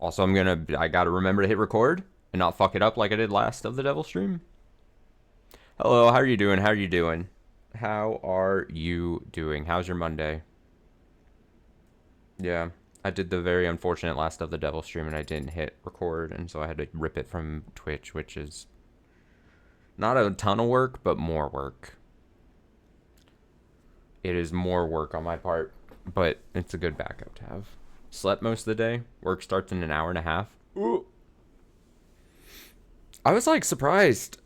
Also, I gotta remember to hit record and not fuck it up like I did last of the Devil stream. Hello, how are you doing? How are you doing? How are you doing? How's your Monday? Yeah, I did the very unfortunate last of the Devil stream and I didn't hit record, and so I had to rip it from Twitch, which is not a ton of work, but more work. It is more work on my part, but it's a good backup to have. Slept most of the day. Work starts in an hour and a half. Ooh. I was like surprised.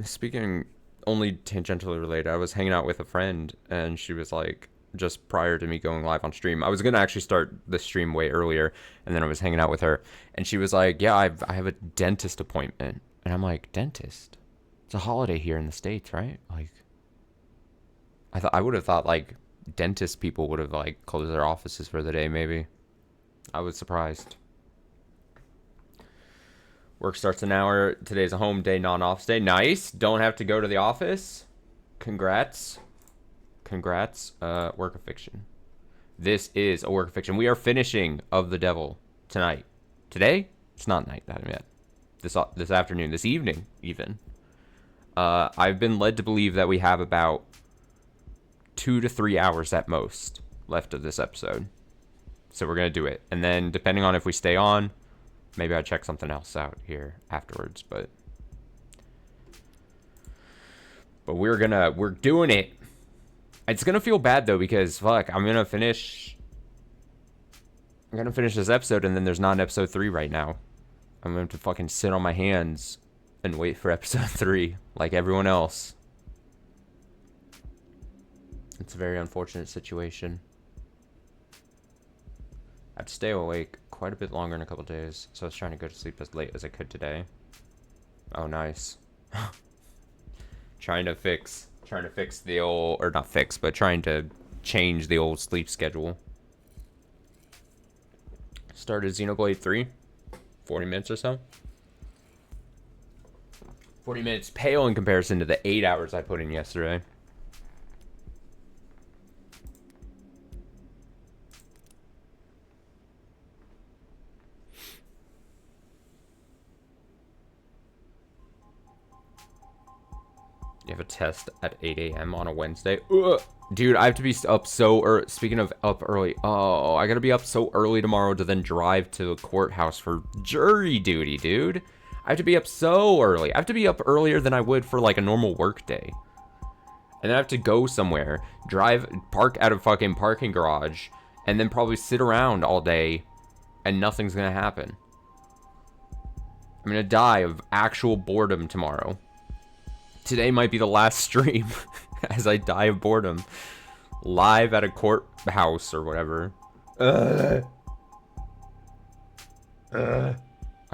Speaking only tangentially related, I was hanging out with a friend and she was like, just prior to me going live on stream, I was gonna actually start the stream way earlier, and then I was hanging out with her and she was like, yeah, I have a dentist appointment. And I'm like, dentist? It's a holiday here in the States, right? Like, I would have thought like dentist people would have like closed their offices for the day, maybe. I was surprised. Work starts an hour. Today's a home day, non-office day. Nice. Don't have to go to the office. Congrats. Congrats. Work of fiction. This is a work of fiction. We are finishing Of the Devil tonight. Today? It's not night that yet. This afternoon. This evening, even. I've been led to believe that we have about 2 to 3 hours at most left of this episode. So we're going to do it. And then depending on if we stay on, maybe I check something else out here afterwards, but we're doing it. It's going to feel bad though, because fuck, I'm going to finish this episode and then there's not an episode 3 right now. I'm going to have to fucking sit on my hands and wait for episode 3 like everyone else. It's a very unfortunate situation. I have to stay awake quite a bit longer in a couple days, so I was trying to go to sleep as late as I could today. Oh, nice. trying to fix the old, or not fix, but trying to change the old sleep schedule. Started Xenoblade 3, 40 minutes or so. 40 minutes pale in comparison to the 8 hours I put in yesterday. You have a test at 8 a.m. on a Wednesday. Ugh. Dude, I have to be up so early. Speaking of up early, oh, I gotta be up so early tomorrow to then drive to the courthouse for jury duty, dude. I have to be up so early. I have to be up earlier than I would for like a normal work day. And then I have to go somewhere, park at a fucking parking garage, and then probably sit around all day, and nothing's gonna happen. I'm gonna die of actual boredom tomorrow. Today might be the last stream as I die of boredom. Live at a courthouse or whatever. I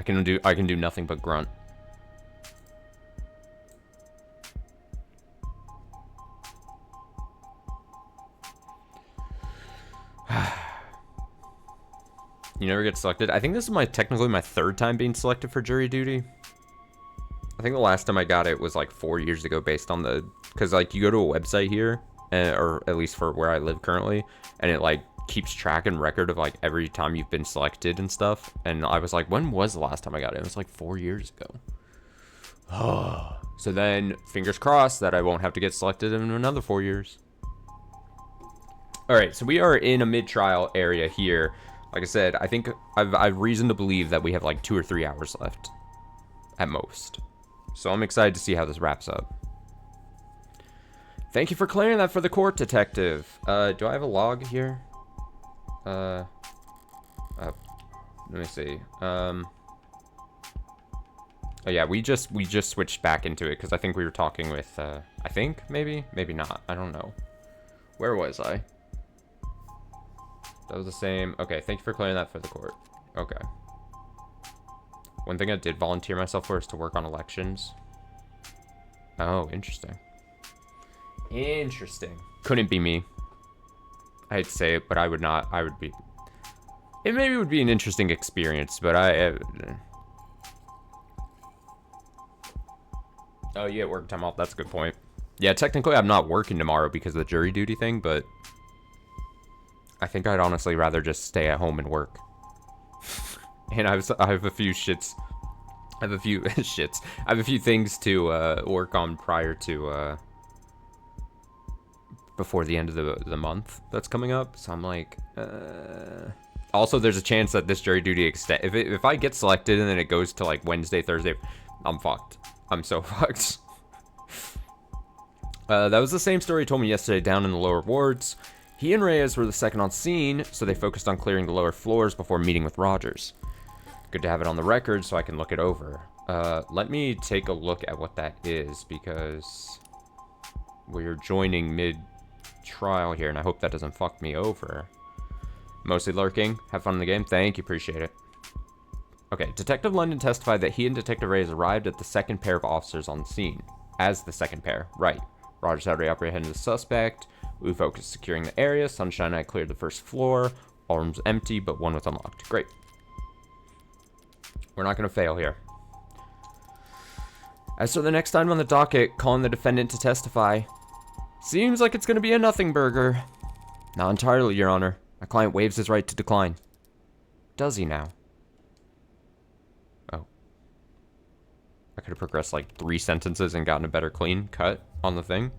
can do nothing but grunt. You never get selected. I think this is technically my 3rd time being selected for jury duty. I think the last time I got it was like 4 years ago, based on because like you go to a website here, or at least for where I live currently, and it like keeps track and record of like every time you've been selected and stuff. And I was like, when was the last time I got it? It was like 4 years ago. So then fingers crossed that I won't have to get selected in another 4 years. All right, so we are in a mid-trial area here. Like I said, I think I've reason to believe that we have like 2 or 3 hours left at most. So I'm excited to see how this wraps up. Thank you for clearing that for the court, detective. Do I have a log here? Let me see. Oh yeah, we just switched back into it because I think we were talking with, I think, maybe not. I don't know. Where was I? That was the same. Okay, thank you for clearing that for the court. Okay. One thing I did volunteer myself for is to work on elections. Oh, interesting. Interesting. Couldn't be me. I'd say it, but I would not. I would be. It maybe would be an interesting experience, but oh, yeah, work time off. That's a good point. Yeah, technically I'm not working tomorrow because of the jury duty thing, but I think I'd honestly rather just stay at home and work. And I have a few shits. I have a few shits. I have a few things to work on prior to before the end of the month that's coming up. So I'm like, also there's a chance that this jury duty extend. If I get selected and then it goes to like Wednesday, Thursday, I'm fucked. I'm so fucked. That was the same story he told me yesterday down in the lower wards. He and Reyes were the second on scene, so they focused on clearing the lower floors before meeting with Rogers. Good to have it on the record so I can look it over. Let me take a look at what that is, because we're joining mid-trial here, and I hope that doesn't fuck me over. Mostly lurking. Have fun in the game. Thank you. Appreciate it. Okay, Detective London testified that he and Detective Reyes arrived at the second pair of officers on the scene. As the second pair. Right. Rogers had already apprehended the suspect. We focused securing the area. Sunshine and I cleared the first floor. All rooms empty, but one was unlocked. Great. We're not going to fail here. As for the next item on the docket, calling the defendant to testify. Seems like it's going to be a nothing burger. Not entirely, Your Honor. My client waives his right to decline. Does he now? Oh. I could have progressed like 3 sentences and gotten a better clean cut on the thing.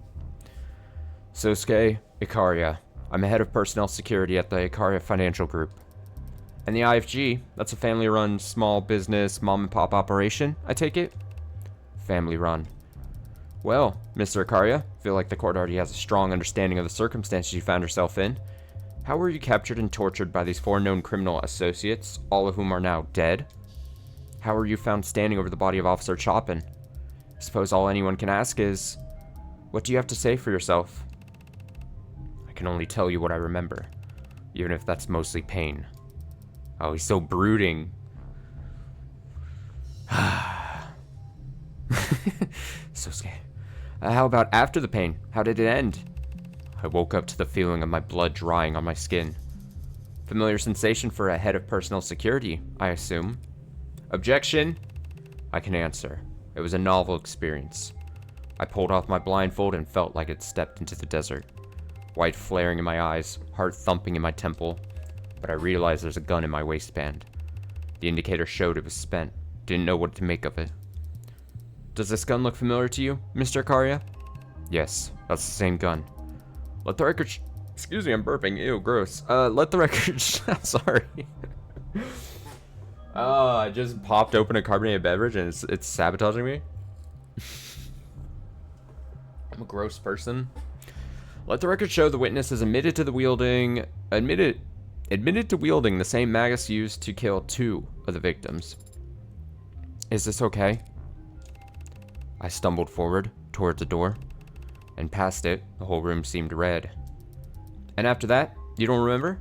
Sosuke Ikaria. I'm a head of personnel security at the Ikaria Financial Group. And the IFG, that's a family-run small business mom-and-pop operation, I take it? Family-run. Well, Mr. Ikaria, feel like the court already has a strong understanding of the circumstances you found yourself in. How were you captured and tortured by these 4 known criminal associates, all of whom are now dead? How were you found standing over the body of Officer Chopin? I suppose all anyone can ask is, what do you have to say for yourself? I can only tell you what I remember, even if that's mostly pain. Oh, he's so brooding. So scared. How about after the pain? How did it end? I woke up to the feeling of my blood drying on my skin. Familiar sensation for a head of personnel security, I assume. Objection? I can answer. It was a novel experience. I pulled off my blindfold and felt like I'd stepped into the desert. White flaring in my eyes, heart thumping in my temple, but I realized there's a gun in my waistband. The indicator showed it was spent. Didn't know what to make of it. Does this gun look familiar to you, Mr. Ikaria? Yes, that's the same gun. Let the record excuse me, I'm burping. Ew, gross. Let the record I'm sorry. I just popped open a carbonated beverage and it's sabotaging me. I'm a gross person. Let the record show the witness is admitted to wielding the same magus used to kill 2 of the victims. Is this okay? I stumbled forward towards the door, and past it, the whole room seemed red. And after that, you don't remember?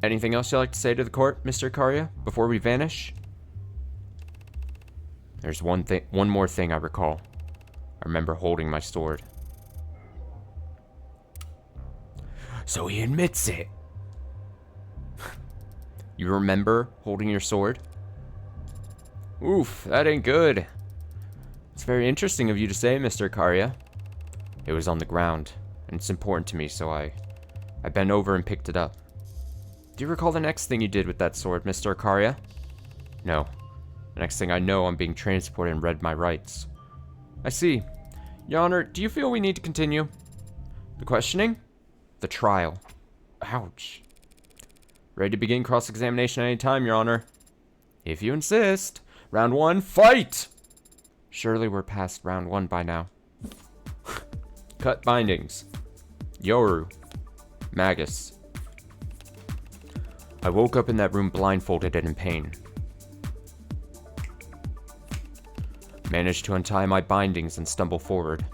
Anything else you'd like to say to the court, Mr. Ikaria, before we vanish? There's one more thing I recall. I remember holding my sword. So he admits it. You remember holding your sword? Oof, that ain't good. It's very interesting of you to say, Mr. Ikaria. It was on the ground, and it's important to me, so I bent over and picked it up. Do you recall the next thing you did with that sword, Mr. Ikaria? No. The next thing I know, I'm being transported and read my rights. I see. Your Honor, do you feel we need to continue? The questioning? The trial. Ouch. Ready to begin cross-examination at any time, Your Honor. If you insist. Round 1, fight! Surely we're past round 1 by now. Cut bindings. Yoru. Magus. I woke up in that room blindfolded and in pain. Managed to untie my bindings and stumble forward.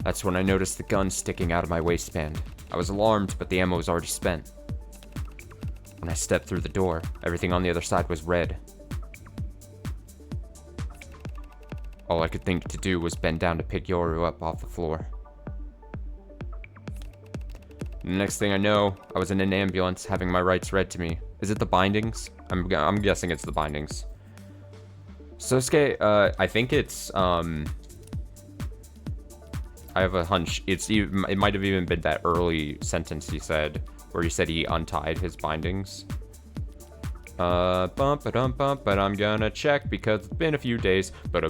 That's when I noticed the gun sticking out of my waistband. I was alarmed, but the ammo was already spent. When I stepped through the door, everything on the other side was red. All I could think to do was bend down to pick Yoru up off the floor. The next thing I know, I was in an ambulance having my rights read to me. Is it the bindings? I'm guessing it's the bindings. Sosuke, I think it's, I have a hunch. It might have even been that early sentence he said, where he said he untied his bindings. Bump, but I'm gonna check because it's been a few days. Where the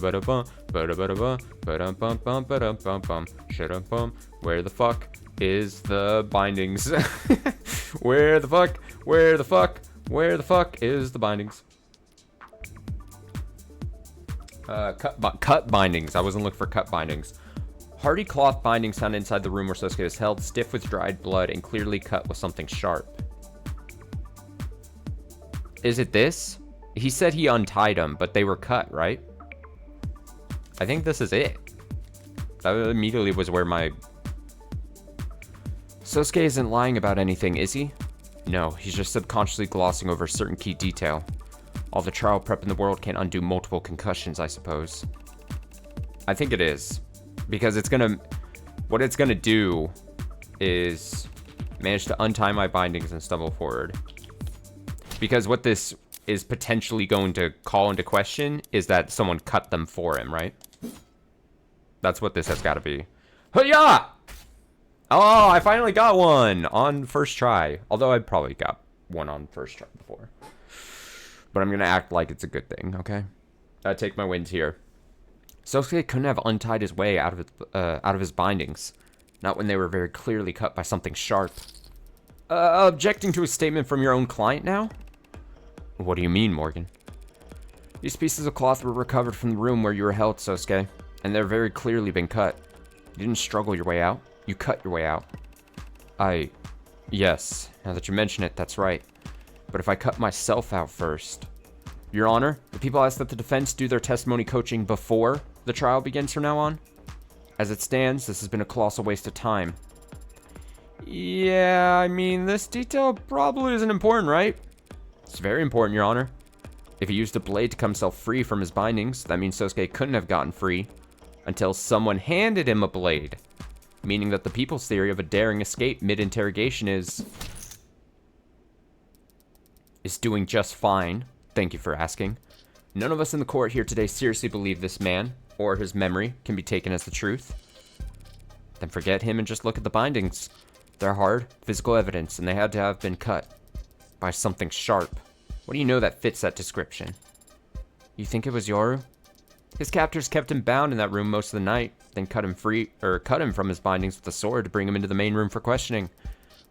fuck is the bindings? Where the fuck is the bindings? Cut bindings. I wasn't looking for cut bindings. Hardy cloth bindings found inside the room where Sosuke was held, stiff with dried blood and clearly cut with something sharp. Is it this? He said he untied them, but they were cut, right? I think this is it. That immediately was where my... Sosuke isn't lying about anything, is he? No, he's just subconsciously glossing over a certain key detail. All the trial prep in the world can't undo multiple concussions, I suppose. I think it is. Because it's gonna... What it's gonna do is manage to untie my bindings and stumble forward. Because what this is potentially going to call into question is that someone cut them for him, right? That's what this has got to be. Hi-ya! Oh, I finally got one on first try. Although I probably got one on first try before. But I'm going to act like it's a good thing, okay? I take my wins here. Sosuke couldn't have untied his way out of his bindings. Not when they were very clearly cut by something sharp. Objecting to a statement from your own client now? What do you mean, Morgan? These pieces of cloth were recovered from the room where you were held, Sosuke, and they're very clearly been cut. You didn't struggle your way out. You cut your way out. Yes, now that you mention it, that's right. But if I cut myself out first... Your Honor, the people ask that the defense do their testimony coaching before the trial begins from now on. As it stands, this has been a colossal waste of time. Yeah, I mean, this detail probably isn't important, right? It's very important, Your Honor. If he used a blade to cut himself free from his bindings, that means Sosuke couldn't have gotten free until someone handed him a blade. Meaning that the people's theory of a daring escape mid-interrogation is doing just fine. Thank you for asking. None of us in the court here today seriously believe this man, or his memory, can be taken as the truth. Then forget him and just look at the bindings. They're hard, physical evidence, and they had to have been cut by something sharp. What do you know that fits that description? You think it was Yoru? His captors kept him bound in that room most of the night, then cut him from his bindings with a sword to bring him into the main room for questioning,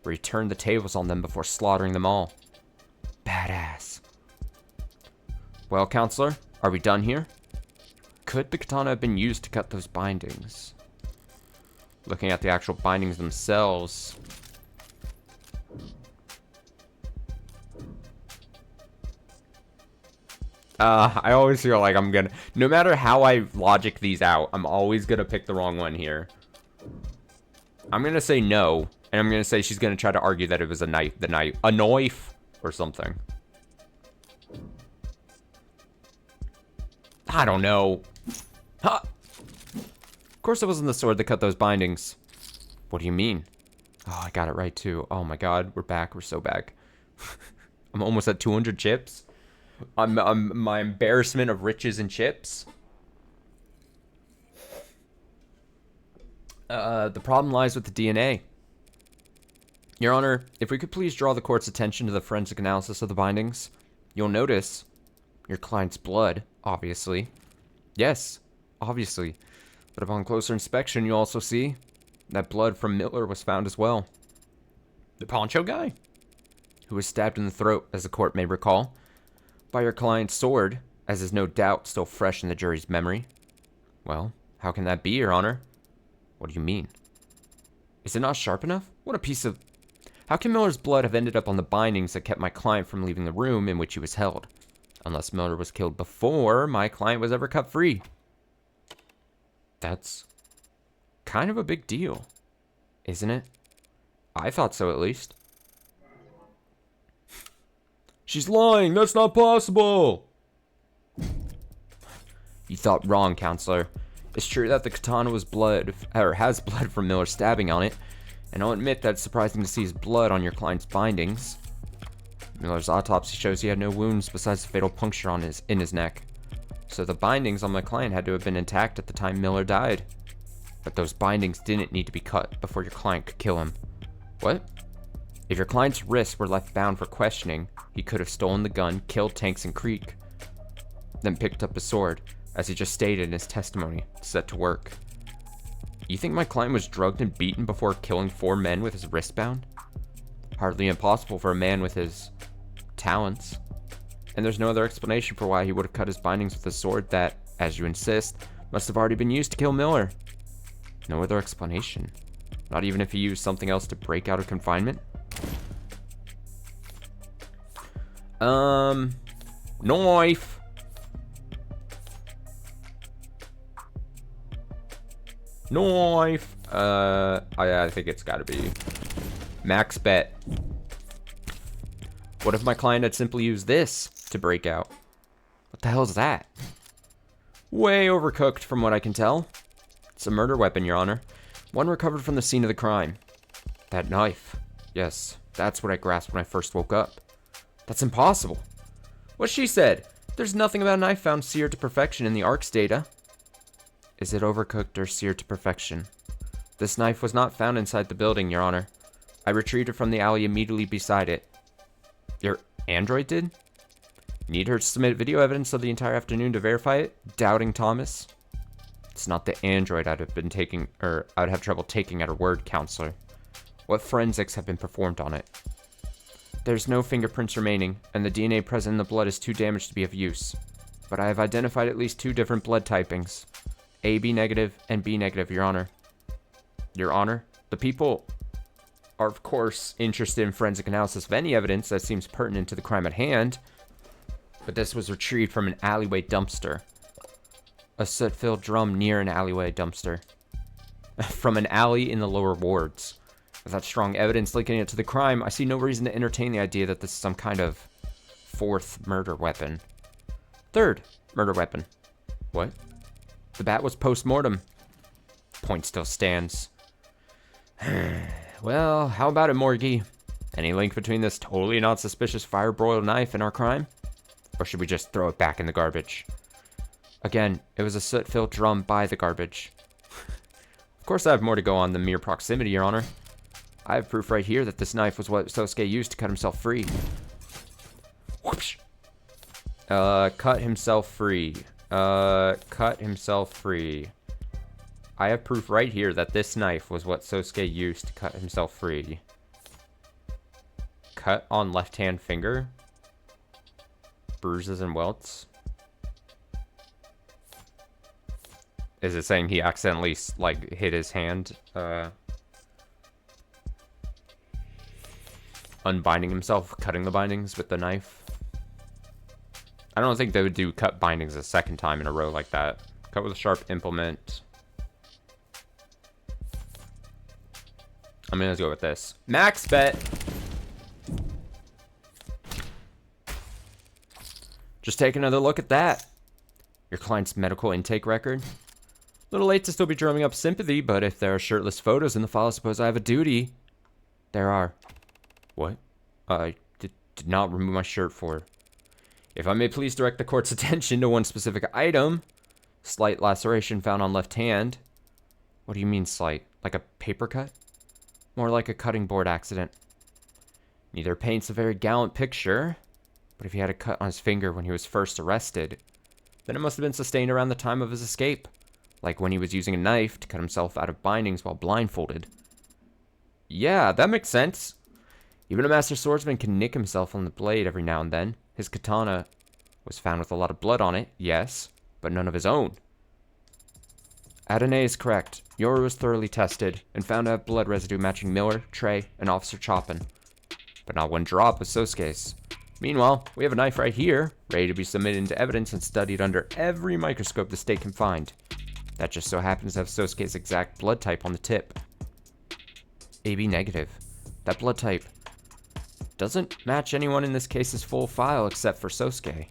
where he turned the tables on them before slaughtering them all. Badass. Well, counselor, are we done here? Could the katana have been used to cut those bindings? Looking at the actual bindings themselves... I always feel like I'm gonna... No matter how I logic these out, I'm always gonna pick the wrong one here. I'm gonna say no, and I'm gonna say she's gonna try to argue that it was a knife, a knife, or something. I don't know. Huh. Of course it wasn't the sword that cut those bindings. What do you mean? Oh, I got it right too. Oh my god, we're back. We're so back. I'm almost at 200 chips. I'm my embarrassment of riches and chips. The problem lies with the DNA. Your Honor, if we could please draw the court's attention to the forensic analysis of the bindings, you'll notice your client's blood, obviously. Yes, obviously. But upon closer inspection, you'll also see that blood from Miller was found as well. The poncho guy? Who was stabbed in the throat, as the court may recall, by your client's sword, as is no doubt still fresh in the jury's memory. Well, how can that be, Your Honor? What do you mean? Is it not sharp enough? What a piece of... How can Miller's blood have ended up on the bindings that kept my client from leaving the room in which he was held? Unless Miller was killed before my client was ever cut free. That's kind of a big deal, isn't it? I thought so, at least. She's lying! That's not possible! You thought wrong, counselor. It's true that the katana was blood, or has blood from Miller's stabbing on it, and I'll admit that it's surprising to see his blood on your client's bindings. Miller's autopsy shows he had no wounds besides the fatal puncture in his neck. So the bindings on my client had to have been intact at the time Miller died. But those bindings didn't need to be cut before your client could kill him. What? If your client's wrists were left bound for questioning, he could have stolen the gun, killed Tanks and Creek, then picked up a sword, as he just stated in his testimony, set to work. You think my client was drugged and beaten before killing 4 men with his wrist bound? Hardly impossible for a man with his talents. And there's no other explanation for why he would have cut his bindings with a sword that, as you insist, must have already been used to kill Miller. No other explanation. Not even if he used something else to break out of confinement? Knife. Knife. I think it's gotta be max bet. What if my client had simply used this to break out? What the hell is that? Way overcooked from what I can tell. It's a murder weapon, Your Honor. One recovered from the scene of the crime. That knife. Yes, that's what I grasped when I first woke up. That's impossible. What she said. There's nothing about a knife found seared to perfection in the ARC's data. Is it overcooked or seared to perfection? This knife was not found inside the building, Your Honor. I retrieved it from the alley immediately beside it. Your android did? Need her to submit video evidence of the entire afternoon to verify it? Doubting Thomas? It's not the android I'd have trouble taking at her word, counselor. What forensics have been performed on it? There's no fingerprints remaining, and the DNA present in the blood is too damaged to be of use. But I have identified at least 2 different blood typings. AB negative and B negative, Your Honor. Your Honor, the people are, of course, interested in forensic analysis of any evidence that seems pertinent to the crime at hand, but this was retrieved from an alleyway dumpster. A soot-filled drum near an alleyway dumpster. From an alley in the lower wards. Without strong evidence linking it to the crime, I see no reason to entertain the idea that this is some kind of 4th murder weapon. 3rd murder weapon. What? The bat was post-mortem. Point still stands. Well, how about it, Morgie? Any link between this totally not suspicious fire-broiled knife and our crime? Or should we just throw it back in the garbage? Again, it was a soot-filled drum by the garbage. Of course I have more to go on than mere proximity, Your Honor. I have proof right here that this knife was what Sosuke used to cut himself free. Whoosh! Cut himself free. Cut himself free. I have proof right here that this knife was what Sosuke used to cut himself free. Cut on left-hand finger. Bruises and welts. Is it saying he accidentally, like, hit his hand? Unbinding himself, cutting the bindings with the knife. I don't think they would do cut bindings a second time in a row like that. Cut with a sharp implement. I'm gonna go with this. Max bet. Just take another look at that. Your client's medical intake record. A little late to still be drumming up sympathy, but if there are shirtless photos in the file, I suppose I have a duty. There are. What? I did not remove my shirt for. If I may please direct the court's attention to one specific item. Slight laceration found on left hand. What do you mean slight? Like a paper cut? More like a cutting board accident. Neither paints a very gallant picture, but if he had a cut on his finger when he was first arrested, then it must have been sustained around the time of his escape, like when he was using a knife to cut himself out of bindings while blindfolded. Yeah, that makes sense. Even a master swordsman can nick himself on the blade every now and then. His katana was found with a lot of blood on it, yes, but none of his own. Adonai is correct. Yoru was thoroughly tested and found to have blood residue matching Miller, Trey, and Officer Chopin. But not one drop was Sosuke's. Meanwhile, we have a knife right here, ready to be submitted into evidence and studied under every microscope the state can find. That just so happens to have Sosuke's exact blood type on the tip. AB negative. That blood type doesn't match anyone in this case's full file except for Sosuke.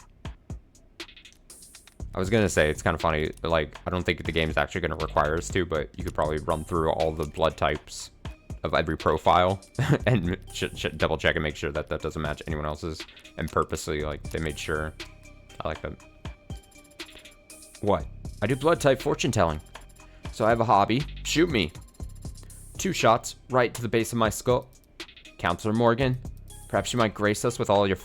I was gonna say, it's kind of funny, but like, I don't think the game is actually gonna require us to, but you could probably run through all the blood types of every profile and double check and make sure that that doesn't match anyone else's, and purposely, like, they made sure. I like that. What? I do blood type fortune telling. So I have a hobby. Shoot me. 2 shots right to the base of my skull. Counselor Morgan, perhaps you might grace us with all your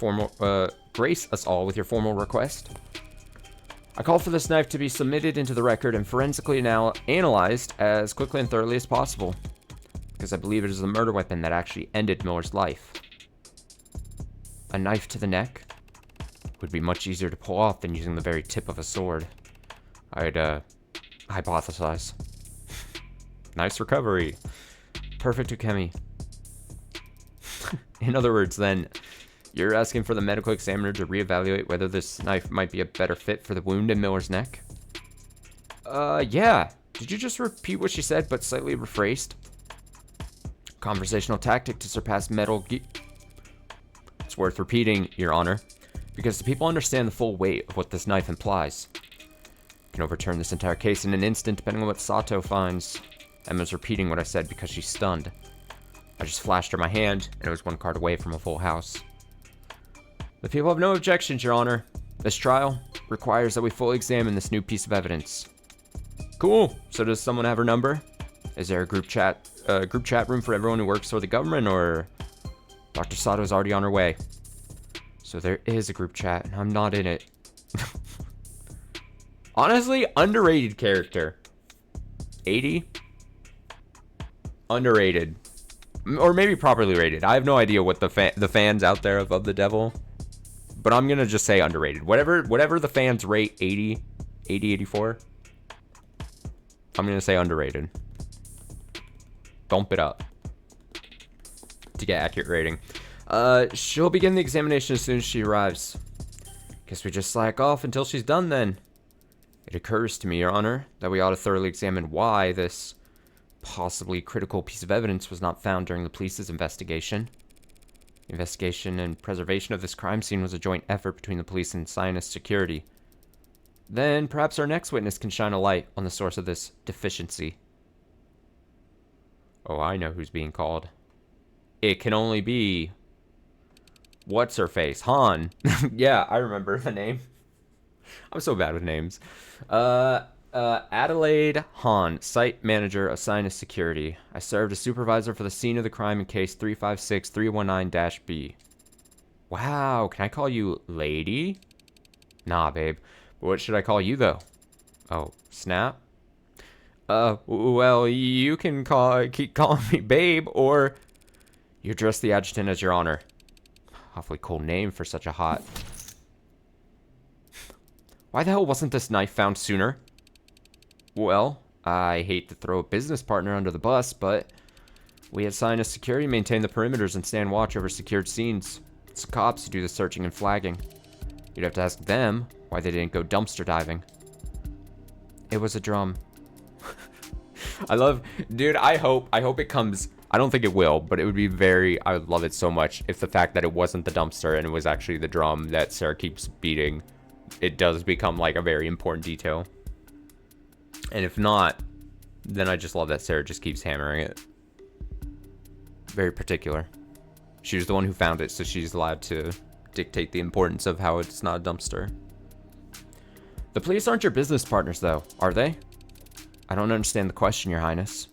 grace us all with your formal request. I call for this knife to be submitted into the record and forensically analyzed as quickly and thoroughly as possible, because I believe it is the murder weapon that actually ended Miller's life. A knife to the neck would be much easier to pull off than using the very tip of a sword. I'd hypothesize. Nice recovery. Perfect ukemi. In other words, then, you're asking for the medical examiner to reevaluate whether this knife might be a better fit for the wound in Miller's neck? Yeah. Did you just repeat what she said, but slightly rephrased? Conversational tactic to surpass It's worth repeating, Your Honor, because the people understand the full weight of what this knife implies. You can overturn this entire case in an instant, depending on what Sato finds. Emma's repeating what I said because she's stunned. I just flashed her my hand, and it was one card away from a full house. The people have no objections, Your Honor. This trial requires that we fully examine this new piece of evidence. Cool. So does someone have her number? Is there a group chat room for everyone who works for the government, or Dr. Sato is already on her way? So there is a group chat, and I'm not in it. Honestly, underrated character. 80? Underrated. Or maybe properly rated. I have no idea what the fans out there of the devil. But I'm going to just say underrated. Whatever the fans rate 80, 84. I'm going to say underrated. Bump it up to get accurate rating. She'll begin the examination as soon as she arrives. Guess we just slack off until she's done then. It occurs to me, Your Honor, that we ought to thoroughly examine why this possibly critical piece of evidence was not found during the police's investigation. The investigation and preservation of this crime scene was a joint effort between the police and Zionist security. Then perhaps our next witness can shine a light on the source of this deficiency. Oh, I know who's being called. It can only be... What's her face? Han. Yeah, I remember the name. I'm so bad with names. Adelaide Han, site manager of Zionist security. I served as supervisor for the scene of the crime in case 356319-B. Wow, can I call you lady? Nah, babe. But what should I call you, though? Oh, snap? Well, you can keep calling me babe, or you address the adjutant as Your Honor. Awfully cool name for such a hot... Why the hell wasn't this knife found sooner? Well, I hate to throw a business partner under the bus, but we at Zionist security maintain the perimeters and stand watch over secured scenes. It's the cops who do the searching and flagging. You'd have to ask them why they didn't go dumpster diving. It was a drum. I love... Dude, I hope it comes... I don't think it will, but it would be very... I would love it so much if the fact that it wasn't the dumpster and it was actually the drum that Sarah keeps beating. It does become, like, a very important detail. And if not, then I just love that Sarah just keeps hammering it. Very particular. She was the one who found it, so she's allowed to dictate the importance of how it's not a dumpster. The police aren't your business partners, though, are they? I don't understand the question, Your Highness.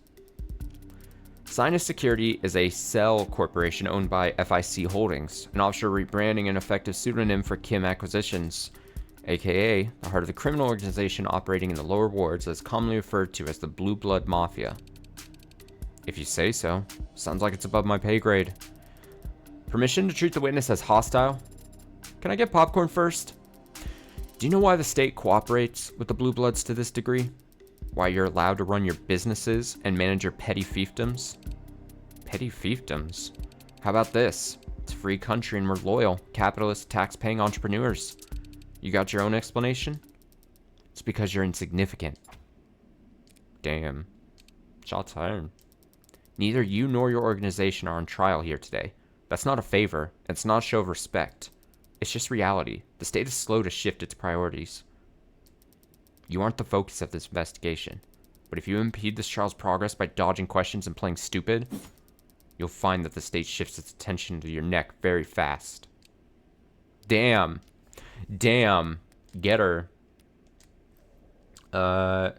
Zionist Security is a cell corporation owned by FIC Holdings, an offshore rebranding and effective pseudonym for Kim Acquisitions, aka the heart of the criminal organization operating in the lower wards that is commonly referred to as the Blue Blood Mafia. If you say so. Sounds like it's above my pay grade. Permission to treat the witness as hostile? Can I get popcorn first? Do you know why the state cooperates with the Blue Bloods to this degree? Why you're allowed to run your businesses and manage your petty fiefdoms? Petty fiefdoms? How about this? It's a free country and we're loyal, capitalist, tax-paying entrepreneurs. You got your own explanation? It's because you're insignificant. Damn. Shots fired. Neither you nor your organization are on trial here today. That's not a favor. It's not a show of respect. It's just reality. The state is slow to shift its priorities. You aren't the focus of this investigation. But if you impede this trial's progress by dodging questions and playing stupid, you'll find that the state shifts its attention to your neck very fast. Damn. Damn. Get her.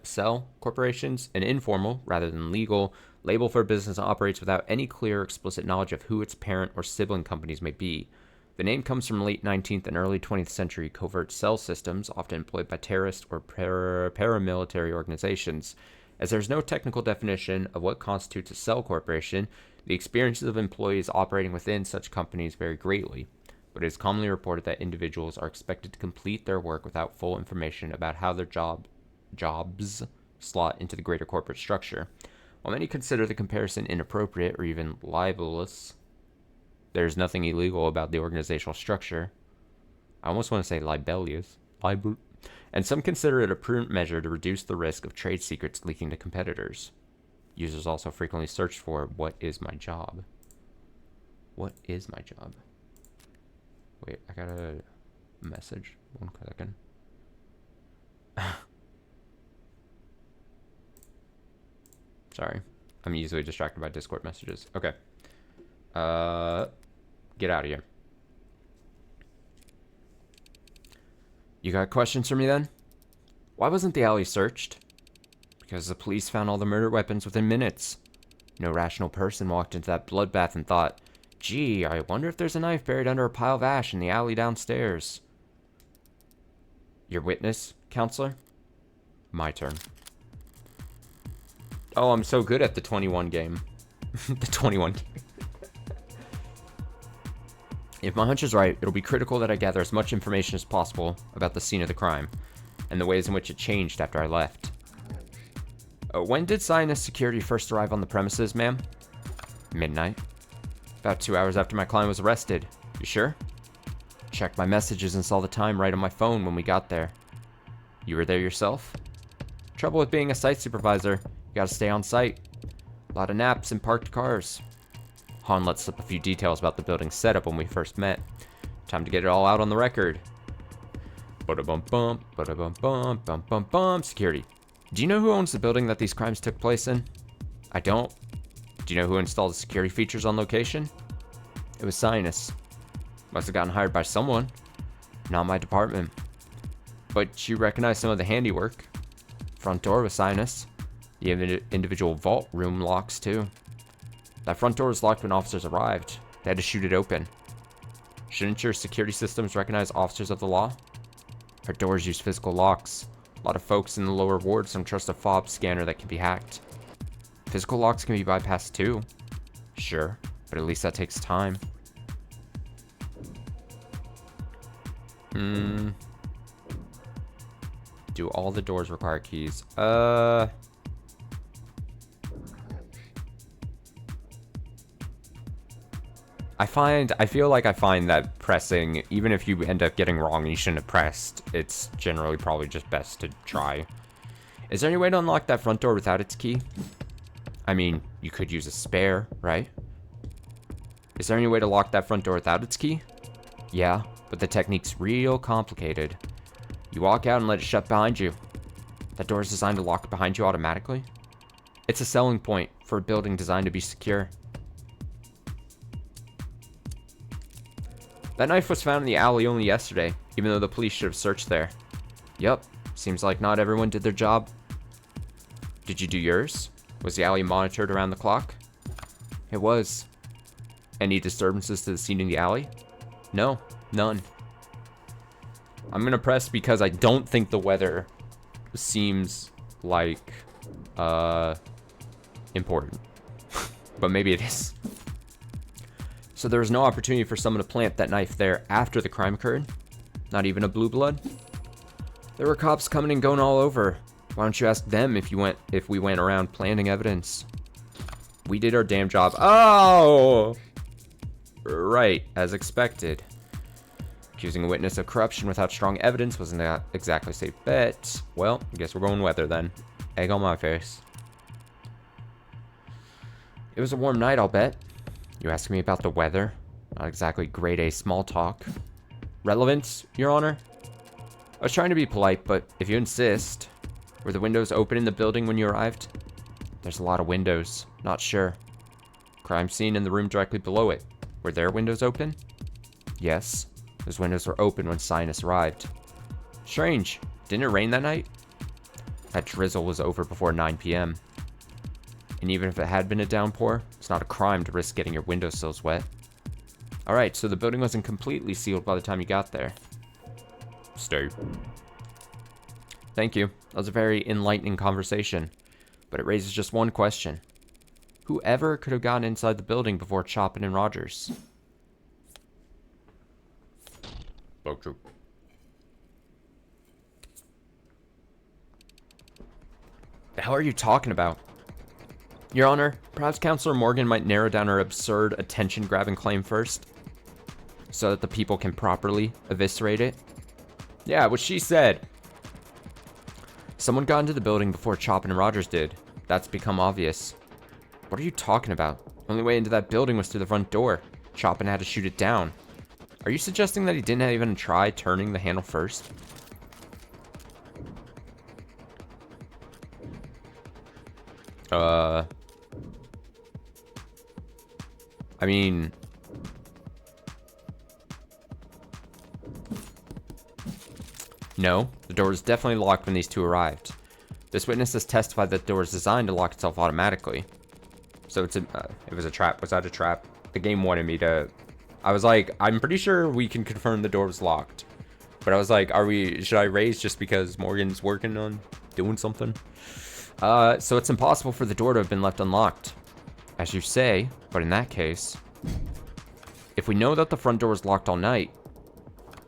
Cell corporations, an informal, rather than legal, Label for a business operates without any clear or explicit knowledge of who its parent or sibling companies may be. The name comes from late 19th and early 20th century covert cell systems, often employed by terrorist or paramilitary organizations. As there's no technical definition of what constitutes a cell corporation, the experiences of employees operating within such companies vary greatly, but it is commonly reported that individuals are expected to complete their work without full information about how their jobs slot into the greater corporate structure. While many consider the comparison inappropriate or even libelous, there is nothing illegal about the organizational structure. I almost want to say libelous. And some consider it a prudent measure to reduce the risk of trade secrets leaking to competitors. Users also frequently search for, what is my job? What is my job? Wait, I got a message. 1 second. Sorry. I'm easily distracted by Discord messages. Okay. Get out of here. You got questions for me then? Why wasn't the alley searched? Because the police found all the murder weapons within minutes. No rational person walked into that bloodbath and thought, gee, I wonder if there's a knife buried under a pile of ash in the alley downstairs. Your witness, counselor? My turn. Oh, I'm so good at the 21 game. The 21 game. If my hunch is right, it'll be critical that I gather as much information as possible about the scene of the crime, and the ways in which it changed after I left. When did Zionist security first arrive on the premises, ma'am? Midnight. About 2 hours after my client was arrested. You sure? Checked my messages and saw the time right on my phone when we got there. You were there yourself? Trouble with being a site supervisor, you gotta stay on site. A lot of naps and parked cars. Han let slip a few details about the building's setup when we first met. Time to get it all out on the record. Ba-da-bum-bum, ba-da-bum-bum, bum-bum-bum. Security. Do you know who owns the building that these crimes took place in? I don't. Do you know who installed the security features on location? It was Sinus. Must have gotten hired by someone. Not my department. But you recognize some of the handiwork. Front door was Sinus. The individual vault room locks too. That front door was locked when officers arrived. They had to shoot it open. Shouldn't your security systems recognize officers of the law? Our doors use physical locks. A lot of folks in the lower wards don't trust a fob scanner that can be hacked. Physical locks can be bypassed too. Sure, but at least that takes time. Do all the doors require keys? I feel like I find that pressing, even if you end up getting wrong and you shouldn't have pressed, it's generally probably just best to try. Is there any way to unlock that front door without its key? I mean, you could use a spare, right? Is there any way to lock that front door without its key? Yeah, but the technique's real complicated. You walk out and let it shut behind you. That door is designed to lock behind you automatically. It's a selling point for a building designed to be secure. That knife was found in the alley only yesterday, even though the police should have searched there. Yup, seems like not everyone did their job. Did you do yours? Was the alley monitored around the clock? It was. Any disturbances to the scene in the alley? No, none. I'm gonna press because I don't think the weather seems like important. But maybe it is. So there was no opportunity for someone to plant that knife there after the crime occurred? Not even a blue blood? There were cops coming and going all over. Why don't you ask them if we went around planting evidence? We did our damn job. Oh! Right, as expected. Accusing a witness of corruption without strong evidence wasn't exactly a safe bet. Well, I guess we're going weather then. Egg on my face. It was a warm night, I'll bet. You asking me about the weather? Not exactly grade A small talk. Relevance, Your Honor? I was trying to be polite, but if you insist. Were the windows open in the building when you arrived? There's a lot of windows. Not sure. Crime scene in the room directly below it. Were their windows open? Yes. Those windows were open when Sinus arrived. Strange. Didn't it rain that night? That drizzle was over before 9 p.m. And even if it had been a downpour, it's not a crime to risk getting your windowsills wet. Alright, so the building wasn't completely sealed by the time you got there. Stay. Thank you. That was a very enlightening conversation. But it raises just one question. Whoever could have gotten inside the building before Chopin and Rogers? True. The hell are you talking about? Your Honor, perhaps Counselor Morgan might narrow down her absurd attention-grabbing claim first, so that the people can properly eviscerate it. Yeah, what she said. Someone got into the building before Chopin and Rogers did. That's become obvious. What are you talking about? Only way into that building was through the front door. Chopin had to shoot it down. Are you suggesting that he didn't even try turning the handle first? I mean... No, the door was definitely locked when these two arrived. This witness has testified that the door was designed to lock itself automatically. So it was a trap. Was that a trap? The game wanted me to... I was like, I'm pretty sure we can confirm the door was locked. But I was like, should I raise just because Morgan's working on doing something? So it's impossible for the door to have been left unlocked. As you say, but in that case, if we know that the front door was locked all night,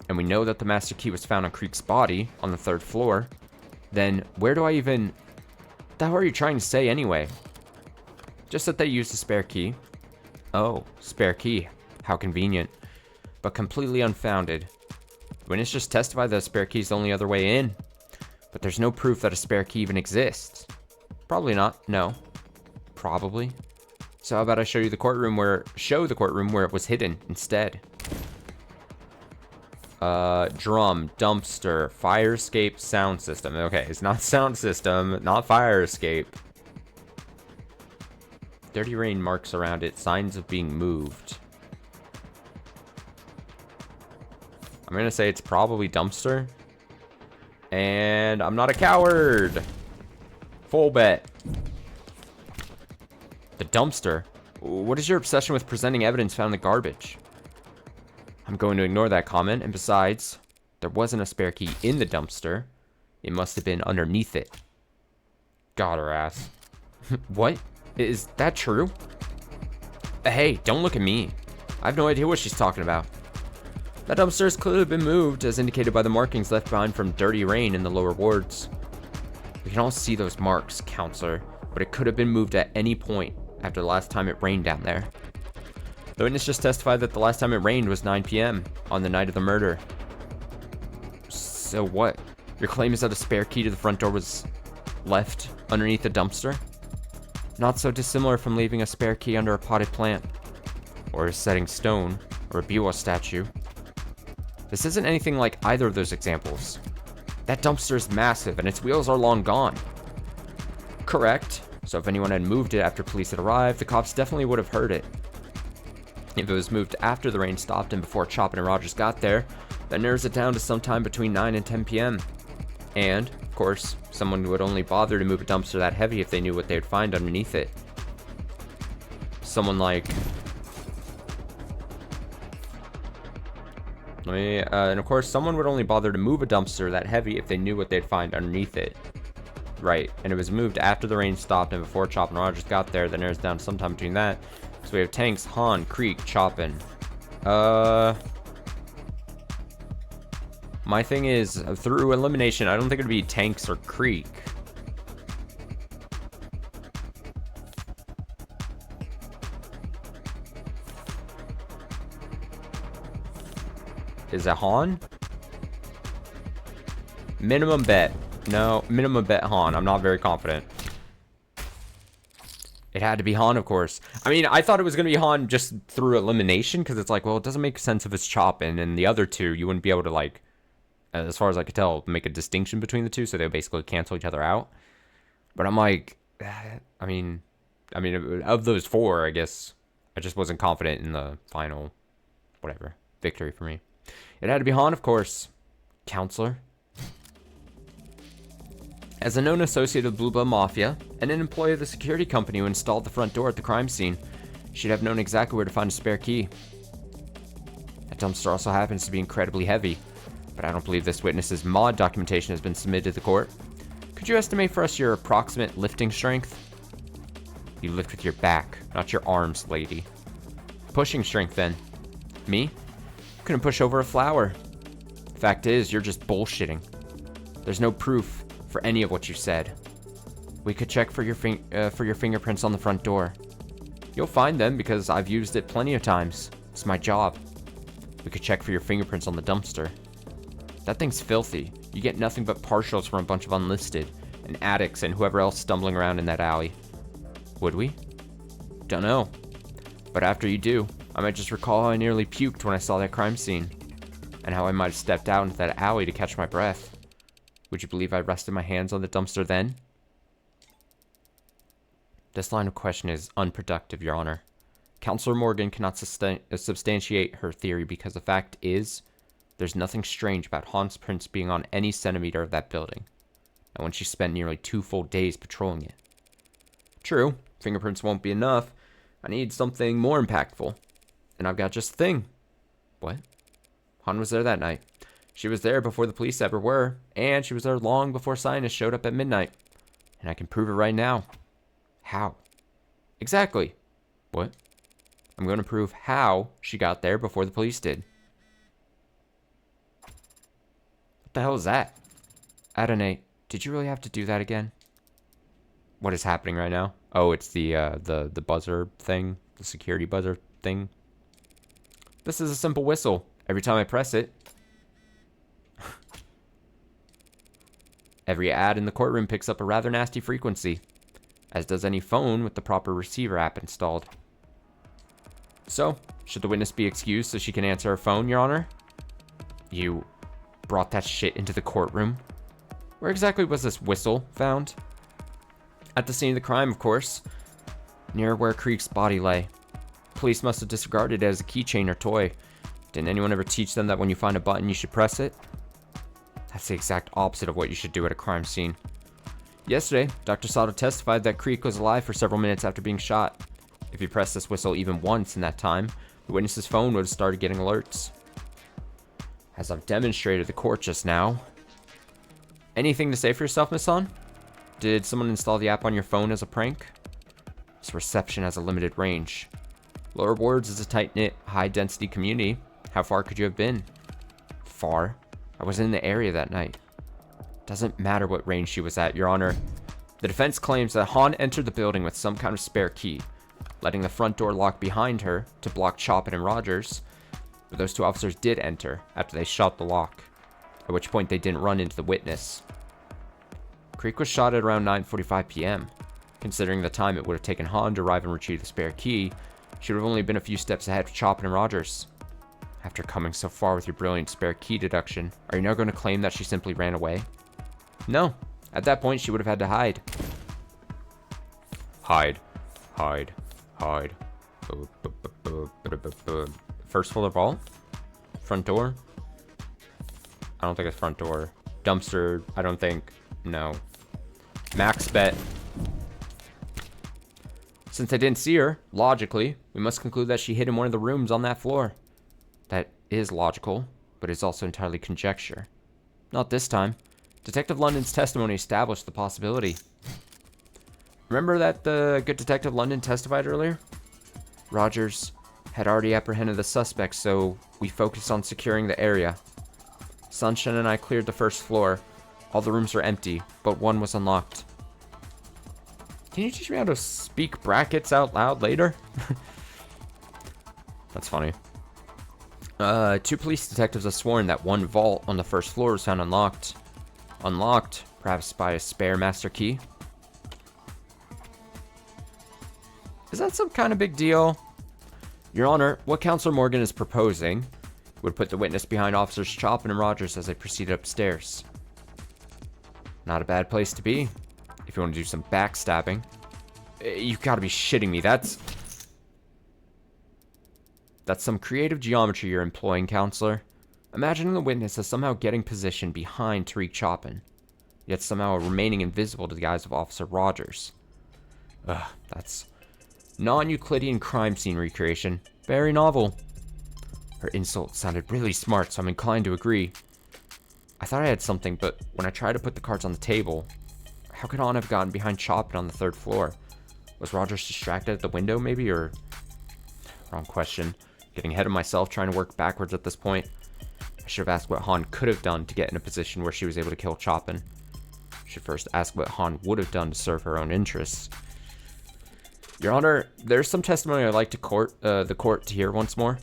and we know that the master key was found on Creek's body on the 3rd floor, then where do I even... What the hell are you trying to say anyway? Just that they used the spare key. Oh, spare key. How convenient. But completely unfounded. Witness just testified that a spare key is the only other way in. But there's no proof that a spare key even exists. Probably not. No. Probably. So how about I show the courtroom where it was hidden instead. Drum, dumpster, fire escape, sound system. Okay, it's not sound system, not fire escape. Dirty rain marks around it, signs of being moved. I'm gonna say it's probably dumpster. And I'm not a coward. Full bet. The dumpster? What is your obsession with presenting evidence found in the garbage? I'm going to ignore that comment, and besides, there wasn't a spare key in the dumpster. It must have been underneath it. Got her ass. What? Is that true? Hey, don't look at me. I have no idea what she's talking about. That dumpster has clearly been moved, as indicated by the markings left behind from dirty rain in the lower wards. We can all see those marks, Counselor, but it could have been moved at any point after the last time it rained down there. The witness just testified that the last time it rained was 9 p.m. on the night of the murder. So what? Your claim is that a spare key to the front door was left underneath the dumpster? Not so dissimilar from leaving a spare key under a potted plant, or a setting stone, or a Biwa statue. This isn't anything like either of those examples. That dumpster is massive, and its wheels are long gone. Correct. So if anyone had moved it after police had arrived, the cops definitely would have heard it. If it was moved after the rain stopped and before Chopin and Rogers got there, that narrows it down to sometime between 9 and 10 p.m. And, of course, someone would only bother to move a dumpster that heavy if they knew what they would find underneath it. Someone like... and of course, someone would only bother to move a dumpster that heavy if they knew what they'd find underneath it. Right, and it was moved after the rain stopped and before Chopin and Rogers got there, that narrows down to sometime between that. So we have Tanks, Han, Creek, Chopin. My thing is, through elimination, I don't think it'd be Tanks or Creek. Is it Han? Minimum bet. No, minimum bet Han. I'm not very confident. It had to be Han, of course. I mean, I thought it was going to be Han just through elimination, because it's like, well, it doesn't make sense if it's Chopin, and the other two, you wouldn't be able to, like, as far as I could tell, make a distinction between the two, so they basically cancel each other out. But I'm like, I mean, of those four, I guess, I just wasn't confident in the final, whatever, victory for me. It had to be Han, of course. Counselor. As a known associate of Blue Blood Mafia and an employee of the security company who installed the front door at the crime scene, she'd have known exactly where to find a spare key. That dumpster also happens to be incredibly heavy, but I don't believe this witness's mod documentation has been submitted to the court. Could you estimate for us your approximate lifting strength? You lift with your back, not your arms, lady. Pushing strength, then. Me? Couldn't push over a flower. Fact is, you're just bullshitting. There's no proof for any of what you said. We could check for your fingerprints on the front door. You'll find them because I've used it plenty of times. It's my job. We could check for your fingerprints on the dumpster. That thing's filthy. You get nothing but partials from a bunch of unlisted and addicts and whoever else stumbling around in that alley. Would we? Don't know. But after you do, I might just recall how I nearly puked when I saw that crime scene, and how I might have stepped out into that alley to catch my breath. Would you believe I rested my hands on the dumpster then? This line of question is unproductive, Your Honor. Counselor Morgan cannot substantiate her theory because the fact is, there's nothing strange about Han's prints being on any centimeter of that building, and when she spent nearly 2 full days patrolling it. True, fingerprints won't be enough. I need something more impactful. And I've got just the thing. What? Han was there that night. She was there before the police ever were, and she was there long before scientists showed up at midnight. And I can prove it right now. How? Exactly. What? I'm going to prove how she got there before the police did. What the hell is that? Adonai, did you really have to do that again? What is happening right now? Oh, it's the buzzer thing, the security buzzer thing. This is a simple whistle. Every time I press it, every ad in the courtroom picks up a rather nasty frequency, as does any phone with the proper receiver app installed. So, should the witness be excused so she can answer her phone, Your Honor? You brought that shit into the courtroom? Where exactly was this whistle found? At the scene of the crime, of course. Near where Creek's body lay. Police must have disregarded it as a keychain or toy. Didn't anyone ever teach them that when you find a button, you should press it? That's the exact opposite of what you should do at a crime scene. Yesterday, Dr. Sato testified that Creek was alive for several minutes after being shot. If he pressed this whistle even once in that time, the witness's phone would have started getting alerts. As I've demonstrated to the court just now. Anything to say for yourself, Miss Han? Did someone install the app on your phone as a prank? This reception has a limited range. Lower Wards is a tight-knit, high-density community. How far could you have been? Far? I was in the area that night. Doesn't matter what range she was at, Your Honor. The defense claims that Han entered the building with some kind of spare key, letting the front door lock behind her to block Chopin and Rogers, but those 2 officers did enter after they shot the lock, at which point they didn't run into the witness. Creek was shot at around 9:45 p.m. Considering the time it would have taken Han to arrive and retrieve the spare key, she would have only been a few steps ahead of Chopin and Rogers. After coming so far with your brilliant spare key deduction, are you now going to claim that she simply ran away? No. At that point, she would have had to hide. Hide. Hide. Hide. First floor vault? Front door? I don't think it's front door. Dumpster? I don't think. No. Max bet. Since I didn't see her, logically, we must conclude that she hid in one of the rooms on that floor. That is logical, but is also entirely conjecture. Not this time. Detective London's testimony established the possibility. Remember that the good Detective London testified earlier? Rogers had already apprehended the suspect, so we focused on securing the area. Sunshine and I cleared the first floor. All the rooms were empty, but one was unlocked. Can you teach me how to speak brackets out loud later? That's funny. 2 police detectives have sworn that one vault on the first floor was found unlocked. Unlocked, perhaps by a spare master key? Is that some kind of big deal? Your Honor, what Counselor Morgan is proposing would put the witness behind Officers Chopin and Rogers as they proceeded upstairs. Not a bad place to be, if you want to do some backstabbing. You've got to be shitting me. That's some creative geometry you're employing, Counselor. Imagining the witness as somehow getting positioned behind Tariq Chopin. yet somehow remaining invisible to the eyes of Officer Rogers. Ugh, that's non-Euclidean crime scene recreation. Very novel. Her insult sounded really smart, so I'm inclined to agree. I thought I had something, but when I tried to put the cards on the table, how could Han have gotten behind Chopin on the 3rd floor? Was Rogers distracted at the window, maybe, or... Wrong question. Getting ahead of myself, trying to work backwards at this point. I should have asked what Han could have done to get in a position where she was able to kill Chopin. I should first ask what Han would have done to serve her own interests. Your Honor, there's some testimony I'd like to the court to hear once more.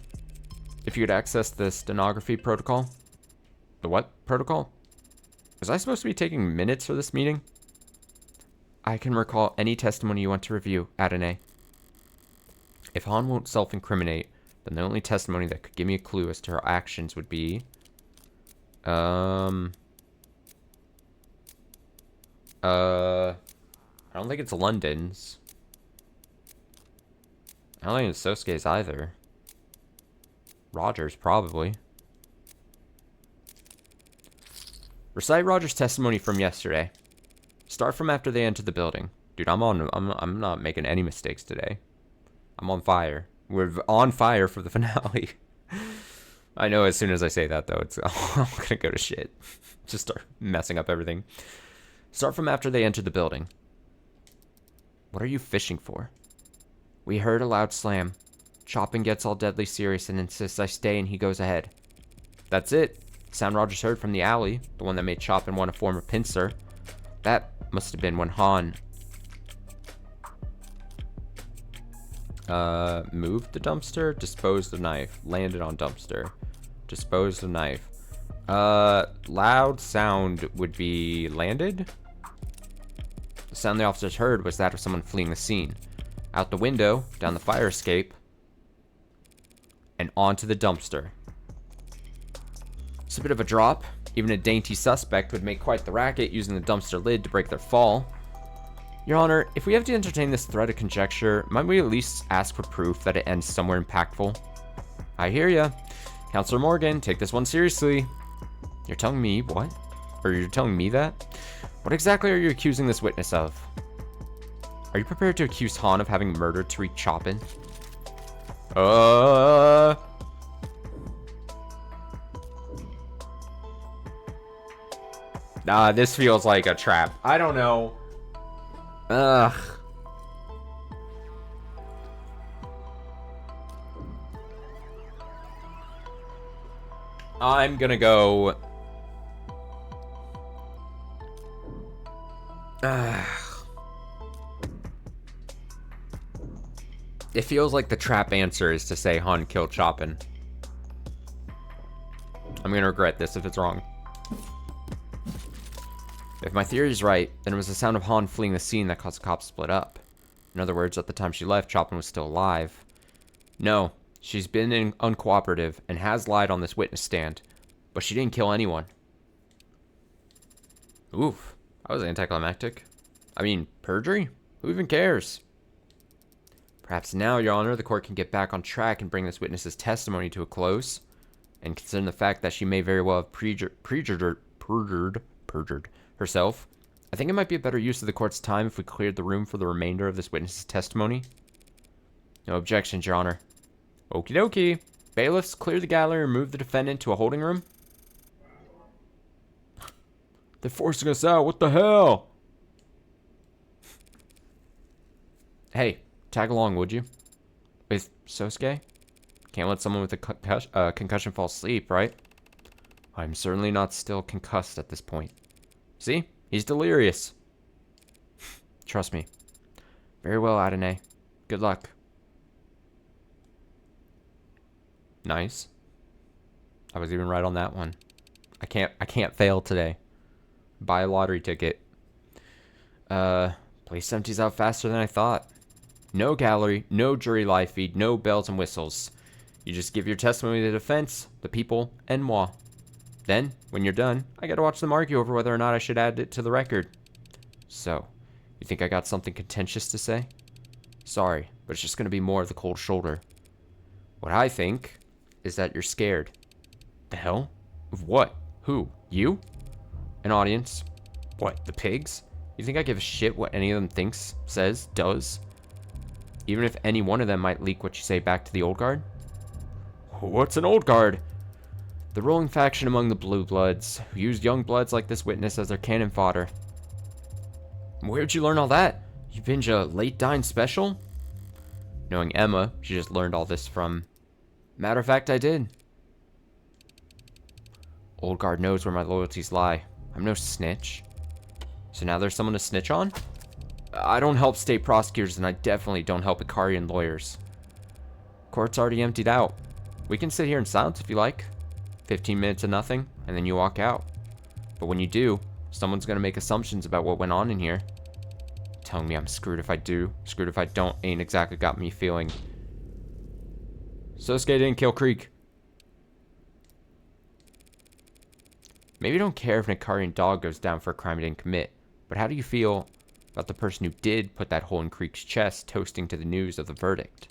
If you could access the stenography protocol. The what protocol? Was I supposed to be taking minutes for this meeting? I can recall any testimony you want to review, Adonai. If Han won't self-incriminate, then the only testimony that could give me a clue as to her actions would be... I don't think it's London's. I don't think it's Sosuke's either. Rogers, probably. Recite Rogers' testimony from yesterday. Start from after they entered the building. Dude, I'm not making any mistakes today. I'm on fire. We're on fire for the finale. I know as soon as I say that, though, it's I'm gonna go to shit. Just start messing up everything. Start from after they entered the building. What are you fishing for? We heard a loud slam. Chopin gets all deadly serious and insists I stay, and he goes ahead. That's it. Sound Rogers heard from the alley, the one that made Chopin want to form a pincer. That must have been when Han moved the dumpster, disposed of knife, landed on dumpster, disposed of knife. Loud sound would be landed. The sound the officers heard was that of someone fleeing the scene. Out the window, down the fire escape, and onto the dumpster. It's a bit of a drop. Even a dainty suspect would make quite the racket using the dumpster lid to break their fall. Your Honor, if we have to entertain this thread of conjecture, might we at least ask for proof that it ends somewhere impactful? I hear ya. Counselor Morgan, take this one seriously. You're telling me what? Or you're telling me that? What exactly are you accusing this witness of? Are you prepared to accuse Han of having murdered Tariq Chopin? Nah, this feels like a trap. I don't know. Ugh. I'm gonna go... It feels like the trap answer is to say Han killed Chopin. I'm gonna regret this if it's wrong. If my theory is right, then it was the sound of Han fleeing the scene that caused the cops to split up. In other words, at the time she left, Chopin was still alive. No, she's been uncooperative and has lied on this witness stand, but she didn't kill anyone. Oof, that was anticlimactic. I mean, perjury? Who even cares? Perhaps now, Your Honor, the court can get back on track and bring this witness's testimony to a close. And considering the fact that she may very well have perjured herself, I think it might be a better use of the court's time if we cleared the room for the remainder of this witness's testimony. No objections, Your Honor. Okie dokie. Bailiffs, clear the gallery and move the defendant to a holding room. They're forcing us out. What the hell? Hey, tag along, would you? With Sosuke? Can't let someone with a concussion fall asleep, right? I'm certainly not still concussed at this point. See? He's delirious. Trust me. Very well, Adonai. Good luck. Nice. I was even right on that one. I can't fail today. Buy a lottery ticket. Place empties out faster than I thought. No gallery, no jury live feed, no bells and whistles. You just give your testimony to the defense, the people, and moi. Then, when you're done, I gotta watch them argue over whether or not I should add it to the record. So, you think I got something contentious to say? Sorry, but it's just gonna be more of the cold shoulder. What I think is that you're scared. The hell? Of what? Who? You? An audience. What, the pigs? You think I give a shit what any of them thinks, says, does? Even if any one of them might leak what you say back to the old guard? What's an old guard? The ruling faction among the Blue Bloods, who used young bloods like this witness as their cannon fodder. Where'd you learn all that? You binge a late dine special? Knowing Emma, she just learned all this from... Matter of fact, I did. Old guard knows where my loyalties lie. I'm no snitch. So now there's someone to snitch on? I don't help state prosecutors, and I definitely don't help Ikarian lawyers. Court's already emptied out. We can sit here in silence if you like. 15 minutes of nothing, and then you walk out. But when you do, someone's gonna make assumptions about what went on in here. Telling me I'm screwed if I do, screwed if I don't ain't exactly got me feeling. Sosuke didn't kill Creek. Maybe you don't care if an Ikarian dog goes down for a crime he didn't commit, but how do you feel about the person who did put that hole in Creek's chest toasting to the news of the verdict?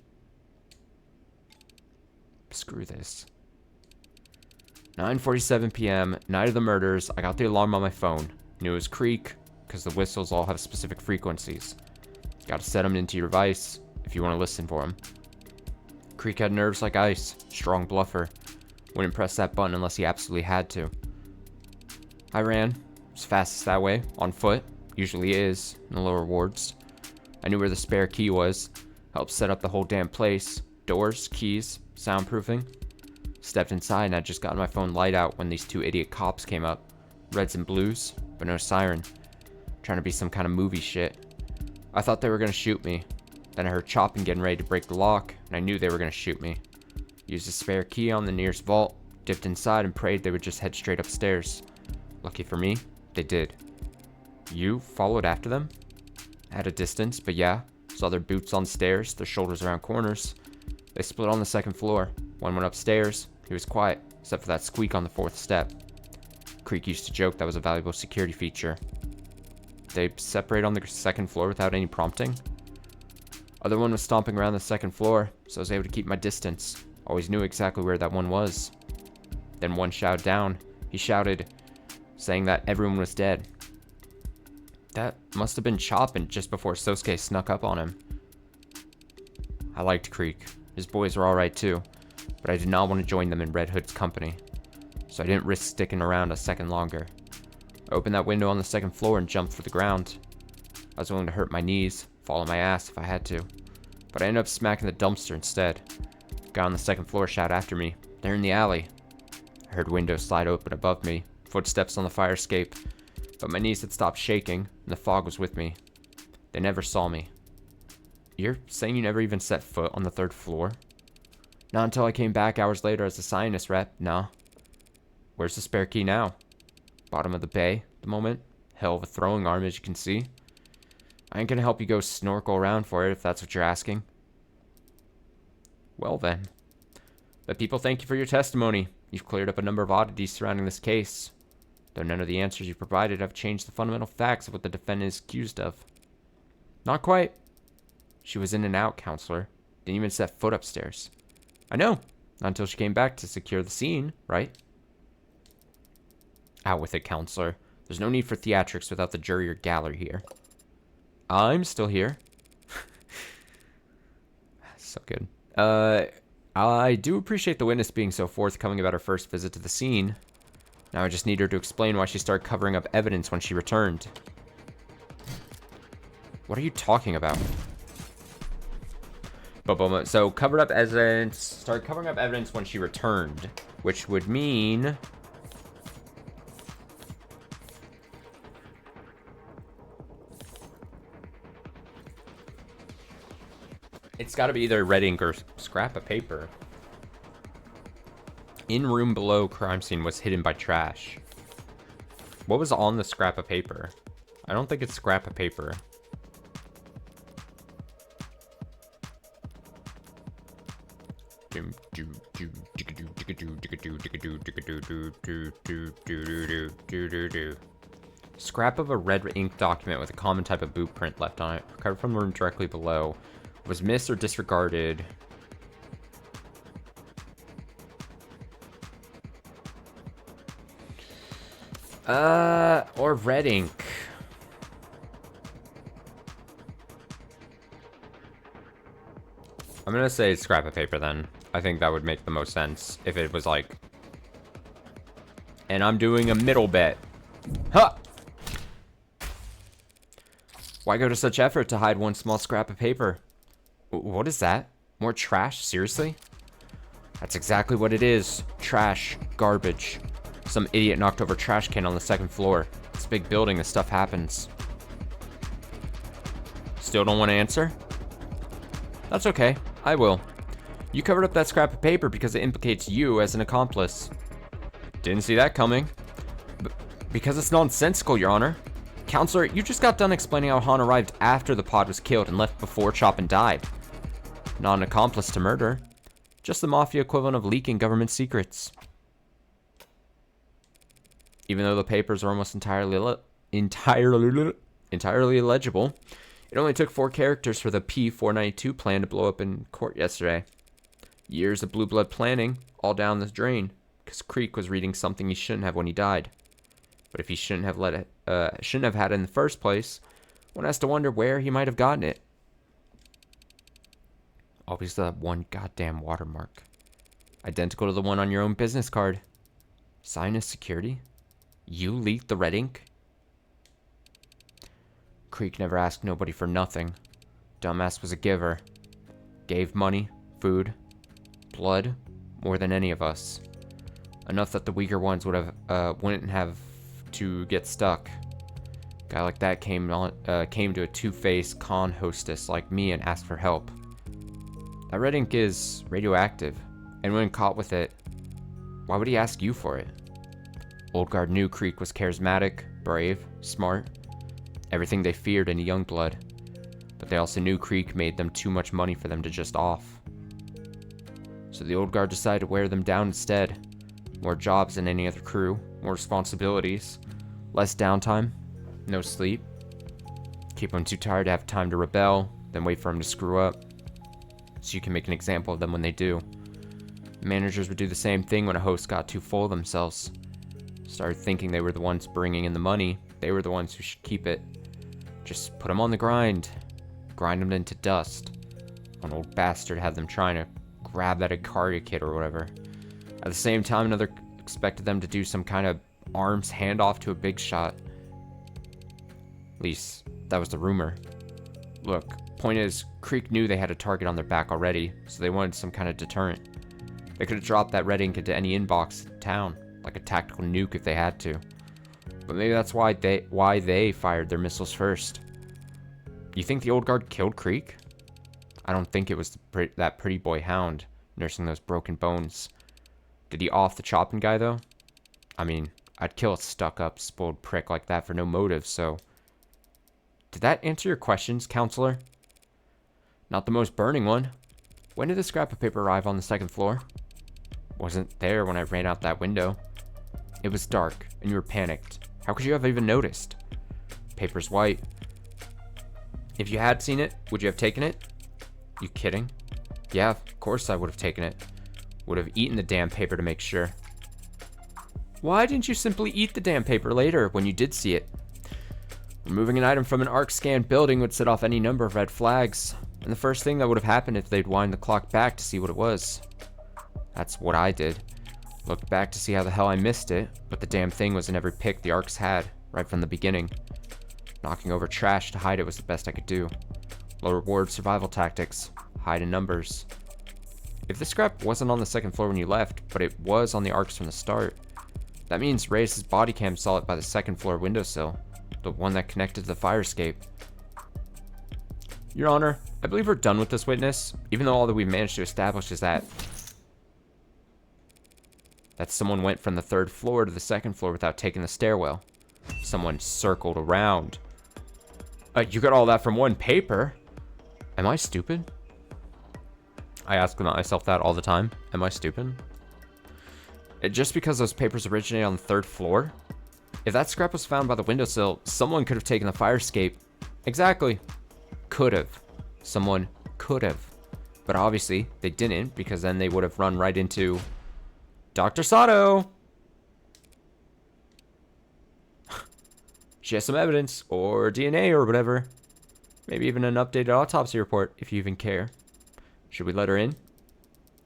Screw this. 9:47 p.m., night of the murders. I got the alarm on my phone. Knew it was Creek, because the whistles all have specific frequencies. Gotta set them into your device if you want to listen for them. Creek had nerves like ice. Strong bluffer. Wouldn't press that button unless he absolutely had to. I ran. It's fastest that way. On foot. Usually is, in the lower wards. I knew where the spare key was. Helped set up the whole damn place. Doors, keys, soundproofing. Stepped inside and I'd just gotten my phone light out when these two idiot cops came up. Reds and blues, but no siren. Trying to be some kind of movie shit. I thought they were gonna shoot me. Then I heard chopping getting ready to break the lock, and I knew they were gonna shoot me. Used a spare key on the nearest vault, dipped inside and prayed they would just head straight upstairs. Lucky for me, they did. You followed after them? At a distance, but yeah. Saw their boots on stairs, their shoulders around corners. They split on the second floor. One went upstairs. He was quiet, except for that squeak on the fourth step. Creek used to joke that was a valuable security feature. They separate on the second floor without any prompting. Other one was stomping around the second floor, so I was able to keep my distance. Always knew exactly where that one was. Then one shouted down. He shouted, saying that everyone was dead. That must have been chopping just before Sosuke snuck up on him. I liked Creek. His boys were alright too, but I did not want to join them in Red Hood's company, so I didn't risk sticking around a second longer. I opened that window on the second floor and jumped for the ground. I was willing to hurt my knees, fall on my ass if I had to, but I ended up smacking the dumpster instead. Guy on the second floor shouted after me, "They're in the alley." I heard windows slide open above me, footsteps on the fire escape, but my knees had stopped shaking, and the fog was with me. They never saw me. You're saying you never even set foot on the third floor? Not until I came back hours later as a scientist rep, nah. Where's the spare key now? Bottom of the bay, at the moment. Hell of a throwing arm, as you can see. I ain't gonna help you go snorkel around for it, if that's what you're asking. Well then. The people thank you for your testimony. You've cleared up a number of oddities surrounding this case. Though none of the answers you provided have changed the fundamental facts of what the defendant is accused of. Not quite. She was in and out, counselor. Didn't even set foot upstairs. I know. Not until she came back to secure the scene, right? Out with it, counselor. There's no need for theatrics without the jury or gallery here. I'm still here. So good. I do appreciate the witness being so forthcoming about her first visit to the scene. Now I just need her to explain why she started covering up evidence when she returned. What are you talking about? So covered up evidence, started covering up evidence when she returned, which would mean it's got to be either red ink or scrap of paper. In room below crime scene was hidden by trash. What was on the scrap of paper? I don't think it's scrap of paper. Scrap of a red ink document with a common type of boot print left on it, recovered from the room directly below. Was missed or disregarded. Or red ink. I'm gonna say scrap of paper then. I think that would make the most sense if it was like... And I'm doing a middle bet. Huh! Why go to such effort to hide one small scrap of paper? What is that? More trash? Seriously? That's exactly what it is. Trash. Garbage. Some idiot knocked over a trash can on the second floor. It's a big building, this stuff happens. Still don't want to answer? That's okay. I will. You covered up that scrap of paper because it implicates you as an accomplice. Didn't see that coming. Because it's nonsensical, Your Honor. Counselor, you just got done explaining how Han arrived after the pod was killed and left before Chopin died. Not an accomplice to murder. Just the mafia equivalent of leaking government secrets. Even though the papers are almost entirely illegible, it only took 4 characters for the P-492 plan to blow up in court yesterday. Years of blue blood planning, all down the drain, because Creek was reading something he shouldn't have when he died. But if he shouldn't have had it in the first place, one has to wonder where he might have gotten it. Always that one goddamn watermark. Identical to the one on your own business card. Sign as security? You leaked the red ink? Creek never asked nobody for nothing. Dumbass was a giver. Gave money, food, blood, more than any of us. Enough that the weaker ones wouldn't have to get stuck. Guy like that came to a two-faced con hostess like me and asked for help. That red ink is radioactive, and when caught with it, why would he ask you for it? Old Guard knew Creek was charismatic, brave, smart, everything they feared in a young blood, but they also knew Creek made them too much money for them to just off. So the Old Guard decided to wear them down instead. More jobs than any other crew, more responsibilities, less downtime, no sleep. Keep them too tired to have time to rebel, then wait for them to screw up, so you can make an example of them when they do. Managers would do the same thing when a host got too full of themselves. Started thinking they were the ones bringing in the money, they were the ones who should keep it. Just put them on the grind them into dust. One old bastard had them trying to grab that Icaria kid or whatever. At the same time, another expected them to do some kind of arms handoff to a big shot. At least, that was the rumor. Look, point is, Creek knew they had a target on their back already, so they wanted some kind of deterrent. They could have dropped that red ink into any inbox in town, like a tactical nuke if they had to. But maybe that's why they fired their missiles first. You think the Old Guard killed Creek? I don't think it was that pretty boy Hound nursing those broken bones. Did he off the Chopin guy, though? I mean, I'd kill a stuck-up, spoiled prick like that for no motive, so... Did that answer your questions, counselor? Not the most burning one. When did the scrap of paper arrive on the second floor? Wasn't there when I ran out that window. It was dark, and you were panicked. How could you have even noticed? Paper's white. If you had seen it, would you have taken it? You kidding? Yeah, of course I would have taken it. Would have eaten the damn paper to make sure. Why didn't you simply eat the damn paper later when you did see it? Removing an item from an ARC scan building would set off any number of red flags, and the first thing that would have happened if they'd wind the clock back to see what it was. That's what I did. Looked back to see how the hell I missed it, but the damn thing was in every pick the ARCs had, right from the beginning. Knocking over trash to hide it was the best I could do. Low reward survival tactics. Hide in numbers. If the scrap wasn't on the second floor when you left, but it was on the ARCs from the start, that means Reyes' body cam saw it by the second floor windowsill, the one that connected to the fire escape. Your Honor, I believe we're done with this witness, even though all that we've managed to establish is that someone went from the third floor to the second floor without taking the stairwell. Someone circled around. You got all that from one paper? Am I stupid? I ask myself that all the time. Am I stupid? Just because those papers originate on the third floor? If that scrap was found by the windowsill, someone could have taken the fire escape. Exactly. Could have. Someone could have. But obviously, they didn't, because then they would have run right into Dr. Sato. She has some evidence, or DNA, or whatever. Maybe even an updated autopsy report, if you even care. Should we let her in?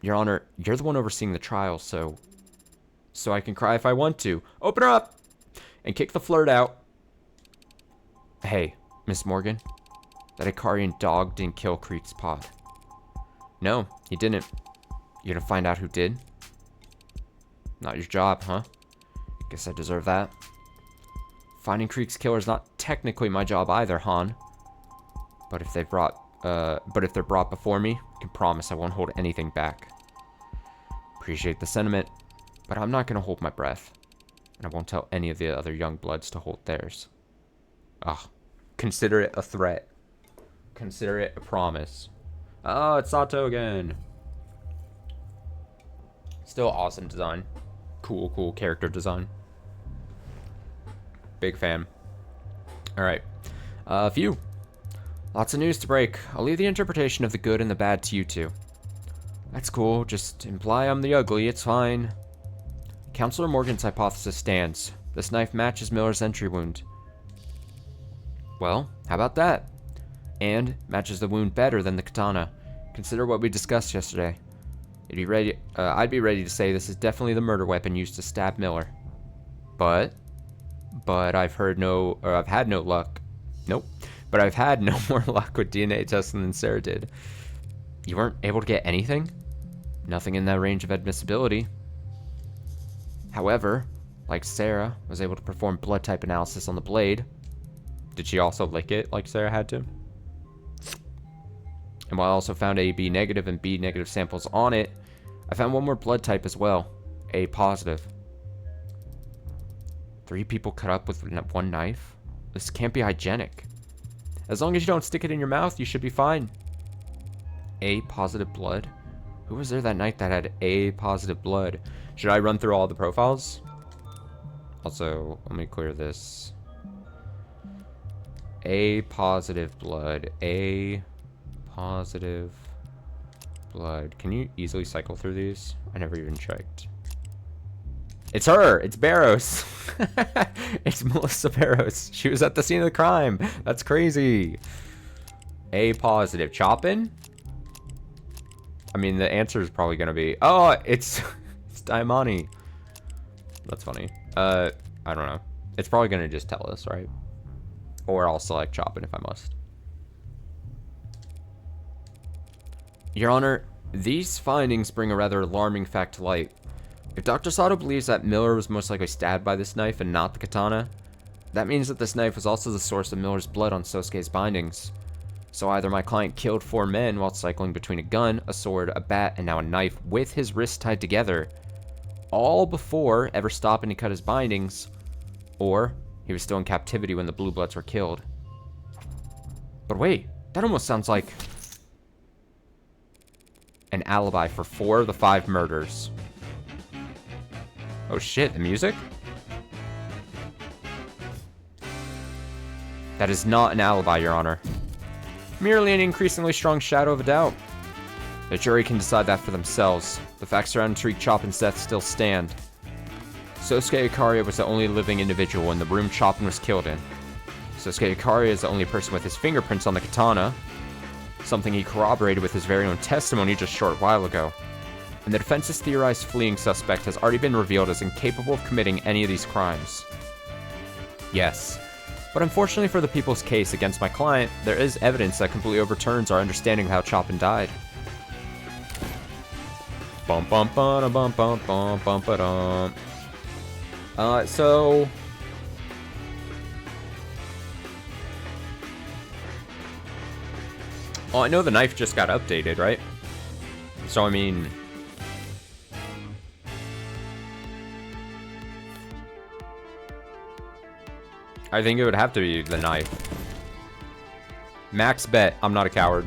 Your Honor, you're the one overseeing the trial, so I can cry if I want to. Open her up! And kick the flirt out. Hey, Miss Morgan. That Ikarian dog didn't kill Creek's pod. No, he didn't. You gonna find out who did? Not your job, huh? Guess I deserve that. Finding Creek's killer is not technically my job either, Han. But if they're brought before me, I can promise I won't hold anything back. Appreciate the sentiment, but I'm not gonna hold my breath. And I won't tell any of the other young bloods to hold theirs. Ugh. Consider it a threat. Consider it a promise. Oh, it's Sato again. Still awesome design. Cool character design. Big fan. Alright. Phew. Lots of news to break. I'll leave the interpretation of the good and the bad to you two. That's cool. Just imply I'm the ugly. It's fine. Counselor Morgan's hypothesis stands. This knife matches Miller's entry wound. Well, how about that? And matches the wound better than the katana. Consider what we discussed yesterday. I'd be ready to say this is definitely the murder weapon used to stab Miller. But I've had no luck. Nope. But I've had no more luck with DNA testing than Sarah did. You weren't able to get anything? Nothing in that range of admissibility. However, like Sarah, was able to perform blood type analysis on the blade. Did she also lick it like Sarah had to? And while I also found AB negative and B negative samples on it, I found one more blood type as well. A positive. 3 people cut up with one knife? This can't be hygienic. As long as you don't stick it in your mouth, you should be fine. A positive blood? Who was there that night that had A positive blood? Should I run through all the profiles? Also, let me clear this. A positive blood. A positive blood. Can you easily cycle through these? I never even checked. It's her! It's Barrows! It's Melissa Barrows. She was at the scene of the crime. That's crazy. A positive. Choppin'? I mean, the answer is probably going to be... Oh, it's Daimani. That's funny. I don't know. It's probably going to just tell us, right? Or I'll select Choppin' if I must. Your Honor, these findings bring a rather alarming fact to light. If Dr. Sato believes that Miller was most likely stabbed by this knife and not the katana, that means that this knife was also the source of Miller's blood on Sosuke's bindings. So either my client killed 4 men while cycling between a gun, a sword, a bat, and now a knife with his wrists tied together, all before ever stopping to cut his bindings, or he was still in captivity when the Blue Bloods were killed. But wait, that almost sounds like an alibi for 4 of the 5 murders. Oh shit, the music? That is not an alibi, Your Honor. Merely an increasingly strong shadow of a doubt. The jury can decide that for themselves. The facts surrounding Tariq Choppin's death still stand. Sosuke Ikaria was the only living individual in the room Choppin was killed in. Sosuke Ikaria is the only person with his fingerprints on the katana, something he corroborated with his very own testimony just a short while ago. And the defense's theorized fleeing suspect has already been revealed as incapable of committing any of these crimes. Yes, but unfortunately for the people's case against my client, there is evidence that completely overturns our understanding of how Choppin died. Bum bum bum bum bum bum bum ba-dum. So... Well, I know the knife just got updated, right? So, I mean... I think it would have to be the knife. Max bet, I'm not a coward.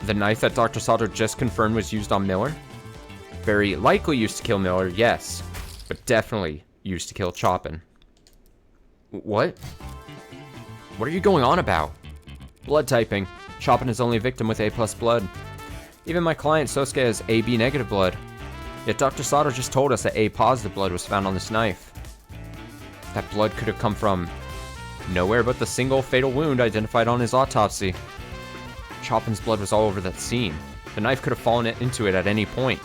The knife that Dr. Sato just confirmed was used on Miller? Very likely used to kill Miller, yes. But definitely used to kill Choppin. What? What are you going on about? Blood typing. Choppin is only a victim with A+ blood. Even my client Sosuke has AB negative blood. Yet Dr. Sato just told us that A+ blood was found on this knife. That blood could have come from nowhere but the single fatal wound identified on his autopsy. Chopin's blood was all over that scene. The knife could have fallen into it at any point.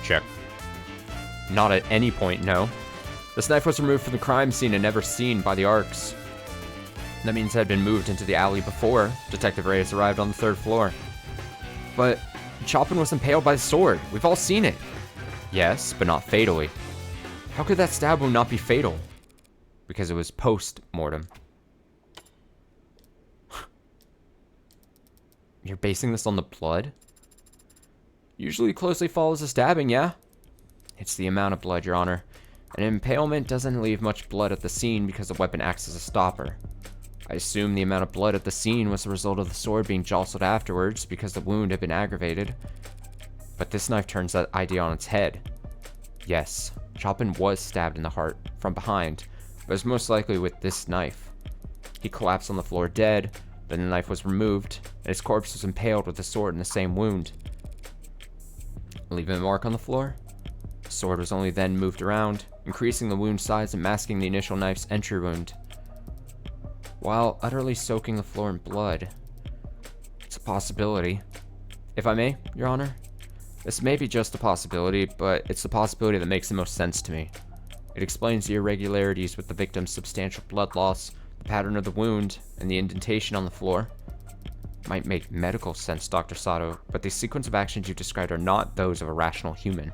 Check. Not at any point, no. This knife was removed from the crime scene and never seen by the ARCs. That means it had been moved into the alley before Detective Reyes arrived on the 3rd floor. But Chopin was impaled by the sword. We've all seen it. Yes, but not fatally. How could that stab wound not be fatal? Because it was post-mortem. You're basing this on the blood? Usually closely follows a stabbing, yeah? It's the amount of blood, Your Honor. An impalement doesn't leave much blood at the scene because the weapon acts as a stopper. I assume the amount of blood at the scene was the result of the sword being jostled afterwards because the wound had been aggravated. But this knife turns that idea on its head. Yes, Chopin was stabbed in the heart from behind, but it was most likely with this knife. He collapsed on the floor dead, then the knife was removed, and his corpse was impaled with the sword in the same wound. Leaving a mark on the floor? The sword was only then moved around, increasing the wound size and masking the initial knife's entry wound, while utterly soaking the floor in blood. It's a possibility. If I may, Your Honor? This may be just a possibility, but it's the possibility that makes the most sense to me. It explains the irregularities with the victim's substantial blood loss, the pattern of the wound, and the indentation on the floor. Might make medical sense, Dr. Sato, but the sequence of actions you described are not those of a rational human.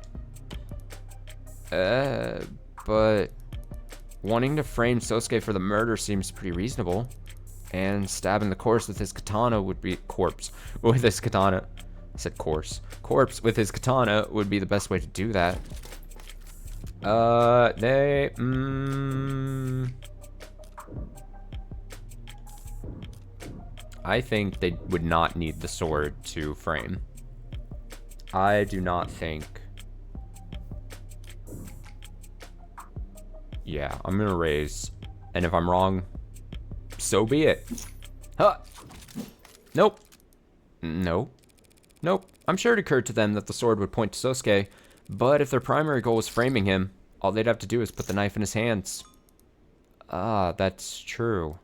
But wanting to frame Sosuke for the murder seems pretty reasonable, and stabbing the corpse with his katana would be corpse with his katana. I said corpse with his katana would be the best way to do that. I think they would not need the sword to frame. I do not think. Yeah, I'm gonna raise. And if I'm wrong, so be it. Huh. Nope. Nope. Nope. I'm sure it occurred to them that the sword would point to Sosuke, but if their primary goal was framing him, all they'd have to do is put the knife in his hands. Ah, that's true.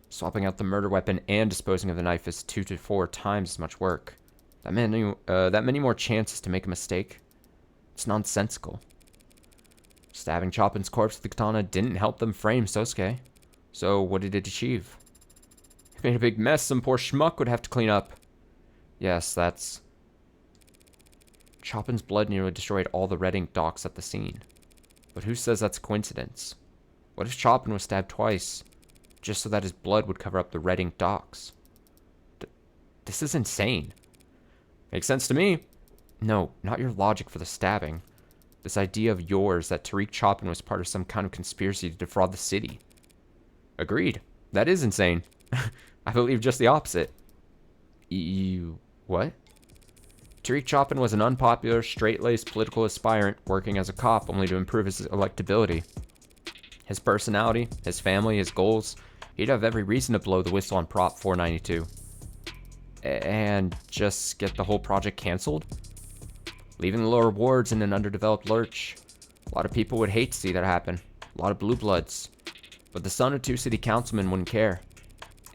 Swapping out the murder weapon and disposing of the knife is 2 to 4 times as much work. That many more chances to make a mistake. It's nonsensical. Stabbing Chopin's corpse with the katana didn't help them frame Sosuke. So what did it achieve? It made a big mess some poor schmuck would have to clean up. Yes, that's... Chopin's blood nearly destroyed all the red ink docs at the scene. But who says that's a coincidence? What if Chopin was stabbed twice, just so that his blood would cover up the red ink docs? This is insane. Makes sense to me. No, not your logic for the stabbing. This idea of yours that Tariq Chopin was part of some kind of conspiracy to defraud the city. Agreed. That is insane. I believe just the opposite. You... what? Tariq Chopin was an unpopular, straight-laced political aspirant working as a cop only to improve his electability. His personality, his family, his goals, he'd have every reason to blow the whistle on Prop 492. And just get the whole project canceled? Leaving the lower wards in an underdeveloped lurch. A lot of people would hate to see that happen. A lot of blue bloods. But the son of 2 city councilmen wouldn't care.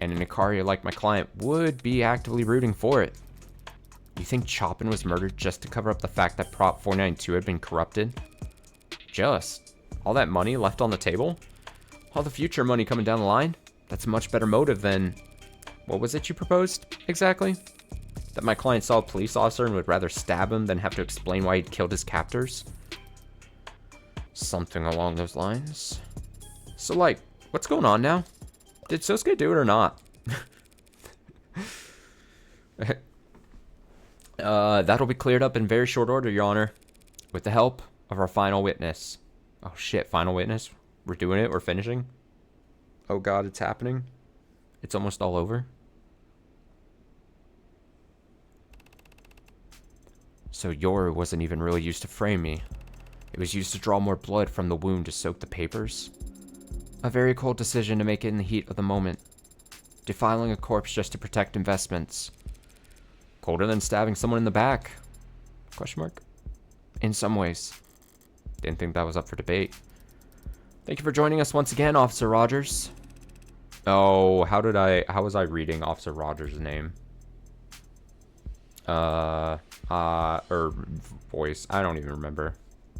And an Icaria like my client would be actively rooting for it. You think Chopin was murdered just to cover up the fact that Prop 492 had been corrupted? Just. All that money left on the table? All the future money coming down the line? That's a much better motive than... What was it you proposed, exactly? That my client saw a police officer and would rather stab him than have to explain why he'd killed his captors? Something along those lines. So, like, what's going on now? Did Sosuke do it or not? That'll be cleared up in very short order, Your Honor. With the help of our final witness. Oh shit, final witness? We're doing it? We're finishing? Oh god, it's happening? It's almost all over? So Yoru wasn't even really used to frame me. It was used to draw more blood from the wound to soak the papers. A very cold decision to make it in the heat of the moment. Defiling a corpse just to protect investments. Colder than stabbing someone in the back? Question mark? In some ways. Didn't think that was up for debate. Thank you for joining us once again, Officer Rogers. Oh, how was I reading Officer Rogers' name? Or voice. I don't even remember.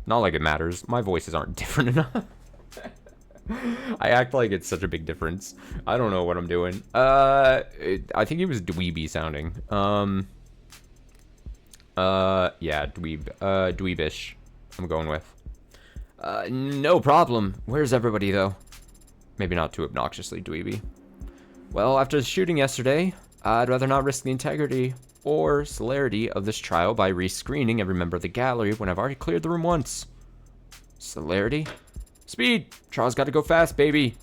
Not like it matters. My voices aren't different enough. I act like it's such a big difference. I don't know what I'm doing. I think it was dweeby sounding. Yeah, dweebish. I'm going with. No problem. Where's everybody, though? Maybe not too obnoxiously dweeby. Well, after the shooting yesterday, I'd rather not risk the integrity or celerity of this trial by rescreening every member of the gallery when I've already cleared the room once. Celerity? Speed! Trial's gotta go fast, baby!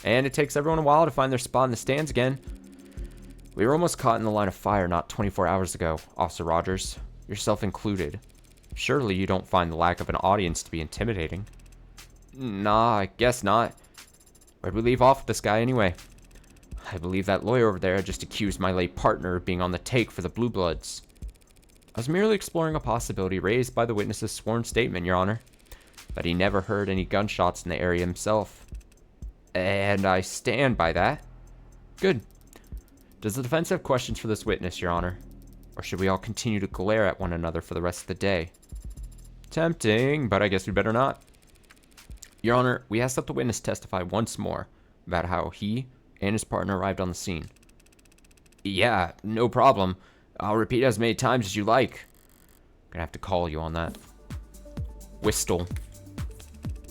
And it takes everyone a while to find their spot in the stands again. We were almost caught in the line of fire not 24 hours ago, Officer Rogers. Yourself included. Surely you don't find the lack of an audience to be intimidating. Nah, I guess not. Where'd we leave off with this guy anyway? I believe that lawyer over there just accused my late partner of being on the take for the Blue Bloods. I was merely exploring a possibility raised by the witness's sworn statement, Your Honor, that he never heard any gunshots in the area himself. And I stand by that. Good. Does the defense have questions for this witness, Your Honor? Or should we all continue to glare at one another for the rest of the day? Tempting, but I guess we better not. Your Honor, we ask that the witness testify once more about how he and his partner arrived on the scene. Yeah, no problem. I'll repeat as many times as you like. Gonna have to call you on that. Whistle.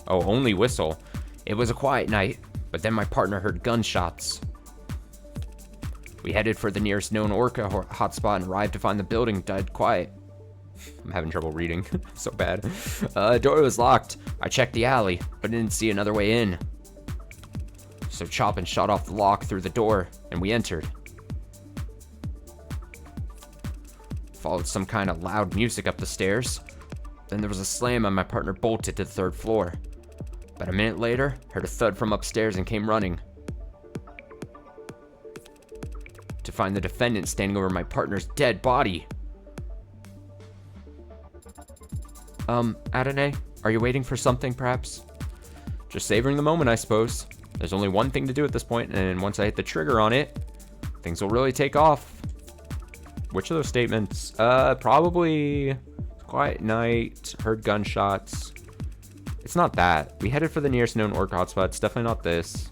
Oh, only whistle. It was a quiet night, but then my partner heard gunshots. We headed for the nearest known Orca hotspot and arrived to find the building dead quiet. I'm having trouble reading. So bad. Door was locked. I checked the alley, but didn't see another way in. So Chopin shot off the lock through the door, and we entered. Followed some kind of loud music up the stairs. Then there was a slam and my partner bolted to the third floor. About a minute later, heard a thud from upstairs and came running. To find the defendant standing over my partner's dead body. Adonai, are you waiting for something, perhaps? Just savoring the moment, I suppose. There's only one thing to do at this point, and once I hit the trigger on it, things will really take off. Which of those statements? Probably quiet night, heard gunshots. It's not that. We headed for the nearest known Orca hotspot. It's definitely not this.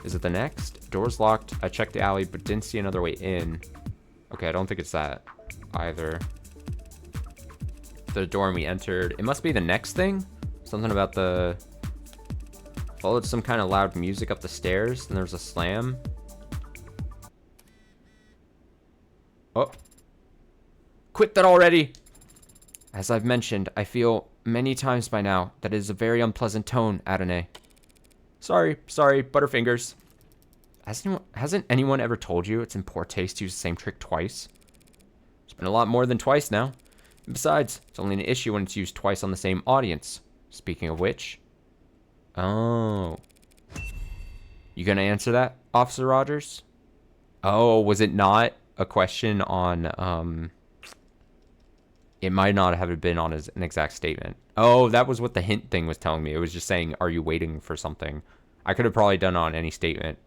Is it the next? Door's locked. I checked the alley, but didn't see another way in. Okay, I don't think it's that either. The door and we entered. It must be the next thing? Something about the... Followed some kind of loud music up the stairs, and there was a slam. Oh. Quit that already! As I've mentioned, I feel many times by now that it is a very unpleasant tone, Adonai. Sorry, Butterfingers. Hasn't anyone ever told you it's in poor taste to use the same trick twice? It's been a lot more than twice now. And besides, it's only an issue when it's used twice on the same audience. Speaking of which... Oh. You gonna answer that, Officer Rogers? Oh, was it not a question on, It might not have been on an exact statement. Oh, that was what the hint thing was telling me. It was just saying, are you waiting for something? I could have probably done it on any statement.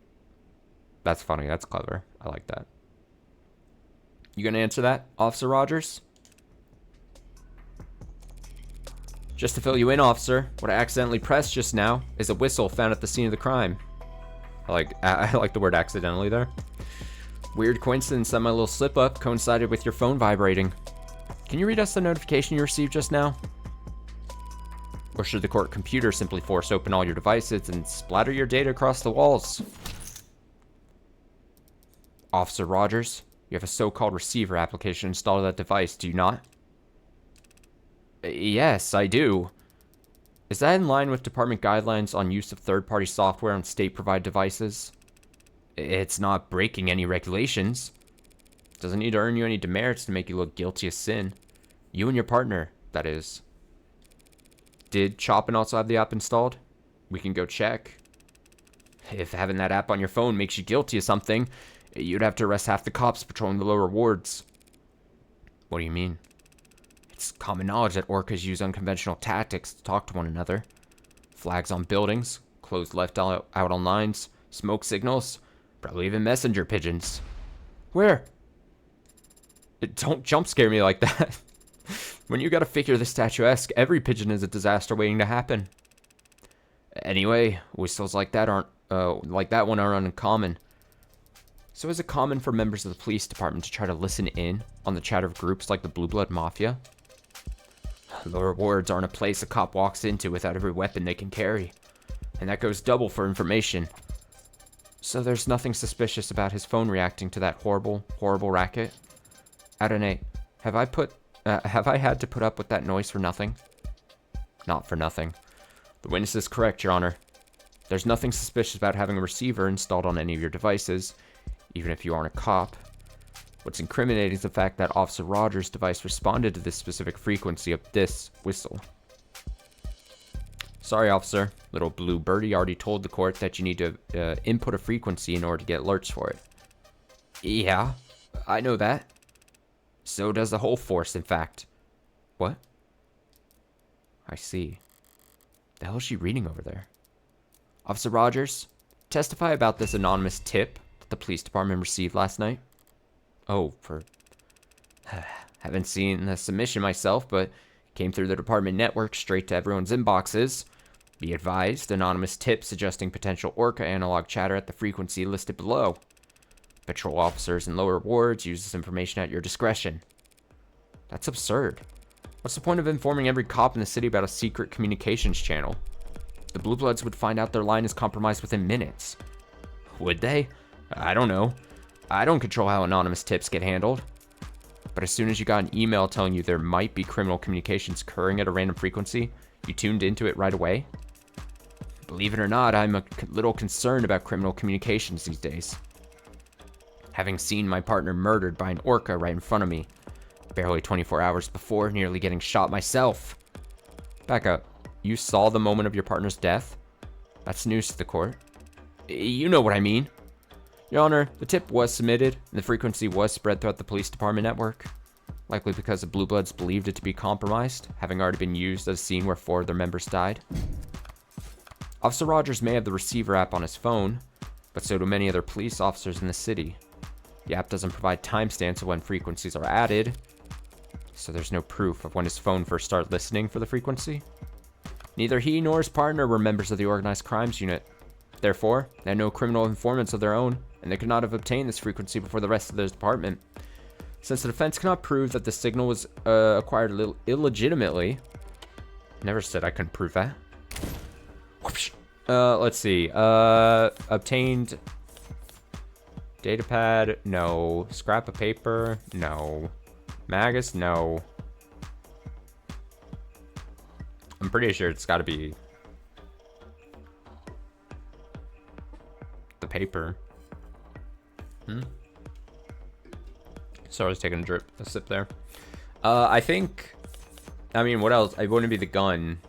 That's funny. That's clever. I like that. You gonna answer that, Officer Rogers? Just to fill you in, officer, what I accidentally pressed just now is a whistle found at the scene of the crime. I like the word accidentally there. Weird coincidence that my little slip-up coincided with your phone vibrating. Can you read us the notification you received just now? Or should the court computer simply force open all your devices and splatter your data across the walls? Officer Rogers, you have a so-called receiver application installed on that device, do you not? Yes, I do. Is that in line with department guidelines on use of third-party software on state-provided devices? It's not breaking any regulations. Doesn't need to earn you any demerits to make you look guilty of sin. You and your partner, that is. Did Chopin also have the app installed? We can go check. If having that app on your phone makes you guilty of something, you'd have to arrest half the cops patrolling the lower wards. What do you mean? It's common knowledge that orcas use unconventional tactics to talk to one another. Flags on buildings, clothes left out on lines, Smoke signals. Probably even messenger pigeons. Where? Don't jump scare me like that. When you gotta figure the statuesque, every pigeon is a disaster waiting to happen. Anyway, whistles like that one aren't uncommon. So is it common for members of the police department to try to listen in on the chatter of groups like the Blue Blood Mafia? Lower wards aren't a place a cop walks into without every weapon they can carry. And that goes double for information. So there's nothing suspicious about his phone reacting to that horrible, horrible racket? Adonai, have I had to put up with that noise for nothing? Not for nothing. The witness is correct, Your Honor. There's nothing suspicious about having a receiver installed on any of your devices, even if you aren't a cop. What's incriminating is the fact that Officer Rogers' device responded to this specific frequency of this whistle. Sorry, officer. Little blue birdie already told the court that you need to input a frequency in order to get alerts for it. Yeah, I know that. So does the whole force, in fact. What? I see. The hell is she reading over there? Officer Rogers, testify about this anonymous tip that the police department received last night. Oh, haven't seen the submission myself, but came through the department network straight to everyone's inboxes. Be advised, anonymous tip suggesting potential Orca analog chatter at the frequency listed below. Patrol officers in lower wards use this information at your discretion. That's absurd. What's the point of informing every cop in the city about a secret communications channel? The Blue Bloods would find out their line is compromised within minutes. Would they? I don't know. I don't control how anonymous tips get handled. But as soon as you got an email telling you there might be criminal communications occurring at a random frequency, you tuned into it right away? Believe it or not, I'm a little concerned about criminal communications these days. Having seen my partner murdered by an Orca right in front of me, barely 24 hours before, nearly getting shot myself. Back up. You saw the moment of your partner's death? That's news to the court. You know what I mean. Your Honor, the tip was submitted, and the frequency was spread throughout the police department network. Likely because the Blue Bloods believed it to be compromised, having already been used as a scene where 4 of their members died. Officer Rogers may have the receiver app on his phone, but so do many other police officers in the city. The app doesn't provide timestamps of when frequencies are added, so there's no proof of when his phone first started listening for the frequency. Neither he nor his partner were members of the organized crimes unit. Therefore, they had no criminal informants of their own, and they could not have obtained this frequency before the rest of their department. Since the defense cannot prove that the signal was acquired illegitimately, never said I couldn't prove that. Whoosh. Let's see. Obtained datapad, no. Scrap of paper, no. Magus, no. I'm pretty sure it's got to be the paper. Sorry, I was taking a sip there. I think, I mean, what else? It wouldn't be the gun.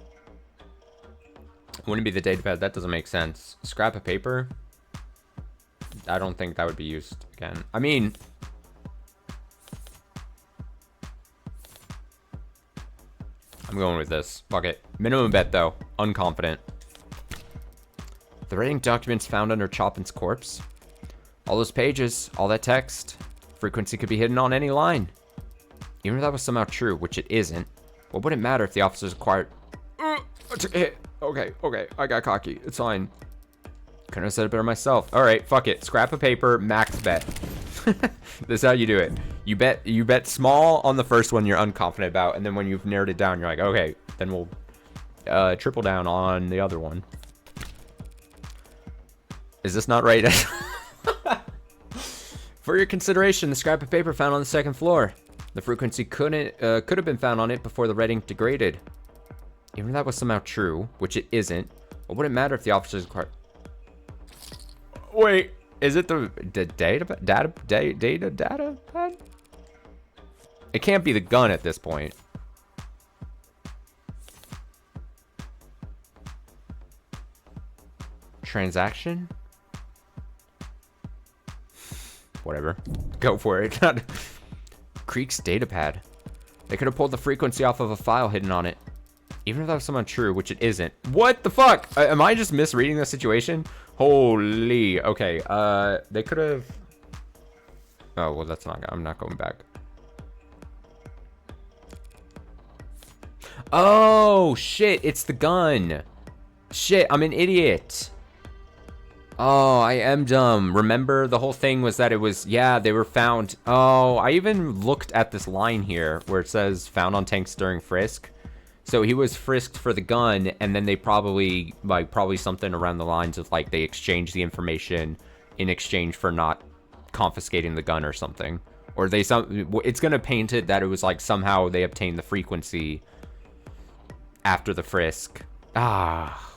It wouldn't be the datapad. That doesn't make sense. Scrap of paper? I don't think that would be used again. I mean, I'm going with this. Fuck it. Minimum bet, though. Unconfident. The rating documents found under Chopin's corpse. All those pages, all that text. Frequency could be hidden on any line. Even if that was somehow true, which it isn't, what would it matter if the officers acquired... I took a hit. Okay, I got cocky. It's fine. Couldn't have said it better myself. Alright, fuck it. Scrap of paper, max bet. This is how you do it. You bet small on the first one you're unconfident about, and then when you've narrowed it down, you're like, okay, then we'll triple down on the other one. Is this not right? For your consideration, the scrap of paper found on the second floor. The frequency could have been found on it before the rating degraded. Even if that was somehow true, which it isn't, what would it matter if the officers acquired... Wait, is it the data pad? It can't be the gun at this point. Transaction? Whatever. Go for it. Creek's datapad. They could have pulled the frequency off of a file hidden on it. Even if that was somehow true, which it isn't. What the fuck? Am I just misreading the situation? Holy. Okay, they could have... Oh, well, that's not... I'm not going back. Oh, shit, it's the gun. Shit, I'm an idiot. Oh, I am dumb. Remember, the whole thing was that it was... Yeah, they were found... Oh, I even looked at this line here where it says found on tanks during frisk. So he was frisked for the gun, and then they probably, probably something around the lines of, like, they exchanged the information in exchange for not confiscating the gun or something. Or it's gonna paint it that it was, like, somehow they obtained the frequency after the frisk. Ah.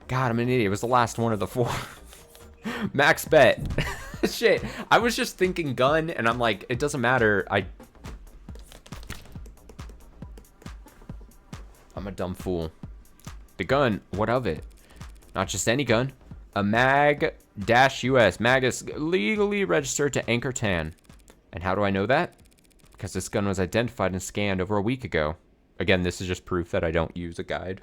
God, I'm an idiot. It was the last one of the 4. Max bet. Shit. I was just thinking gun, and I'm like, it doesn't matter. I'm a dumb fool. The gun, what of it? Not just any gun. A Mag-US. Mag is legally registered to Anchor Tan. And how do I know that? Because this gun was identified and scanned over a week ago. Again, this is just proof that I don't use a guide.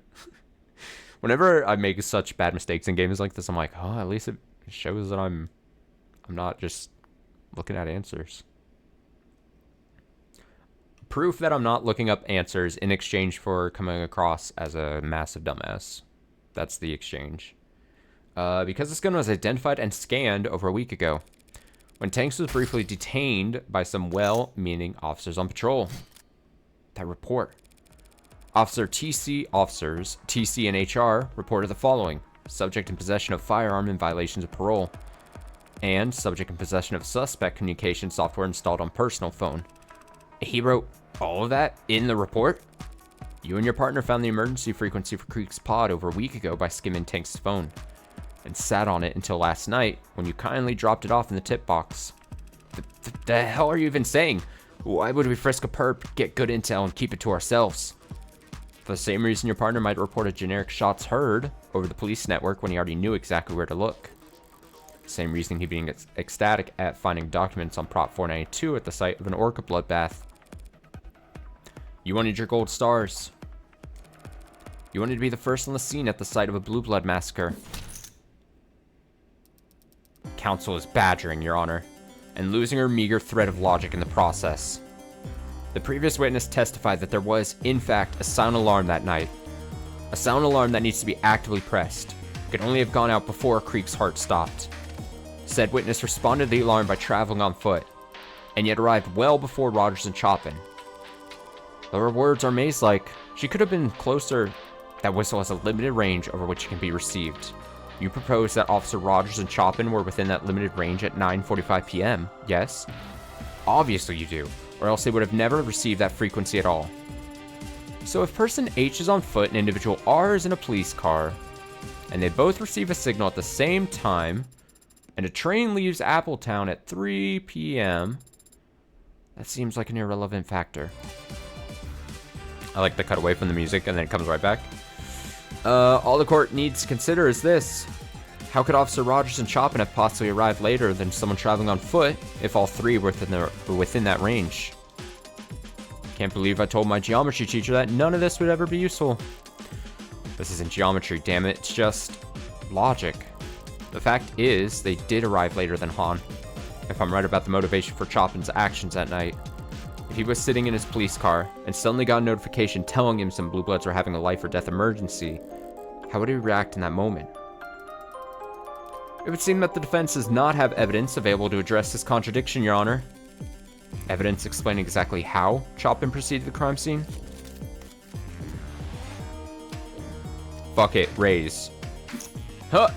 Whenever I make such bad mistakes in games like this, I'm like, oh, at least it shows that I'm not just looking at answers. Proof that I'm not looking up answers in exchange for coming across as a massive dumbass. That's the exchange. Because this gun was identified and scanned over a week ago, when Tanks was briefly detained by some well-meaning officers on patrol. That report. Officers TC and HR reported the following. Subject in possession of firearm in violations of parole. And subject in possession of suspect communication software installed on personal phone. He wrote all of that in the report? You and your partner found the emergency frequency for Creek's pod over a week ago by skimming Tank's phone, and sat on it until last night when you kindly dropped it off in the tip box. The hell are you even saying? Why would we frisk a perp, get good intel, and keep it to ourselves? For the same reason your partner might report a generic shots heard over the police network when he already knew exactly where to look. Same reason he'd be ecstatic at finding documents on Prop 492 at the site of an orca bloodbath. You wanted your gold stars. You wanted to be the first on the scene at the site of a blue blood massacre. Counsel is badgering, Your Honor, and losing her meager thread of logic in the process. The previous witness testified that there was, in fact, a sound alarm that night. A sound alarm that needs to be actively pressed. Could only have gone out before Creek's heart stopped. Said witness responded to the alarm by traveling on foot, and yet arrived well before Rogers and Chopin. Though her words are maze-like, she could have been closer. That whistle has a limited range over which it can be received. You propose that Officer Rogers and Chopin were within that limited range at 9:45 p.m., yes? Obviously you do, or else they would have never received that frequency at all. So if person H is on foot and individual R is in a police car, and they both receive a signal at the same time, and a train leaves Appletown at 3 p.m., that seems like an irrelevant factor. I like the cut away from the music and then it comes right back. All the court needs to consider is this. How could Officer Rogers and Chopin have possibly arrived later than someone traveling on foot if all three were within that range? Can't believe I told my geometry teacher that none of this would ever be useful. This isn't geometry, damn it. It's just logic. The fact is, they did arrive later than Han. If I'm right about the motivation for Chopin's actions that night. If he was sitting in his police car and suddenly got a notification telling him some blue bloods were having a life or death emergency, how would he react in that moment? It would seem that the defense does not have evidence available to address this contradiction, Your Honor. Evidence explaining exactly how Chopin proceeded to the crime scene? Fuck it, raise. Huh!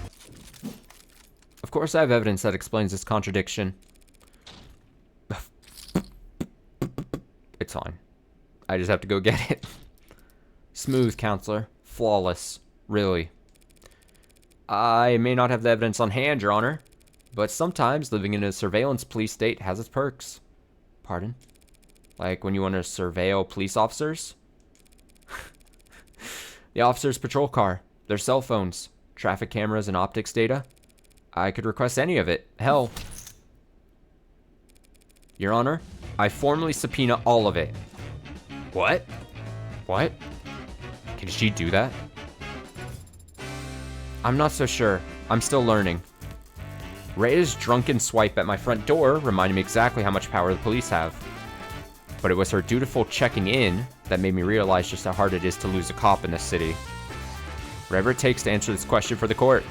Of course I have evidence that explains this contradiction. It's fine. I just have to go get it. Smooth, counselor. Flawless. Really. I may not have the evidence on hand, Your Honor, but sometimes living in a surveillance police state has its perks. Pardon? Like when you want to surveil police officers? The officer's patrol car, their cell phones, traffic cameras, and optics data. I could request any of it. Hell. Your Honor, I formally subpoena all of it. What? What? Can she do that? I'm not so sure. I'm still learning. Rhea's drunken swipe at my front door reminded me exactly how much power the police have. But it was her dutiful checking in that made me realize just how hard it is to lose a cop in this city. Whatever it takes to answer this question for the court.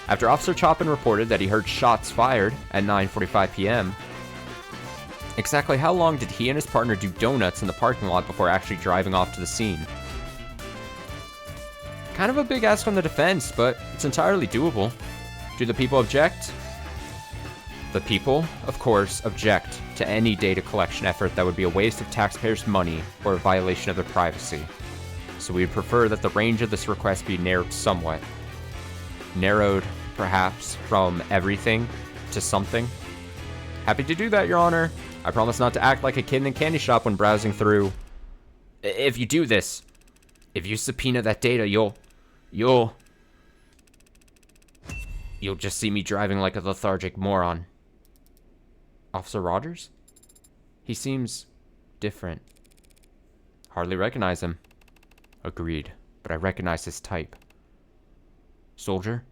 After Officer Chopin reported that he heard shots fired at 9:45 p.m., exactly how long did he and his partner do donuts in the parking lot before actually driving off to the scene? Kind of a big ask on the defense, but it's entirely doable. Do the people object? The people, of course, object to any data collection effort that would be a waste of taxpayers' money or a violation of their privacy. So we would prefer that the range of this request be narrowed somewhat. Narrowed, perhaps, from everything to something. Happy to do that, Your Honor. I promise not to act like a kid in a candy shop when browsing through. If you do this, if you subpoena that data, you'll just see me driving like a lethargic moron. Officer Rogers? He seems different. Hardly recognize him. Agreed, but I recognize his type. Soldier?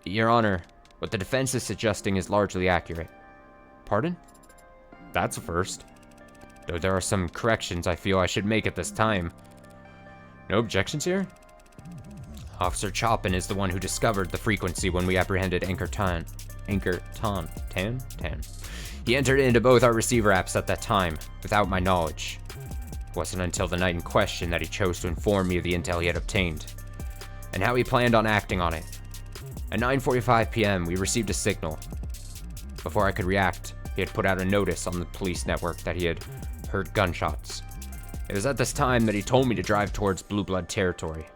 Your Honor, what the defense is suggesting is largely accurate. Pardon? That's a first. Though there are some corrections I feel I should make at this time. No objections here? Officer Chopin is the one who discovered the frequency when we apprehended Tan. He entered into both our receiver apps at that time, without my knowledge. It wasn't until the night in question that he chose to inform me of the intel he had obtained, and how he planned on acting on it. At 9:45 p.m., we received a signal. Before I could react, he had put out a notice on the police network that he had heard gunshots. It was at this time that he told me to drive towards Blue Blood territory.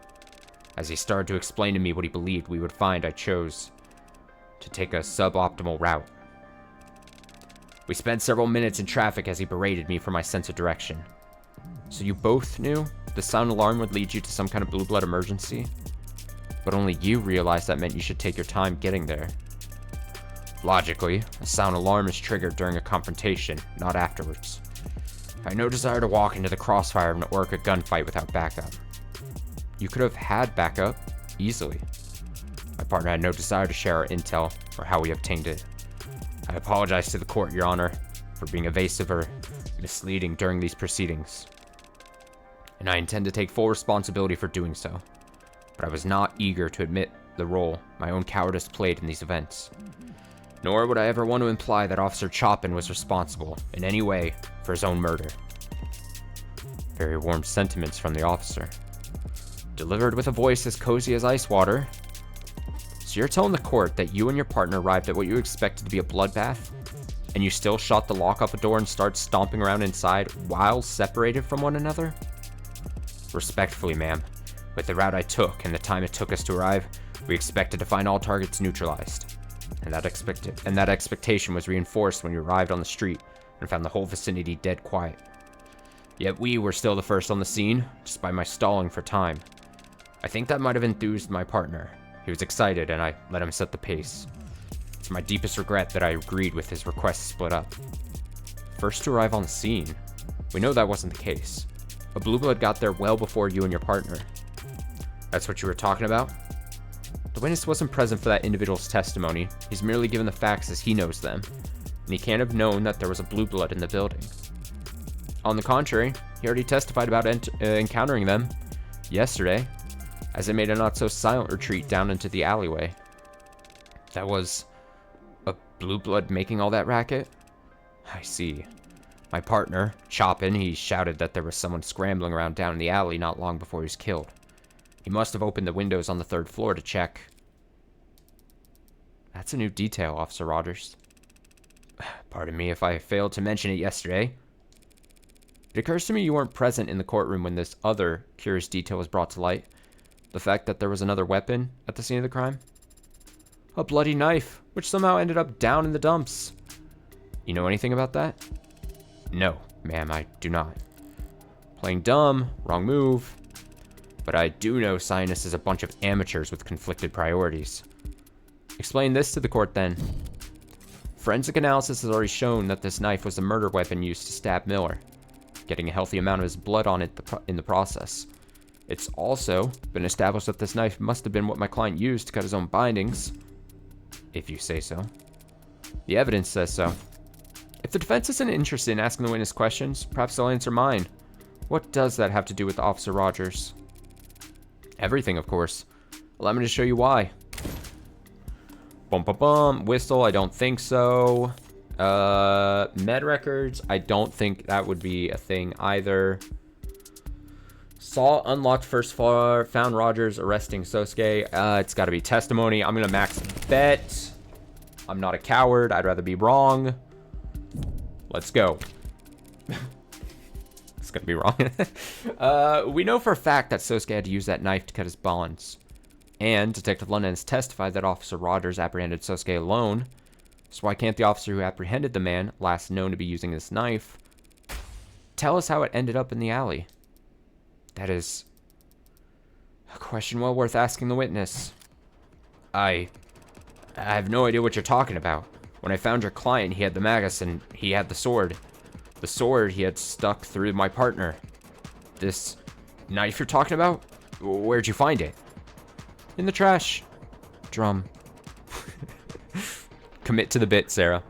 As he started to explain to me what he believed we would find, I chose to take a suboptimal route. We spent several minutes in traffic as he berated me for my sense of direction. So you both knew the sound alarm would lead you to some kind of Blue Blood emergency? But only you realized that meant you should take your time getting there. Logically, a sound alarm is triggered during a confrontation, not afterwards. I had no desire to walk into the crossfire and orc a gunfight without backup. You could have had backup, easily. My partner had no desire to share our intel or how we obtained it. I apologize to the court, Your Honor, for being evasive or misleading during these proceedings. And I intend to take full responsibility for doing so. But I was not eager to admit the role my own cowardice played in these events. Nor would I ever want to imply that Officer Chopin was responsible in any way for his own murder. Very warm sentiments from the officer. Delivered with a voice as cozy as ice water. So you're telling the court that you and your partner arrived at what you expected to be a bloodbath, and you still shot the lock off a door and started stomping around inside while separated from one another? Respectfully, ma'am, with the route I took and the time it took us to arrive, we expected to find all targets neutralized. And that expectation was reinforced when we arrived on the street and found the whole vicinity dead quiet. Yet we were still the first on the scene, despite my stalling for time. I think that might have enthused my partner. He was excited, and I let him set the pace. It's my deepest regret that I agreed with his request to split up. First to arrive on the scene? We know that wasn't the case. A Blue Blood got there well before you and your partner. That's what you were talking about? The witness wasn't present for that individual's testimony. He's merely given the facts as he knows them, and he can't have known that there was a Blue Blood in the building. On the contrary, he already testified about encountering them yesterday, as they made a not-so-silent retreat down into the alleyway. That was a Blue Blood making all that racket? I see. My partner, Chopin, he shouted that there was someone scrambling around down in the alley not long before he was killed. He must have opened the windows on the third floor to check. That's a new detail, Officer Rogers. Pardon me if I failed to mention it yesterday. It occurs to me you weren't present in the courtroom when this other curious detail was brought to light. The fact that there was another weapon at the scene of the crime. A bloody knife, which somehow ended up down in the dumps. You know anything about that? No, ma'am, I do not. Playing dumb, wrong move. But I do know scientists is a bunch of amateurs with conflicted priorities. Explain this to the court then. Forensic analysis has already shown that this knife was the murder weapon used to stab Miller, getting a healthy amount of his blood on it in the process. It's also been established that this knife must have been what my client used to cut his own bindings. If you say so. The evidence says so. If the defense isn't interested in asking the witness questions, perhaps they'll answer mine. What does that have to do with Officer Rogers? Everything, of course. Allow me to show you why. Bum bum bum. Whistle, I don't think so. Med records, I don't think that would be a thing either. Saw unlocked first floor, found Rogers arresting Sosuke. It's got to be testimony. I'm gonna max bet. I'm not a coward. I'd rather be wrong. Let's go. It's gonna be wrong. We know for a fact that Sosuke had to use that knife to cut his bonds. And Detective London has testified that Officer Rogers apprehended Sosuke alone. So why can't the officer who apprehended the man, last known to be using this knife, tell us how it ended up in the alley? That is a question well worth asking the witness. I have no idea what you're talking about. When I found your client, he had the magus and he had the sword. The sword he had stuck through my partner. This knife you're talking about? Where'd you find it? In the trash. Drum. Commit to the bit, Sarah.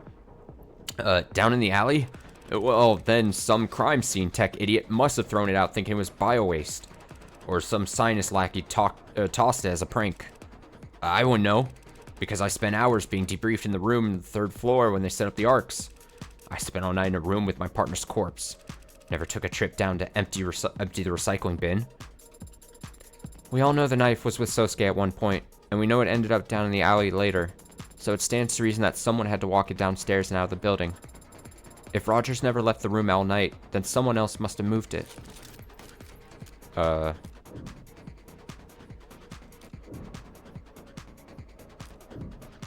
Down in the alley? Well, then some crime scene tech idiot must have thrown it out thinking it was bio-waste. Or some sinus lackey tossed it as a prank. I wouldn't know, because I spent hours being debriefed in the room on the 3rd floor when they set up the arcs. I spent all night in a room with my partner's corpse. Never took a trip down to empty the recycling bin. We all know the knife was with Sosuke at one point, and we know it ended up down in the alley later. So it stands to reason that someone had to walk it downstairs and out of the building. If Rogers never left the room all night, then someone else must have moved it.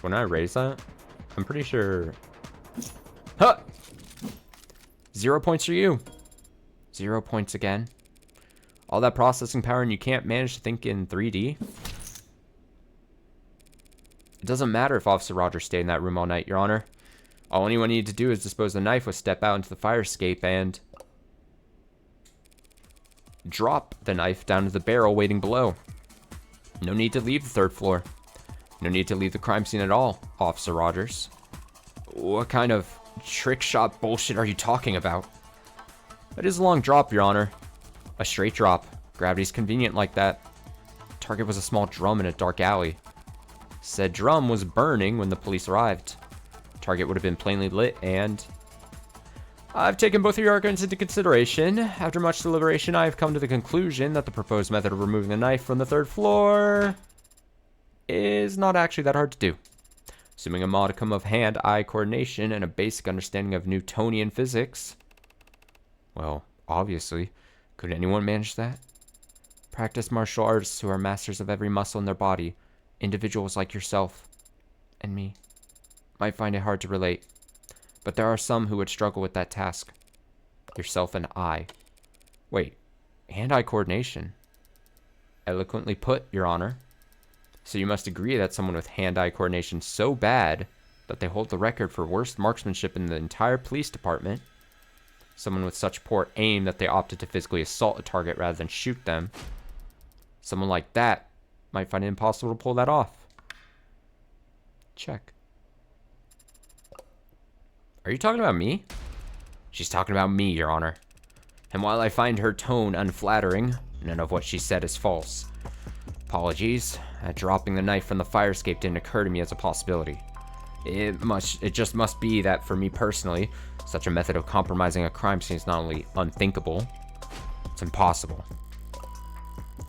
When I raise that, I'm pretty sure... Huh! 0 points for you. 0 points again. All that processing power and you can't manage to think in 3D? It doesn't matter if Officer Rogers stayed in that room all night, Your Honor. All anyone needed to do is dispose the knife was step out into the fire escape and... drop the knife down to the barrel waiting below. No need to leave the 3rd floor. No need to leave the crime scene at all, Officer Rogers. What kind of trick shot bullshit are you talking about? That is a long drop, Your Honor. A straight drop. Gravity's convenient like that. Target was a small drum in a dark alley. Said drum was burning when the police arrived. Target would have been plainly lit and... I've taken both of your arguments into consideration. After much deliberation, I have come to the conclusion that the proposed method of removing the knife from the 3rd floor is not actually that hard to do. Assuming a modicum of hand-eye coordination and a basic understanding of Newtonian physics. Well, obviously. Could anyone manage that? Practice martial artists who are masters of every muscle in their body, individuals like yourself and me, might find it hard to relate. But there are some who would struggle with that task. Yourself and I. Wait, hand-eye coordination? Eloquently put, Your Honor. So you must agree that someone with hand-eye coordination so bad that they hold the record for worst marksmanship in the entire police department, someone with such poor aim that they opted to physically assault a target rather than shoot them, someone like that might find it impossible to pull that off. Check. Are you talking about me? She's talking about me, Your Honor. And while I find her tone unflattering, none of what she said is false. Apologies. Dropping the knife from the fire escape didn't occur to me as a possibility. It just must be that for me personally, such a method of compromising a crime scene is not only unthinkable, it's impossible.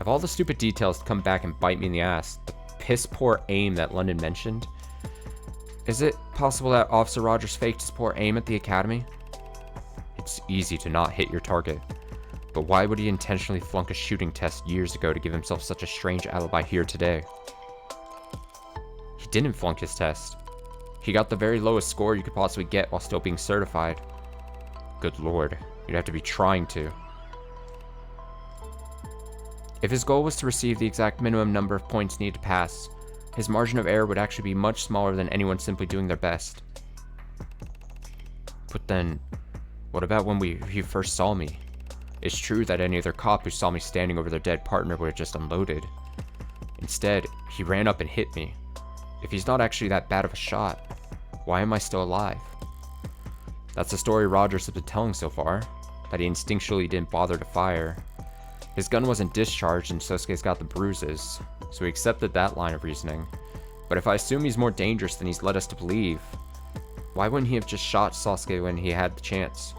If all the stupid details come back and bite me in the ass, the piss poor aim that London mentioned, is it possible that Officer Rogers faked his poor aim at the academy? It's easy to not hit your target, but why would he intentionally flunk a shooting test years ago to give himself such a strange alibi here today? He didn't flunk his test. He got the very lowest score you could possibly get while still being certified. Good lord, you'd have to be trying to. If his goal was to receive the exact minimum number of points needed to pass, his margin of error would actually be much smaller than anyone simply doing their best. But then, what about when he first saw me? It's true that any other cop who saw me standing over their dead partner would have just unloaded. Instead, he ran up and hit me. If he's not actually that bad of a shot, why am I still alive? That's the story Rogers has been telling so far, that he instinctually didn't bother to fire. His gun wasn't discharged and Sosuke's got the bruises, so he accepted that line of reasoning. But if I assume he's more dangerous than he's led us to believe, why wouldn't he have just shot Sasuke when he had the chance?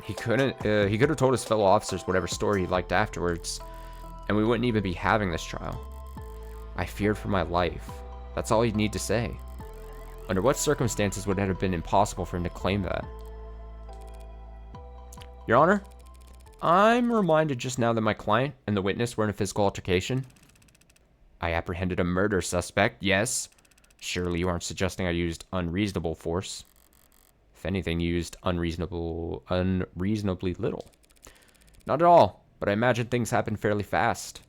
He could have told his fellow officers whatever story he liked afterwards, and we wouldn't even be having this trial. I feared for my life. That's all he'd need to say. Under what circumstances would it have been impossible for him to claim that? Your Honor, I'm reminded just now that my client and the witness were in a physical altercation. I apprehended a murder suspect, yes. Surely you aren't suggesting I used unreasonable force. If anything, you used unreasonably little. Not at all, but I imagine things happened fairly fast.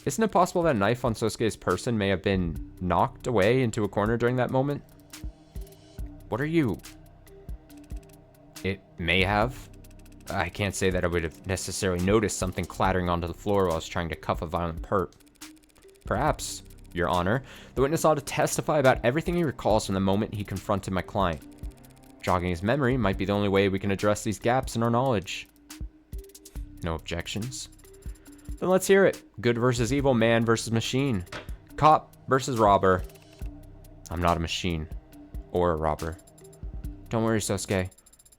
Isn't it possible that knife on Sosuke's person may have been knocked away into a corner during that moment? What are you? It may have. I can't say that I would have necessarily noticed something clattering onto the floor while I was trying to cuff a violent perp. Perhaps, Your Honor, the witness ought to testify about everything he recalls from the moment he confronted my client. Jogging his memory might be the only way we can address these gaps in our knowledge. No objections? Then let's hear it. Good versus evil, man versus machine. Cop versus robber. I'm not a machine. Or a robber. Don't worry, Sosuke.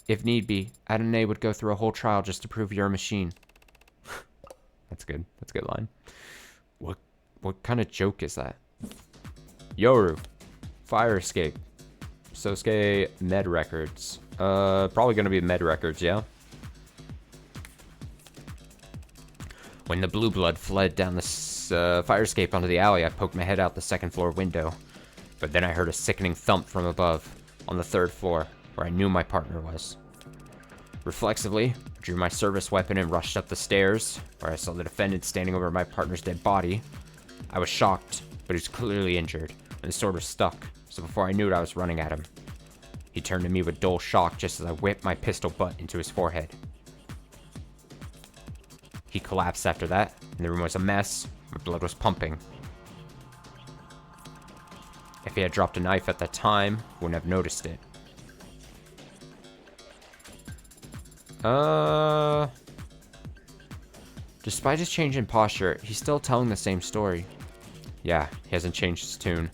If need be, Adonai would go through a whole trial just to prove you're a machine. That's good. That's a good line. What kind of joke is that? Yoru. Fire escape. Sosuke med records. Probably gonna be med records, yeah? When the blue blood fled down the fire escape onto the alley, I poked my head out the second floor window. But then I heard a sickening thump from above, on the third floor, where I knew my partner was. Reflexively, I drew my service weapon and rushed up the stairs, where I saw the defendant standing over my partner's dead body. I was shocked, but he was clearly injured, and the sword was stuck, so before I knew it, I was running at him. He turned to me with dull shock just as I whipped my pistol butt into his forehead. He collapsed after that, and the room was a mess. My blood was pumping. If he had dropped a knife at that time, wouldn't have noticed it. Despite his change in posture, he's still telling the same story. Yeah, he hasn't changed his tune,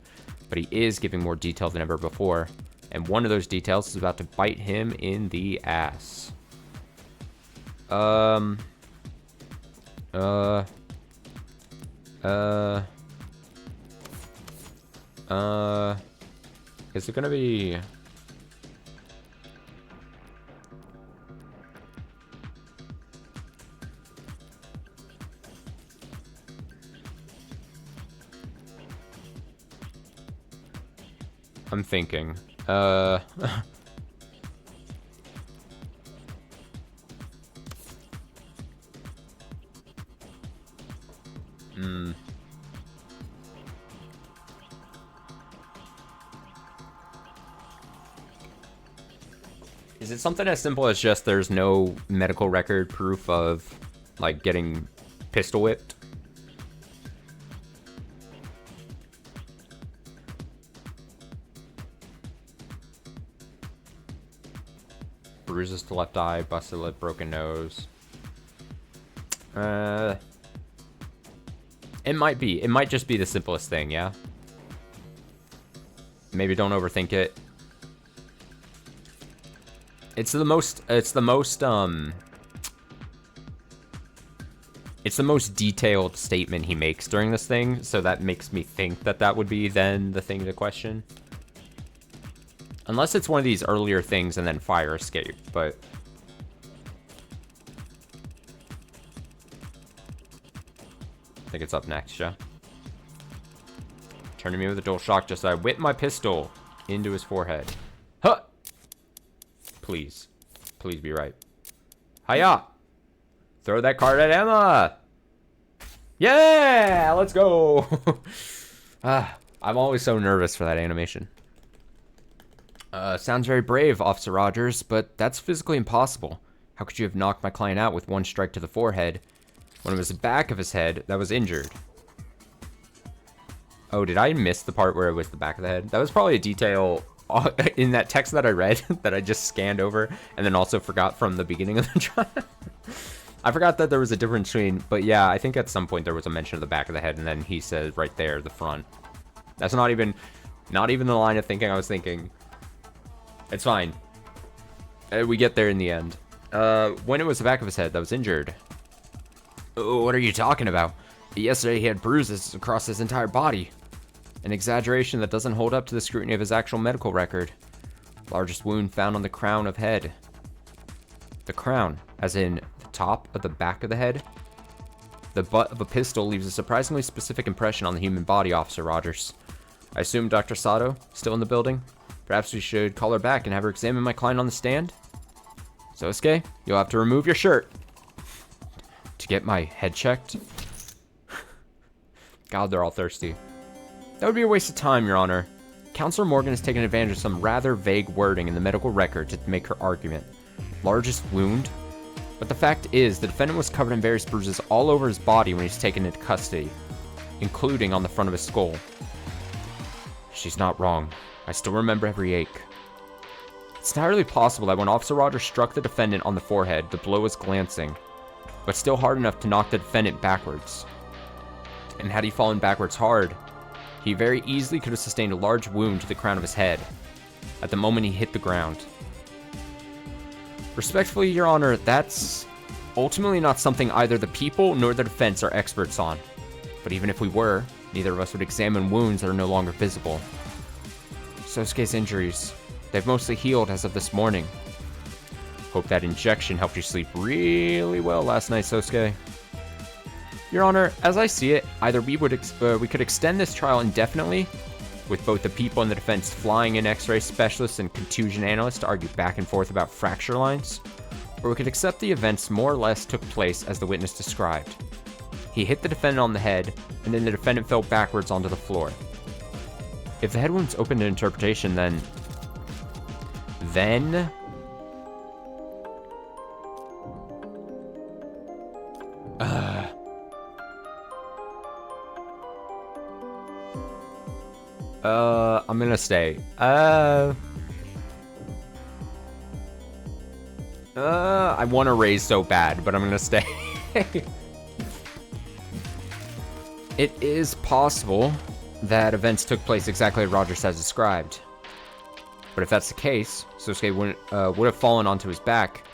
but he is giving more detail than ever before, and one of those details is about to bite him in the ass. Is it gonna be... I'm thinking. Is it something as simple as just there's no medical record proof of, like, getting pistol whipped? Bruises to left eye, busted lip, broken nose. It might be. It might just be the simplest thing, yeah? Maybe don't overthink it. It's the most detailed statement he makes during this thing, so that makes me think that that would be then the thing to question. Unless it's one of these earlier things and then fire escape, but... I think it's up next, yeah? Turning me with a dual shock just as I whipped my pistol into his forehead. Huh! Please. Please be right. Hiya! Throw that card at Emma! Yeah! Let's go! I'm always so nervous for that animation. Sounds very brave, Officer Rogers, but that's physically impossible. How could you have knocked my client out with one strike to the forehead when it was the back of his head that was injured? Oh, did I miss the part where it was the back of the head? That was probably a detail in that text that I read that I just scanned over and then also forgot from the beginning of the trial. I forgot that there was a difference between, but yeah, I think at some point there was a mention of the back of the head, and then he said right there, the front. That's not even the line of thinking I was thinking. It's fine. We get there in the end. When it was the back of his head that was injured. Oh, what are you talking about? Yesterday he had bruises across his entire body. An exaggeration that doesn't hold up to the scrutiny of his actual medical record. Largest wound found on the crown of head. The crown, as in the top of the back of the head. The butt of a pistol leaves a surprisingly specific impression on the human body, Officer Rogers. I assume Dr. Sato, still in the building? Perhaps we should call her back and have her examine my client on the stand? Sosuke, you'll have to remove your shirt. To get my head checked? God, they're all thirsty. That would be a waste of time, Your Honor. Counselor Morgan has taken advantage of some rather vague wording in the medical record to make her argument. Largest wound? But the fact is, the defendant was covered in various bruises all over his body when he was taken into custody, including on the front of his skull. She's not wrong. I still remember every ache. It's entirely possible that when Officer Rogers struck the defendant on the forehead, the blow was glancing, but still hard enough to knock the defendant backwards. And had he fallen backwards hard, he very easily could have sustained a large wound to the crown of his head at the moment he hit the ground. Respectfully, Your Honor, that's ultimately not something either the people nor the defense are experts on. But even if we were, neither of us would examine wounds that are no longer visible. Sosuke's injuries, they've mostly healed as of this morning. Hope that injection helped you sleep really well last night, Sosuke. Your Honor, as I see it, either we could extend this trial indefinitely, with both the people and the defense flying in X-ray specialists and contusion analysts to argue back and forth about fracture lines, or we could accept the events more or less took place as the witness described. He hit the defendant on the head, and then the defendant fell backwards onto the floor. If the head wound's open to interpretation, then... I'm gonna stay. I want to raise so bad, but I'm gonna stay. It is possible that events took place exactly as Rogers has described. But if that's the case, Sosuke would have fallen onto his back,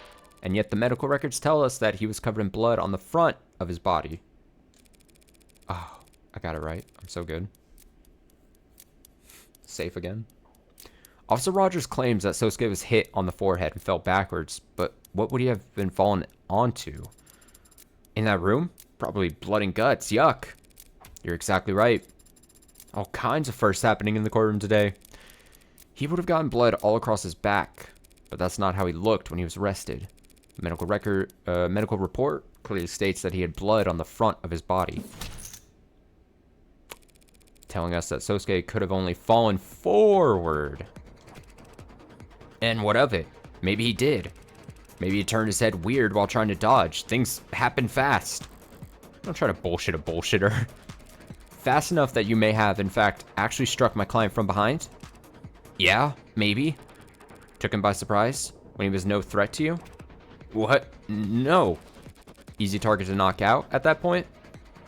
and yet the medical records tell us that he was covered in blood on the front of his body. Oh, I got it right. I'm so good. Safe again. Officer Rogers claims that Sosuke was hit on the forehead and fell backwards, but what would he have been fallen onto? In that room? Probably blood and guts. Yuck. You're exactly right. All kinds of firsts happening in the courtroom today. He would have gotten blood all across his back, but that's not how he looked when he was arrested. The medical report clearly states that he had blood on the front of his body, telling us that Sosuke could have only fallen forward. And what of it? Maybe he did. Maybe he turned his head weird while trying to dodge. Things happen fast. Don't try to bullshit a bullshitter. Fast enough that you may have, in fact, actually struck my client from behind? Yeah, maybe. Took him by surprise when he was no threat to you? What? No. Easy target to knock out at that point?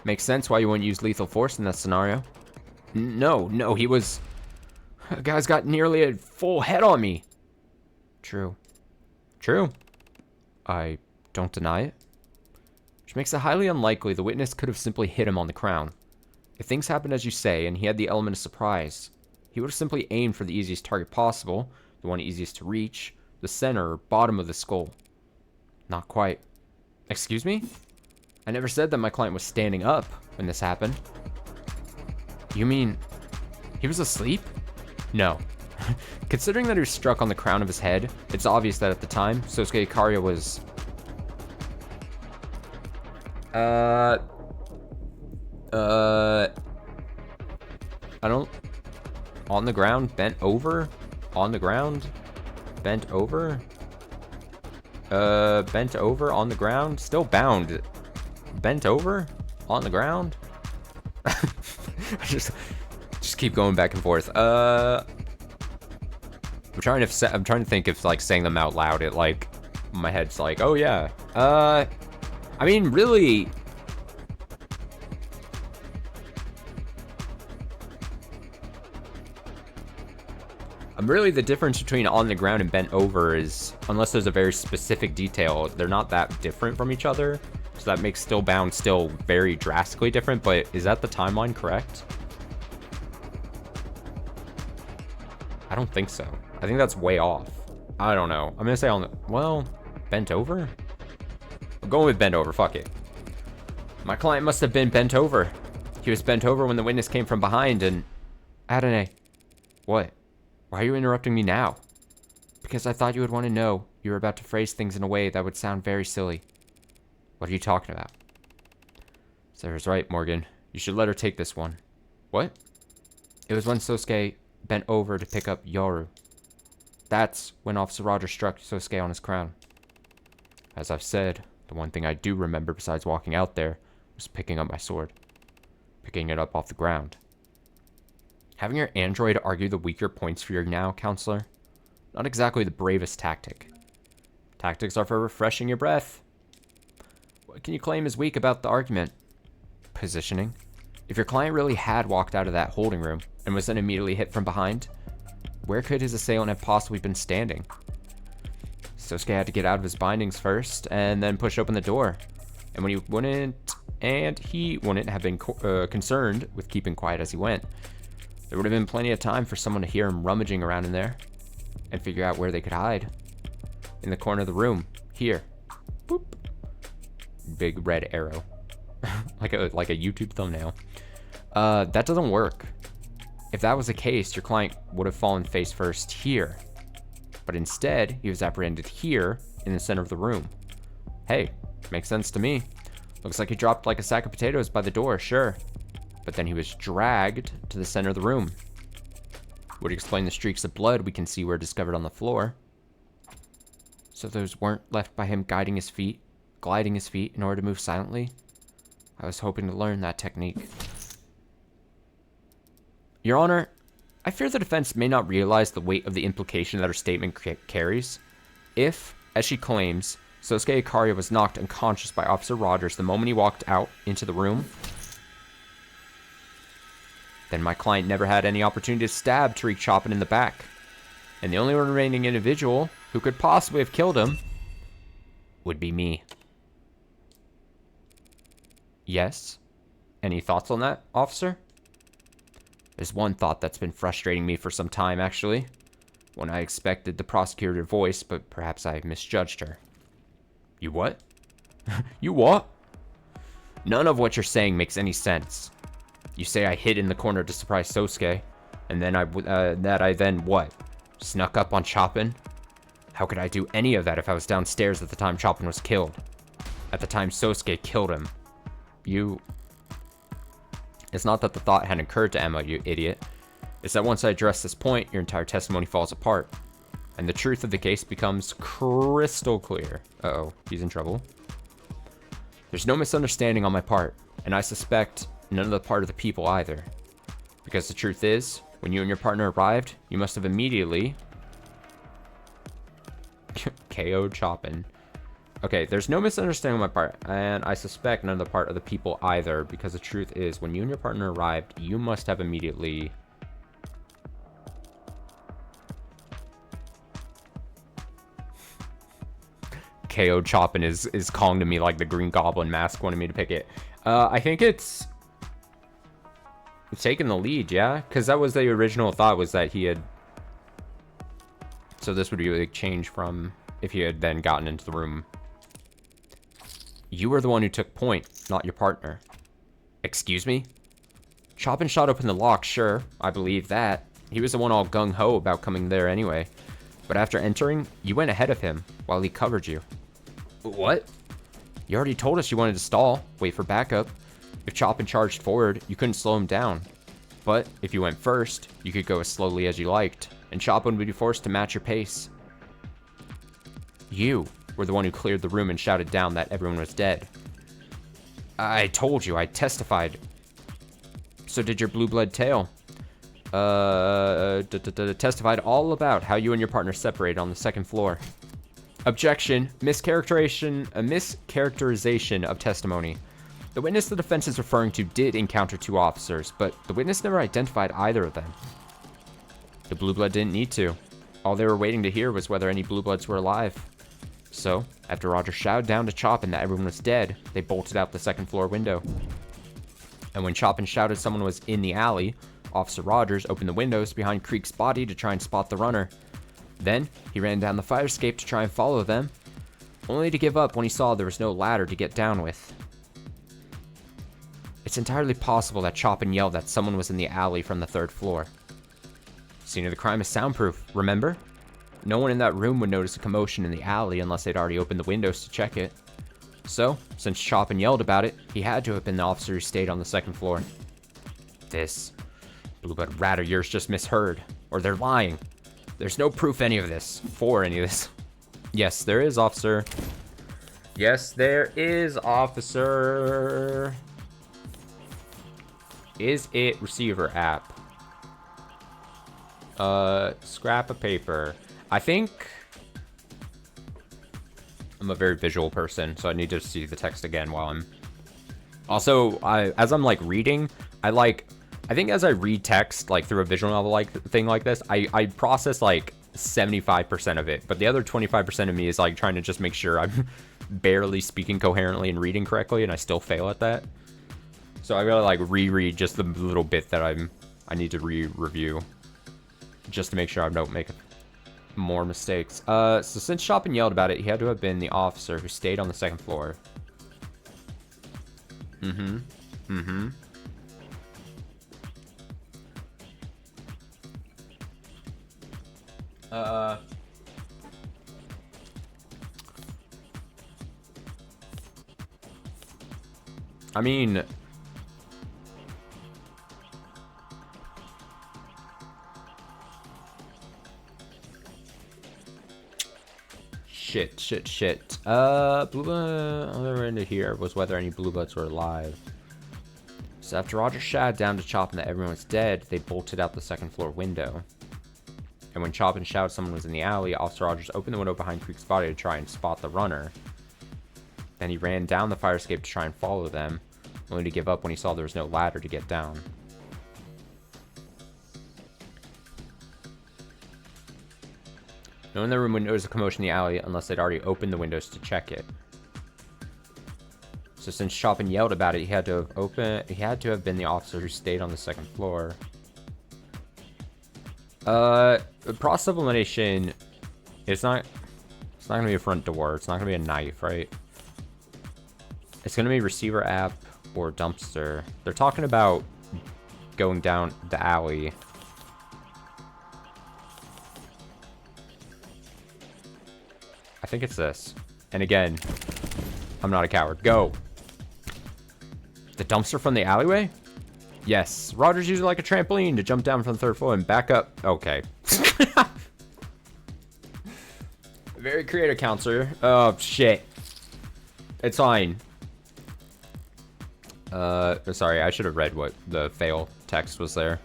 Makes sense why you wouldn't use lethal force in that scenario. No, he was... The guy's got nearly a full head on me. True. I don't deny it. Which makes it highly unlikely the witness could have simply hit him on the crown. If things happened as you say, and he had the element of surprise, he would have simply aimed for the easiest target possible, the one easiest to reach, the center or bottom of the skull. Not quite. Excuse me? I never said that my client was standing up when this happened. You mean he was asleep? No. Considering that he was struck on the crown of his head, it's obvious that at the time, Sosuke Ikaria was... I don't... On the ground, bent over? On the ground, bent over? Bent over on the ground. Still bound. Bent over on the ground. just keep going back and forth. I'm trying to think if like saying them out loud, it like my head's like, oh yeah. I mean, really. Really, the difference between on the ground and bent over is, unless there's a very specific detail, they're not that different from each other. So that makes still bound still very drastically different, but is that the timeline correct? I don't think so. I think that's way off. I don't know. I'm gonna say on the, well, bent over? I'm going with bent over, fuck it. My client must have been bent over. He was bent over when the witness came from behind and... Adonai. What? Why are you interrupting me now? Because I thought you would want to know. You were about to phrase things in a way that would sound very silly. What are you talking about? Sarah's right, Morgan. You should let her take this one. What? It was when Sosuke bent over to pick up Yoru. That's when Officer Rogers struck Sosuke on his crown. As I've said, the one thing I do remember besides walking out there was picking up my sword. Picking it up off the ground. Having your android argue the weaker points for you now, counselor? Not exactly the bravest tactic. Tactics are for refreshing your breath. What can you claim is weak about the argument? Positioning. If your client really had walked out of that holding room and was then immediately hit from behind, where could his assailant have possibly been standing? Sosuke had to get out of his bindings first and then push open the door. And when he wouldn't have been concerned with keeping quiet as he went, there would have been plenty of time for someone to hear him rummaging around in there and figure out where they could hide. In the corner of the room, here. Boop. Big red arrow. like a YouTube thumbnail. That doesn't work. If that was the case, your client would have fallen face first here. But instead, he was apprehended here in the center of the room. Hey, makes sense to me. Looks like he dropped like a sack of potatoes by the door, sure. But then he was dragged to the center of the room. Would explain the streaks of blood we can see were discovered on the floor. So those weren't left by him gliding his feet in order to move silently? I was hoping to learn that technique. Your Honor, I fear the defense may not realize the weight of the implication that her statement carries. If, as she claims, Sosuke Ikaria was knocked unconscious by Officer Rogers the moment he walked out into the room, then my client never had any opportunity to stab Tariq Chopin in the back. And the only remaining individual who could possibly have killed him would be me. Yes? Any thoughts on that, officer? There's one thought that's been frustrating me for some time, actually. One I expected the prosecutor to voice, but perhaps I misjudged her. You what? You what? None of what you're saying makes any sense. You say I hid in the corner to surprise Sosuke, and then I then what? Snuck up on Chopin? How could I do any of that if I was downstairs at the time Chopin was killed? At the time Sosuke killed him. It's not that the thought hadn't occurred to Emma, you idiot. It's that once I address this point, your entire testimony falls apart. And the truth of the case becomes crystal clear. Uh-oh, he's in trouble. There's no misunderstanding on my part, and I suspect none of the part of the people either. Because the truth is, when you and your partner arrived, you must have immediately KO'd Chopin. Okay, there's no misunderstanding on my part, and I suspect none of the part of the people either, because the truth is, when you and your partner arrived, you must have immediately... KO'd Chopin is calling to me like the Green Goblin mask wanted me to pick it. I think it's taking the lead, yeah? Because that was the original thought, was that he had... So this would be a big change from if he had then gotten into the room. You were the one who took point, not your partner. Excuse me? Chopin shot open the lock, sure. I believe that. He was the one all gung-ho about coming there anyway. But after entering, you went ahead of him while he covered you. What? You already told us you wanted to stall, wait for backup. If Chopin charged forward, you couldn't slow him down. But if you went first, you could go as slowly as you liked, and Chopin would be forced to match your pace. You were the one who cleared the room and shouted down that everyone was dead. I told you, I testified. So did your blue blood tail. Testified all about how you and your partner separated on the second floor. Objection. Mischaracterization of testimony. The witness the defense is referring to did encounter 2 officers, but the witness never identified either of them. The blue blood didn't need to. All they were waiting to hear was whether any blue bloods were alive. So, after Roger shouted down to Chopin that everyone was dead, they bolted out the second floor window. And when Chopin shouted someone was in the alley, Officer Rogers opened the windows behind Creek's body to try and spot the runner. Then, he ran down the fire escape to try and follow them, only to give up when he saw there was no ladder to get down with. It's entirely possible that Chopin yelled that someone was in the alley from the 3rd floor. Scene of the crime is soundproof, remember? No one in that room would notice a commotion in the alley unless they'd already opened the windows to check it. So, since Chopin yelled about it, he had to have been the officer who stayed on the 2nd floor. This blue blood rat of yours just misheard, or they're lying. There's no proof for any of this. Yes, there is, officer. Yes, there is, officer. Is it receiver app? Scrap of paper. I think I'm a very visual person, so I need to see the text again while I'm... Also, as I'm, like, reading, I think as I read text, like, through a visual novel thing like this, I process, like, 75% of it. But the other 25% of me is, like, trying to just make sure I'm barely speaking coherently and reading correctly, and I still fail at that. So I gotta, like, reread just the little bit that I need to review. Just to make sure I don't make more mistakes. So since Chopin yelled about it, he had to have been the officer who stayed on the 2nd floor. I mean... Shit. Blue blood, all they were into here was whether any blue bloods were alive. So after Roger shouted down to Chopin that everyone was dead, they bolted out the 2nd floor window. And when Chopin shouted someone was in the alley, Officer Rogers opened the window behind Creek's body to try and spot the runner. Then he ran down the fire escape to try and follow them, only to give up when he saw there was no ladder to get down. No one in the room would notice a commotion in the alley unless they'd already opened the windows to check it. So since Chopin yelled about it, he had to have been the officer who stayed on the 2nd floor. Process of elimination, it's not gonna be a front door, it's not gonna be a knife, right? It's gonna be receiver app or dumpster. They're talking about going down the alley. I think it's this. And again, I'm not a coward. Go. The dumpster from the alleyway? Yes. Rogers used it like a trampoline to jump down from the 3rd floor and back up. Okay. Very creative, counselor. Oh, shit. It's fine. Sorry, I should have read what the fail text was there.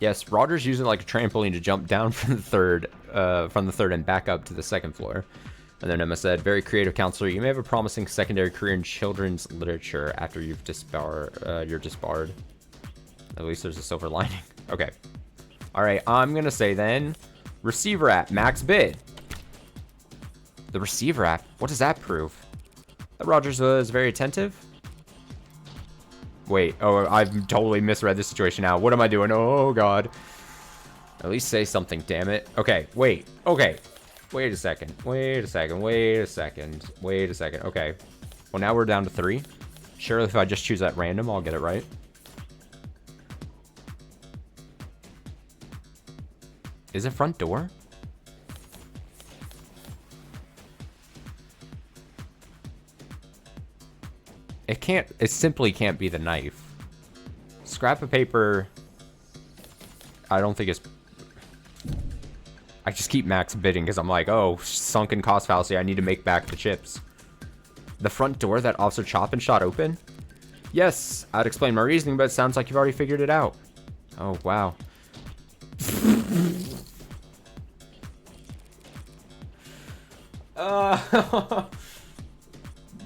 Yes, Rogers used it like a trampoline to jump down from the 3rd and back up to the 2nd floor. And then Emma said, very creative, counselor. You may have a promising secondary career in children's literature after you're disbarred. At least there's a silver lining. Okay. All right, I'm going to say then, receiver app, max bid. The receiver app? What does that prove? That Rogers was very attentive? Wait, oh, I've totally misread the situation now. What am I doing? Oh, God. At least say something, damn it. Okay, wait. Okay. Wait a second. Okay. Well, now we're down to 3. Surely if I just choose at random, I'll get it right. Is it front door? It simply can't be the knife. Scrap of paper, I don't think it's... I just keep max bidding because I'm like, oh, sunken cost fallacy. I need to make back the chips. The front door that Officer Chopin shot open? Yes, I'd explain my reasoning, but it sounds like you've already figured it out. Oh, wow.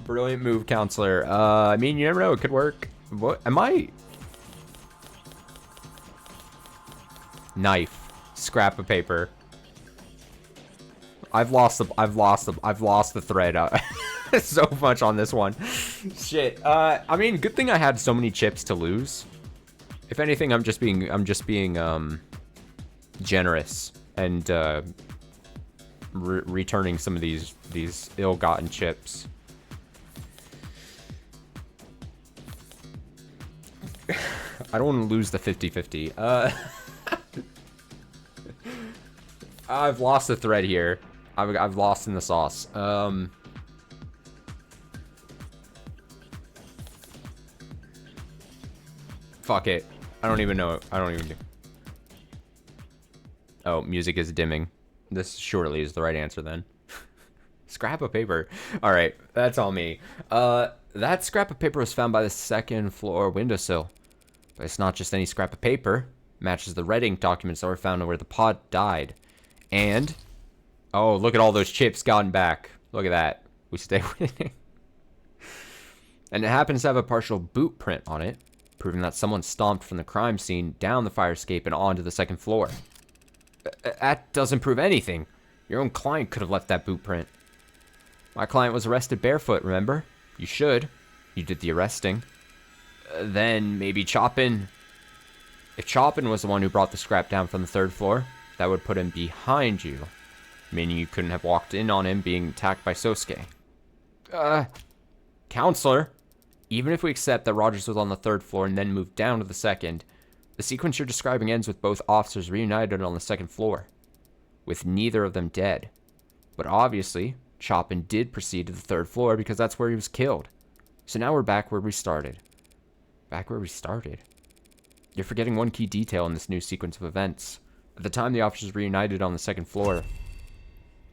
Brilliant move, counselor. I mean, you never know. It could work. What? Am I... Knife. Scrap of paper. I've lost the thread so much on this one. Shit. I mean, good thing I had so many chips to lose. If anything, I'm just being generous and returning some of these ill-gotten chips. I don't want to lose the 50-50. I've lost the thread here. I've lost in the sauce. Fuck it. I don't even know. I don't even do. Oh, music is dimming. This surely is the right answer then. Scrap of paper. All right, that's all me. That scrap of paper was found by the second floor windowsill. But it's not just any scrap of paper. It matches the red ink documents that were found where the pod died. And, oh, look at all those chips gotten back. Look at that. We stay winning. And it happens to have a partial boot print on it, proving that someone stomped from the crime scene down the fire escape and onto the second floor. That doesn't prove anything. Your own client could have left that boot print. My client was arrested barefoot, remember? You should. You did the arresting. Then maybe Chopin. If Chopin was the one who brought the scrap down from the third floor, that would put him behind you, meaning you couldn't have walked in on him being attacked by Sosuke. Counselor, even if we accept that Rogers was on the third floor and then moved down to the second, the sequence you're describing ends with both officers reunited on the second floor, with neither of them dead. But obviously, Chopin did proceed to the third floor because that's where he was killed. So now we're back where we started. Back where we started? You're forgetting one key detail in this new sequence of events. At the time the officers reunited on the second floor,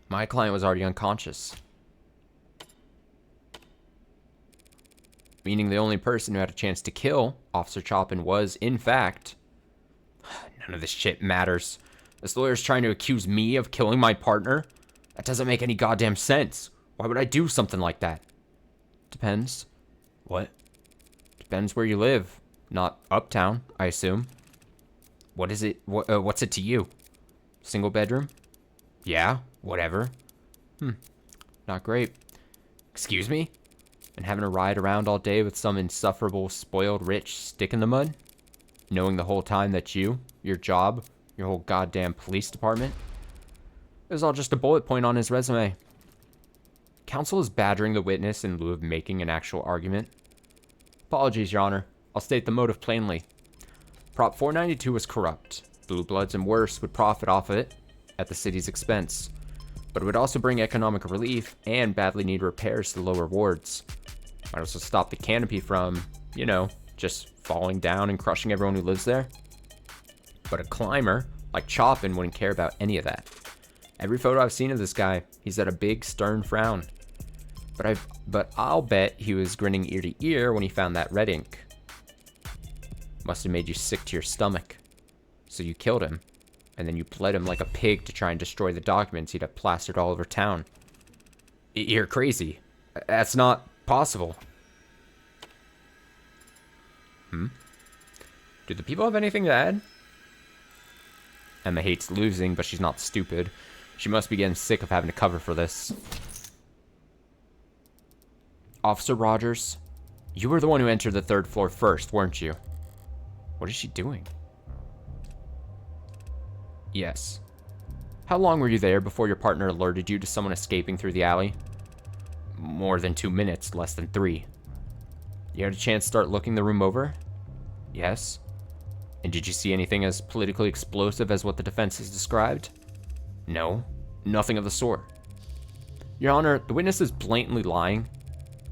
my client was already unconscious. Meaning the only person who had a chance to kill Officer Chopin was, in fact... None of this shit matters. This lawyer's trying to accuse me of killing my partner? That doesn't make any goddamn sense. Why would I do something like that? Depends. What? Depends where you live. Not uptown, I assume. What is it? What's it to you? Single bedroom? Yeah, whatever. Not great. Excuse me? And having to ride around all day with some insufferable, spoiled, rich stick in the mud? Knowing the whole time that your job, your whole goddamn police department, it was all just a bullet point on his resume. Counsel is badgering the witness in lieu of making an actual argument. Apologies, Your Honor. I'll state the motive plainly. Prop 492 was corrupt. Blue Bloods and worse would profit off of it at the city's expense. But it would also bring economic relief and badly need repairs to the lower wards. Might also stop the canopy from, just falling down and crushing everyone who lives there. But a climber like Chopin wouldn't care about any of that. Every photo I've seen of this guy, he's got a big stern frown. But I'll bet he was grinning ear to ear when he found that red ink. Must have made you sick to your stomach. So you killed him, and then you bled him like a pig to try and destroy the documents he'd have plastered all over town. You're crazy. That's not possible. Do the people have anything to add? Emma hates losing, but she's not stupid. She must be getting sick of having to cover for this. Officer Rogers, you were the one who entered the third floor first, weren't you? What is she doing? Yes. How long were you there before your partner alerted you to someone escaping through the alley? More than 2 minutes, less than 3. You had a chance to start looking the room over? Yes. And did you see anything as politically explosive as what the defense has described? No, nothing of the sort. Your Honor, the witness is blatantly lying.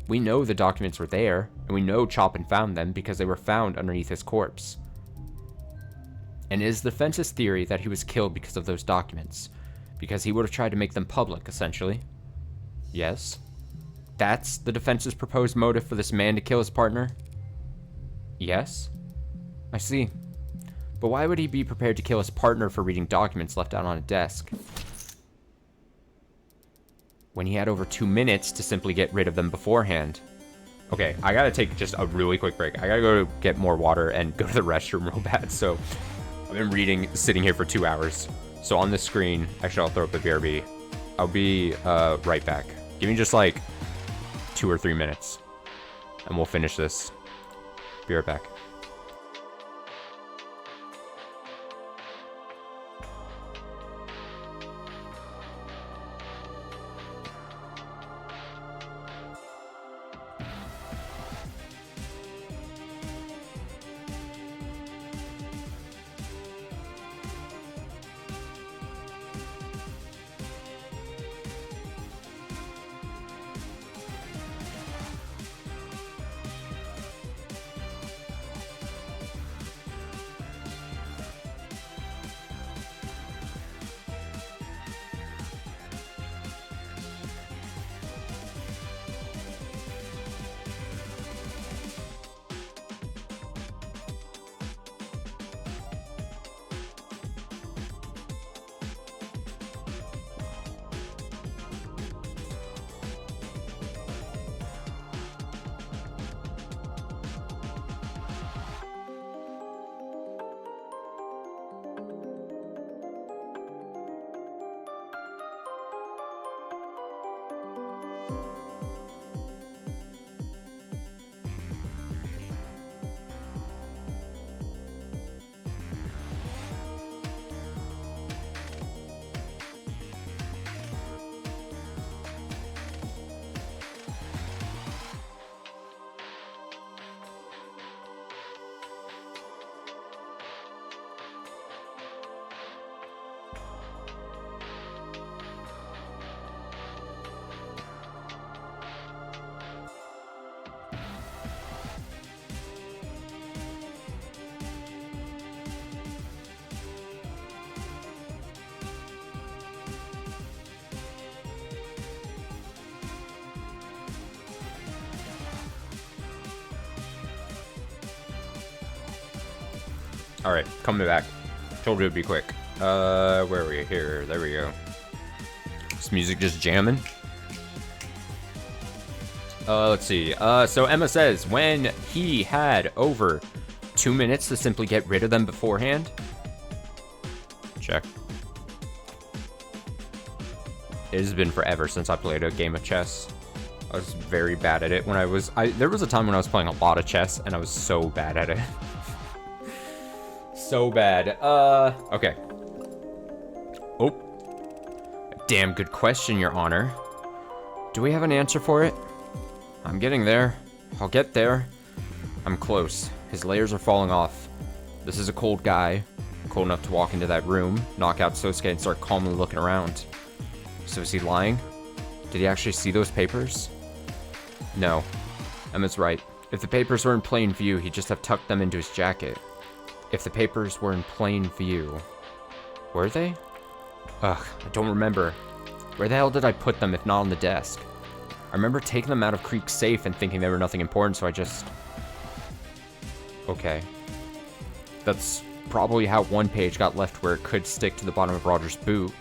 We know the documents were there, and we know Chopin found them because they were found underneath his corpse. And it is the defense's theory that he was killed because of those documents. Because he would have tried to make them public, essentially. Yes. That's the defense's proposed motive for this man to kill his partner? Yes. I see. But why would he be prepared to kill his partner for reading documents left out on a desk? When he had over 2 minutes to simply get rid of them beforehand. Okay, I gotta take just a really quick break. I gotta go get more water and go to the restroom real bad. So, I've been sitting here for 2 hours. So on this screen, actually I'll throw up the BRB. I'll be right back. Give me just like 2 or 3 minutes. And we'll finish this. Be right back. Alright, coming back. Told you it'd be quick. Where are we? Here. There we go. This music just jamming. Let's see. So Emma says, when he had over 2 minutes to simply get rid of them beforehand. Check. It has been forever since I played a game of chess. I was very bad at it when there was a time when I was playing a lot of chess and I was so bad at it. So bad. Okay. Oh. Damn good question, Your Honor. Do we have an answer for it? I'm getting there. I'll get there. I'm close. His layers are falling off. This is a cold guy. Cold enough to walk into that room, knock out Sosuke, and start calmly looking around. So is he lying? Did he actually see those papers? No. Emma's right. If the papers were in plain view, he'd just have tucked them into his jacket. If the papers were in plain view. Were they? Ugh, I don't remember. Where the hell did I put them if not on the desk? I remember taking them out of Creek's safe and thinking they were nothing important, so I just... Okay. That's probably how one page got left where it could stick to the bottom of Roger's boot.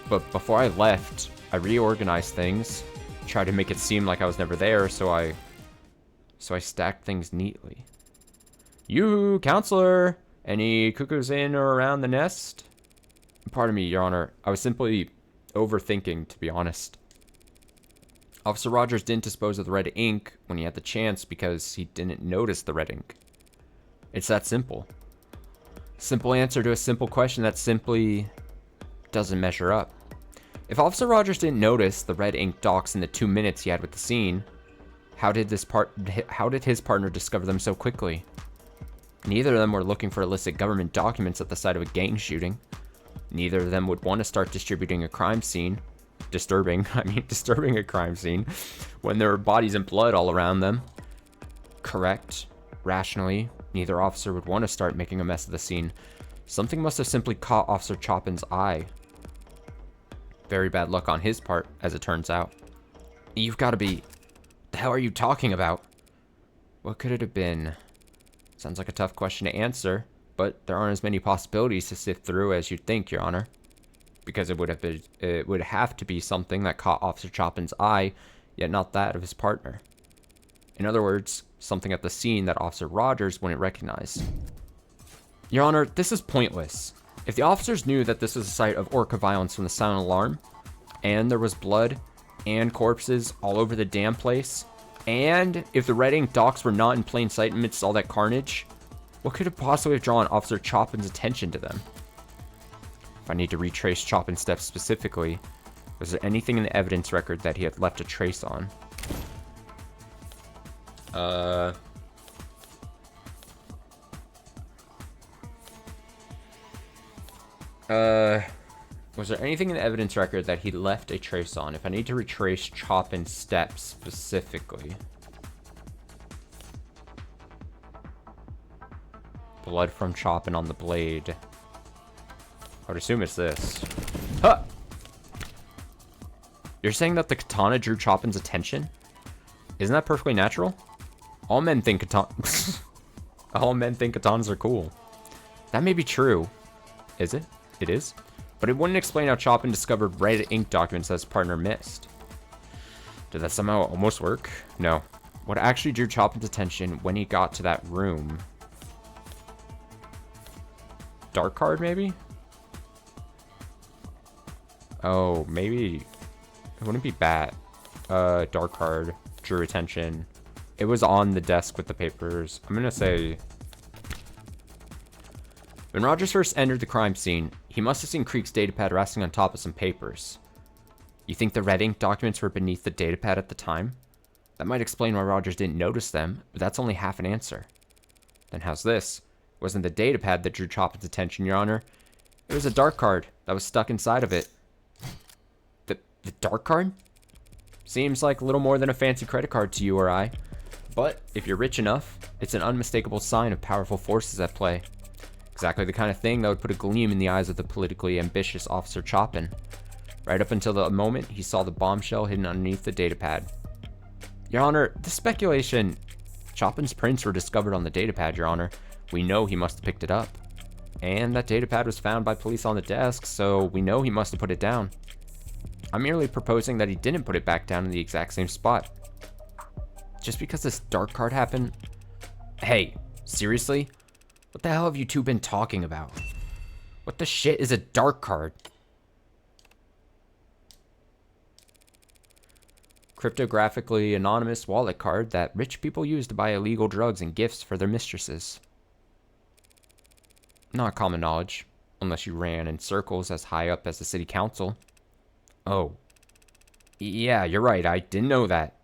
But before I left, I reorganized things, tried to make it seem like I was never there, so I stacked things neatly. You, counselor! Any cuckoos in or around the nest? Pardon me, Your Honor. I was simply overthinking, to be honest. Officer Rogers didn't dispose of the red ink when he had the chance because he didn't notice the red ink. It's that simple. Simple answer to a simple question that simply doesn't measure up. If Officer Rogers didn't notice the red ink docs in the 2 minutes he had with the scene, how did his partner discover them so quickly? Neither of them were looking for illicit government documents at the site of a gang shooting. Neither of them would want to start distributing a crime scene. Disturbing a crime scene when there were bodies and blood all around them. Correct. Rationally, neither officer would want to start making a mess of the scene. Something must have simply caught Officer Chopin's eye. Very bad luck on his part, as it turns out. You've got to be... The hell are you talking about? What could it have been? Sounds like a tough question to answer, but there aren't as many possibilities to sift through as you'd think, Your Honor. Because it would have to be something that caught Officer Chopin's eye, yet not that of his partner. In other words, something at the scene that Officer Rogers wouldn't recognize. Your Honor, this is pointless. If the officers knew that this was a site of orca violence from the silent alarm, and there was blood and corpses all over the damn place, and if the red ink docs were not in plain sight amidst all that carnage, what could have possibly drawn Officer Chopin's attention to them? If I need to retrace Chopin's steps specifically, was there anything in the evidence record that he had left a trace on? Was there anything in the evidence record that he left a trace on? If I need to retrace Chopin's steps specifically. Blood from Chopin on the blade. I would assume it's this. Huh! You're saying that the katana drew Chopin's attention? Isn't that perfectly natural? All men think katanas are cool. That may be true. Is it? It is? But it wouldn't explain how Chopin discovered red ink documents that his partner missed. Did that somehow almost work? No. What actually drew Chopin's attention when he got to that room? Dark card, maybe? Oh, maybe... It wouldn't be bad. Dark card drew attention. It was on the desk with the papers. I'm gonna say... When Rogers first entered the crime scene, he must have seen Creek's datapad resting on top of some papers. You think the red ink documents were beneath the datapad at the time? That might explain why Rogers didn't notice them, but that's only half an answer. Then how's this? It wasn't the datapad that drew Chopin's attention, Your Honor. It was a dark card that was stuck inside of it. The dark card? Seems like a little more than a fancy credit card to you or I. But if you're rich enough, it's an unmistakable sign of powerful forces at play. Exactly the kind of thing that would put a gleam in the eyes of the politically ambitious Officer Chopin. Right up until the moment he saw the bombshell hidden underneath the datapad. Your Honor, this speculation... Chopin's prints were discovered on the datapad, Your Honor. We know he must have picked it up. And that datapad was found by police on the desk, so we know he must have put it down. I'm merely proposing that he didn't put it back down in the exact same spot. Just because this dark card happened... Hey, seriously? What the hell have you two been talking about? What the shit is a dark card? Cryptographically anonymous wallet card that rich people use to buy illegal drugs and gifts for their mistresses. Not common knowledge, unless you ran in circles as high up as the city council. Oh. Yeah, you're right, I didn't know that.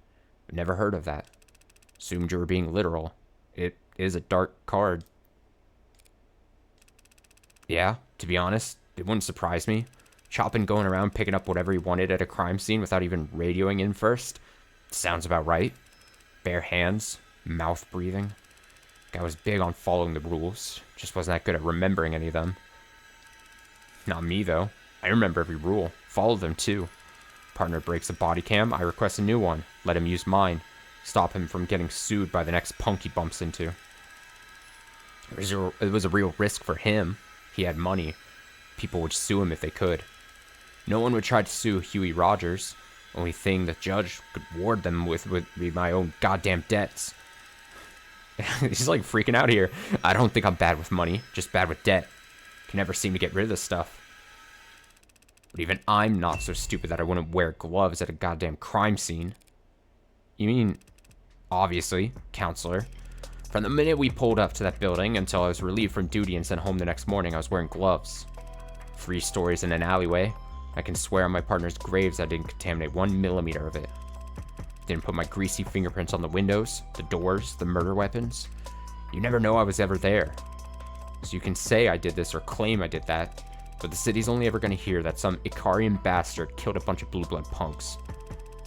Never heard of that. Assumed you were being literal. It is a dark card. Yeah, to be honest, it wouldn't surprise me. Chopin going around picking up whatever he wanted at a crime scene without even radioing in first. Sounds about right. Bare hands, mouth breathing. Guy was big on following the rules. Just wasn't that good at remembering any of them. Not me, though. I remember every rule. Follow them, too. Partner breaks a body cam, I request a new one. Let him use mine. Stop him from getting sued by the next punk he bumps into. It was a real risk for him. He had money. People would sue him if they could. No one would try to sue Huey Rogers. Only thing the judge could ward them with would be my own goddamn debts. He's like freaking out here. I don't think I'm bad with money, just bad with debt. Can never seem to get rid of this stuff. But even I'm not so stupid that I wouldn't wear gloves at a goddamn crime scene. You mean, obviously, counselor. From the minute we pulled up to that building until I was relieved from duty and sent home the next morning, I was wearing gloves. 3 stories in an alleyway. I can swear on my partner's graves I didn't contaminate 1 millimeter of it. Didn't put my greasy fingerprints on the windows, the doors, the murder weapons. You never know I was ever there. So you can say I did this or claim I did that, but the city's only ever going to hear that some Icarian bastard killed a bunch of blue blood punks,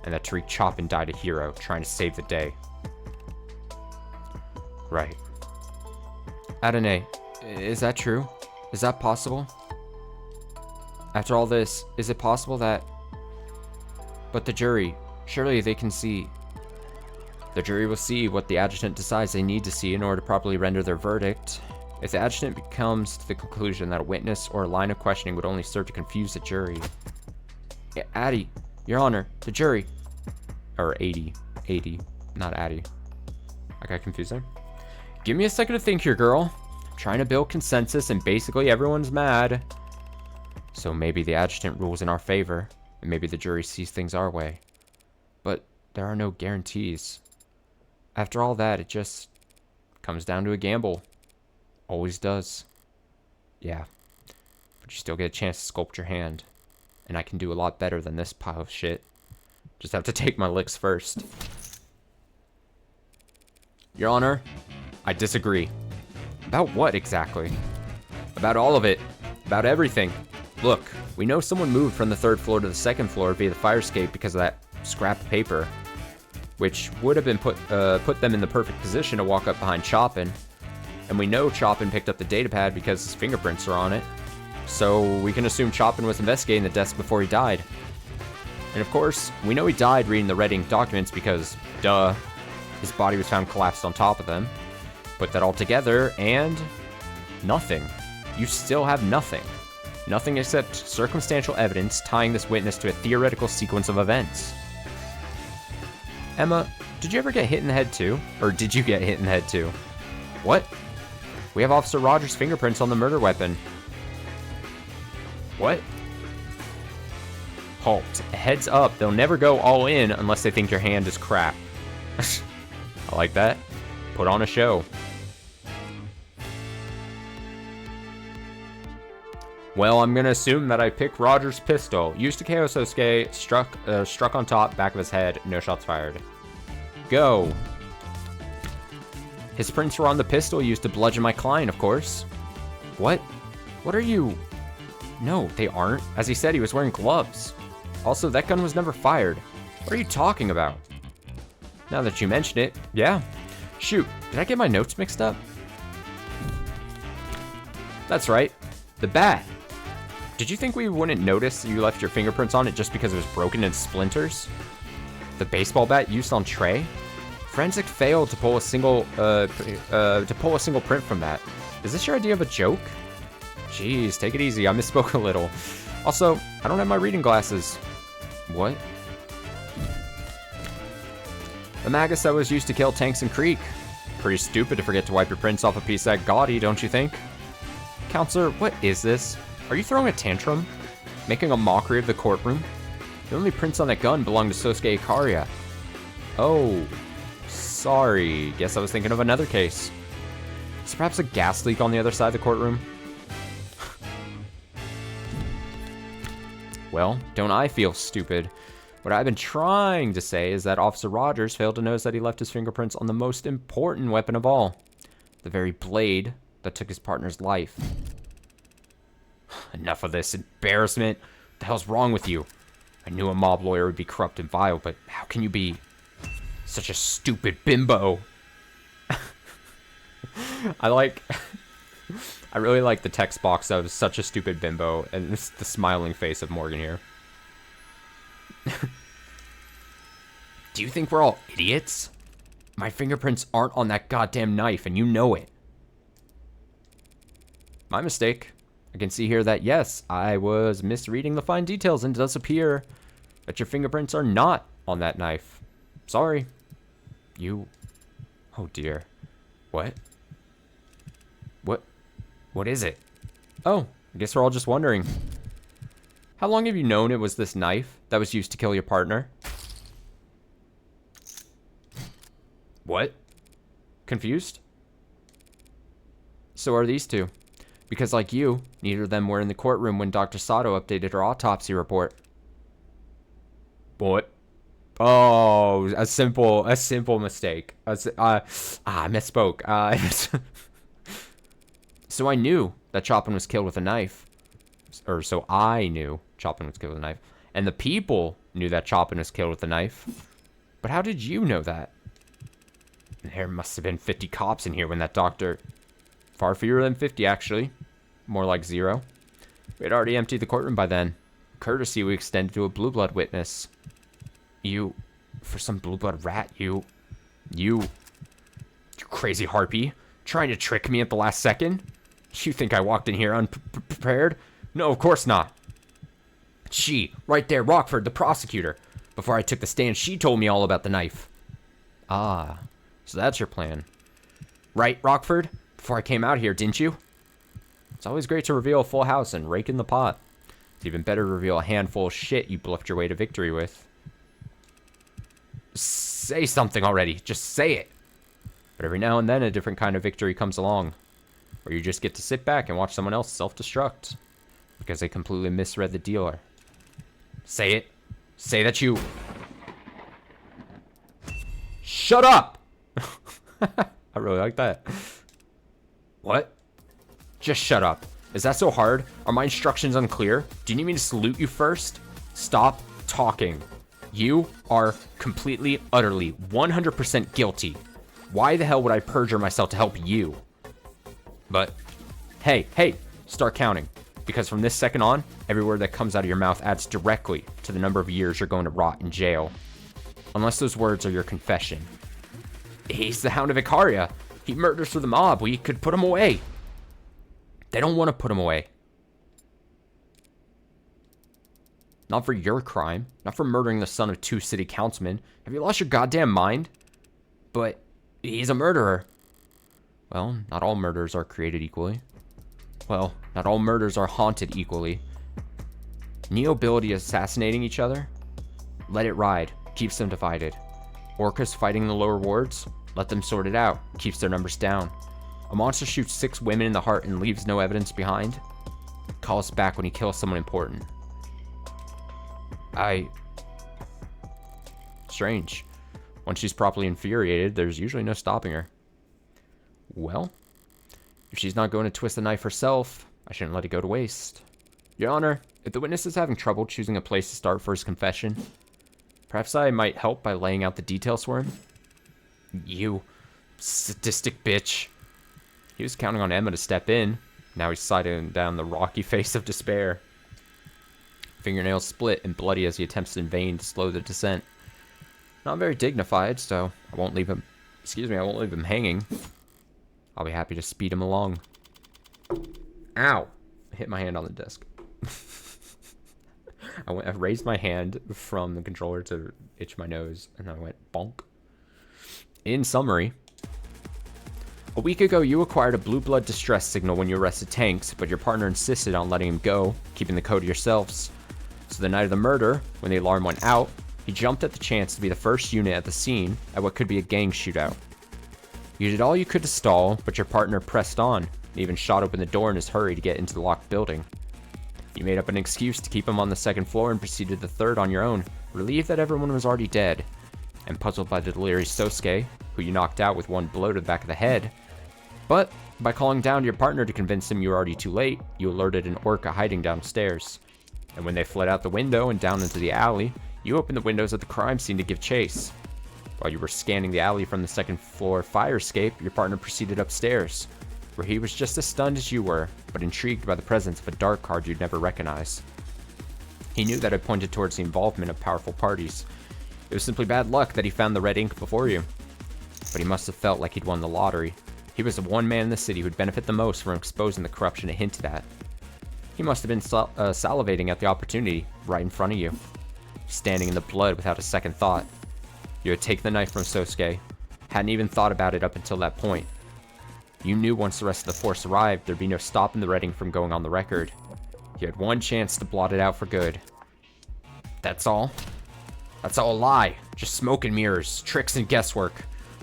and that Tariq Chopin died a hero trying to save the day. Right. Adonai, is that true? Is that possible? After all this, is it possible that... But the jury, surely they can see... The jury will see what the adjutant decides they need to see in order to properly render their verdict. If the adjutant comes to the conclusion that a witness or a line of questioning would only serve to confuse the jury... Yeah, Addie, Your Honor, the jury... Or 80, not Addie. I got confused there. Give me a second to think here, girl. I'm trying to build consensus and basically everyone's mad. So maybe the adjutant rules in our favor, and maybe the jury sees things our way. But there are no guarantees. After all that, it just comes down to a gamble. Always does. Yeah. But you still get a chance to sculpt your hand. And I can do a lot better than this pile of shit. Just have to take my licks first. Your Honor, I disagree. About what exactly? About all of it. About everything. Look, we know someone moved from the 3rd floor to the 2nd floor via the fire escape because of that scrap paper, which would have been put them in the perfect position to walk up behind Chopin. And we know Chopin picked up the datapad because his fingerprints are on it. So we can assume Chopin was investigating the desk before he died. And of course, we know he died reading the red ink documents because, duh, his body was found collapsed on top of them. Put that all together, and nothing. You still have nothing. Nothing except circumstantial evidence tying this witness to a theoretical sequence of events. Emma, did you ever get hit in the head too? Or did you get hit in the head too? What? We have Officer Rogers' fingerprints on the murder weapon. What? Halt. Heads up, they'll never go all in unless they think your hand is crap. I like that. Put on a show. Well, I'm gonna assume that I pick Roger's pistol. Used to KO Sosuke, struck on top, back of his head, no shots fired. Go. His prints were on the pistol used to bludgeon my client, of course. What? What are you? No, they aren't. As he said, he was wearing gloves. Also, that gun was never fired. What are you talking about? Now that you mention it, yeah. Shoot, did I get my notes mixed up? That's right. The bat. Did you think we wouldn't notice you left your fingerprints on it just because it was broken in splinters? The baseball bat used on Trey? Forensic failed to pull a single print from that. Is this your idea of a joke? Jeez, take it easy. I misspoke a little. Also, I don't have my reading glasses. What? The magus that was used to kill tanks in Creek. Pretty stupid to forget to wipe your prints off a piece that gaudy, don't you think? Counselor, what is this? Are you throwing a tantrum? Making a mockery of the courtroom? The only prints on that gun belong to Sosuke Ikaria. Oh, sorry. Guess I was thinking of another case. Is there perhaps a gas leak on the other side of the courtroom? Well, don't I feel stupid? What I've been trying to say is that Officer Rogers failed to notice that he left his fingerprints on the most important weapon of all. The very blade that took his partner's life. Enough of this embarrassment. What the hell's wrong with you? I knew a mob lawyer would be corrupt and vile, but how can you be such a stupid bimbo? I really like the text box of such a stupid bimbo and the smiling face of Morgan here. Do you think we're all idiots? My fingerprints aren't on that goddamn knife and you know it. My mistake. I can see here that yes, I was misreading the fine details and it does appear that your fingerprints are not on that knife. Sorry. You... Oh dear. What? What is it? Oh, I guess we're all just wondering. How long have you known it was this knife that was used to kill your partner? What? Confused? So are these two. Because like you, neither of them were in the courtroom when Dr. Sato updated her autopsy report. What? Oh, a simple mistake. I misspoke. So I knew that Chopin was killed with a knife. Or so I knew Chopin was killed with a knife. And the people knew that Chopin was killed with a knife. But how did you know that? There must have been 50 cops in here when that doctor... Far fewer than 50, actually. More like 0. We had already emptied the courtroom by then. Courtesy we extended to a blue blood witness. You, for some blue blood rat, you crazy harpy, trying to trick me at the last second? You think I walked in here unprepared? No, of course not. She, right there, Rockford, the prosecutor. Before I took the stand, she told me all about the knife. Ah, so that's your plan. Right, Rockford? Before I came out here, didn't you? It's always great to reveal a full house and rake in the pot. It's even better to reveal a handful of shit you bluffed your way to victory with. Say something already. Just say it. But every now and then, a different kind of victory comes along, where you just get to sit back and watch someone else self-destruct because they completely misread the dealer. Say it. Say that you... Shut up! I really like that. What? Just shut up. Is that so hard? Are my instructions unclear? Do you need me to salute you first? Stop talking. You are completely, utterly, 100% guilty. Why the hell would I perjure myself to help you? But, hey, start counting. Because from this second on, every word that comes out of your mouth adds directly to the number of years you're going to rot in jail. Unless those words are your confession. He's the Hound of Icaria. He murders for the mob. We could put him away. They don't want to put him away. Not for your crime. Not for murdering the son of 2 city councilmen. Have you lost your goddamn mind? But he's a murderer. Well, not all murders are created equally. Well, not all murders are haunted equally. Neo-ability assassinating each other? Let it ride. Keeps them divided. Orcas fighting the lower wards? Let them sort it out. Keeps their numbers down. A monster shoots 6 women in the heart and leaves no evidence behind? Call us back when he kills someone important. Strange. Once she's properly infuriated, there's usually no stopping her. Well, if she's not going to twist the knife herself, I shouldn't let it go to waste. Your Honor, if the witness is having trouble choosing a place to start for his confession, perhaps I might help by laying out the details for him? You sadistic bitch. He was counting on Emma to step in. Now he's sliding down the rocky face of despair. Fingernails split and bloody as he attempts in vain to slow the descent. Not very dignified, so I won't leave him hanging. I'll be happy to speed him along. Ow! I hit my hand on the desk. I raised my hand from the controller to itch my nose, and I went bonk. In summary, a week ago you acquired a blue blood distress signal when you arrested Tanks, but your partner insisted on letting him go, keeping the code to yourselves. So the night of the murder, when the alarm went out, he jumped at the chance to be the first unit at the scene at what could be a gang shootout. You did all you could to stall, but your partner pressed on, and even shot open the door in his hurry to get into the locked building. You made up an excuse to keep him on the 2nd floor and proceeded to the 3rd on your own, relieved that everyone was already dead, and puzzled by the delirious Sosuke, who you knocked out with one blow to the back of the head. But, by calling down to your partner to convince him you were already too late, you alerted an orca hiding downstairs. And when they fled out the window and down into the alley, you opened the windows at the crime scene to give chase. While you were scanning the alley from the 2nd floor fire escape, your partner proceeded upstairs, where he was just as stunned as you were, but intrigued by the presence of a dark card you'd never recognize. He knew that it pointed towards the involvement of powerful parties. It was simply bad luck that he found the red ink before you. But he must have felt like he'd won the lottery. He was the one man in the city who'd benefit the most from exposing the corruption it hinted at. He must have been salivating at the opportunity right in front of you, standing in the blood without a second thought. You had taken the knife from Sosuke, hadn't even thought about it up until that point. You knew once the rest of the force arrived, there'd be no stopping the red ink from going on the record. You had one chance to blot it out for good. That's all? That's all a lie. Just smoke and mirrors, tricks and guesswork.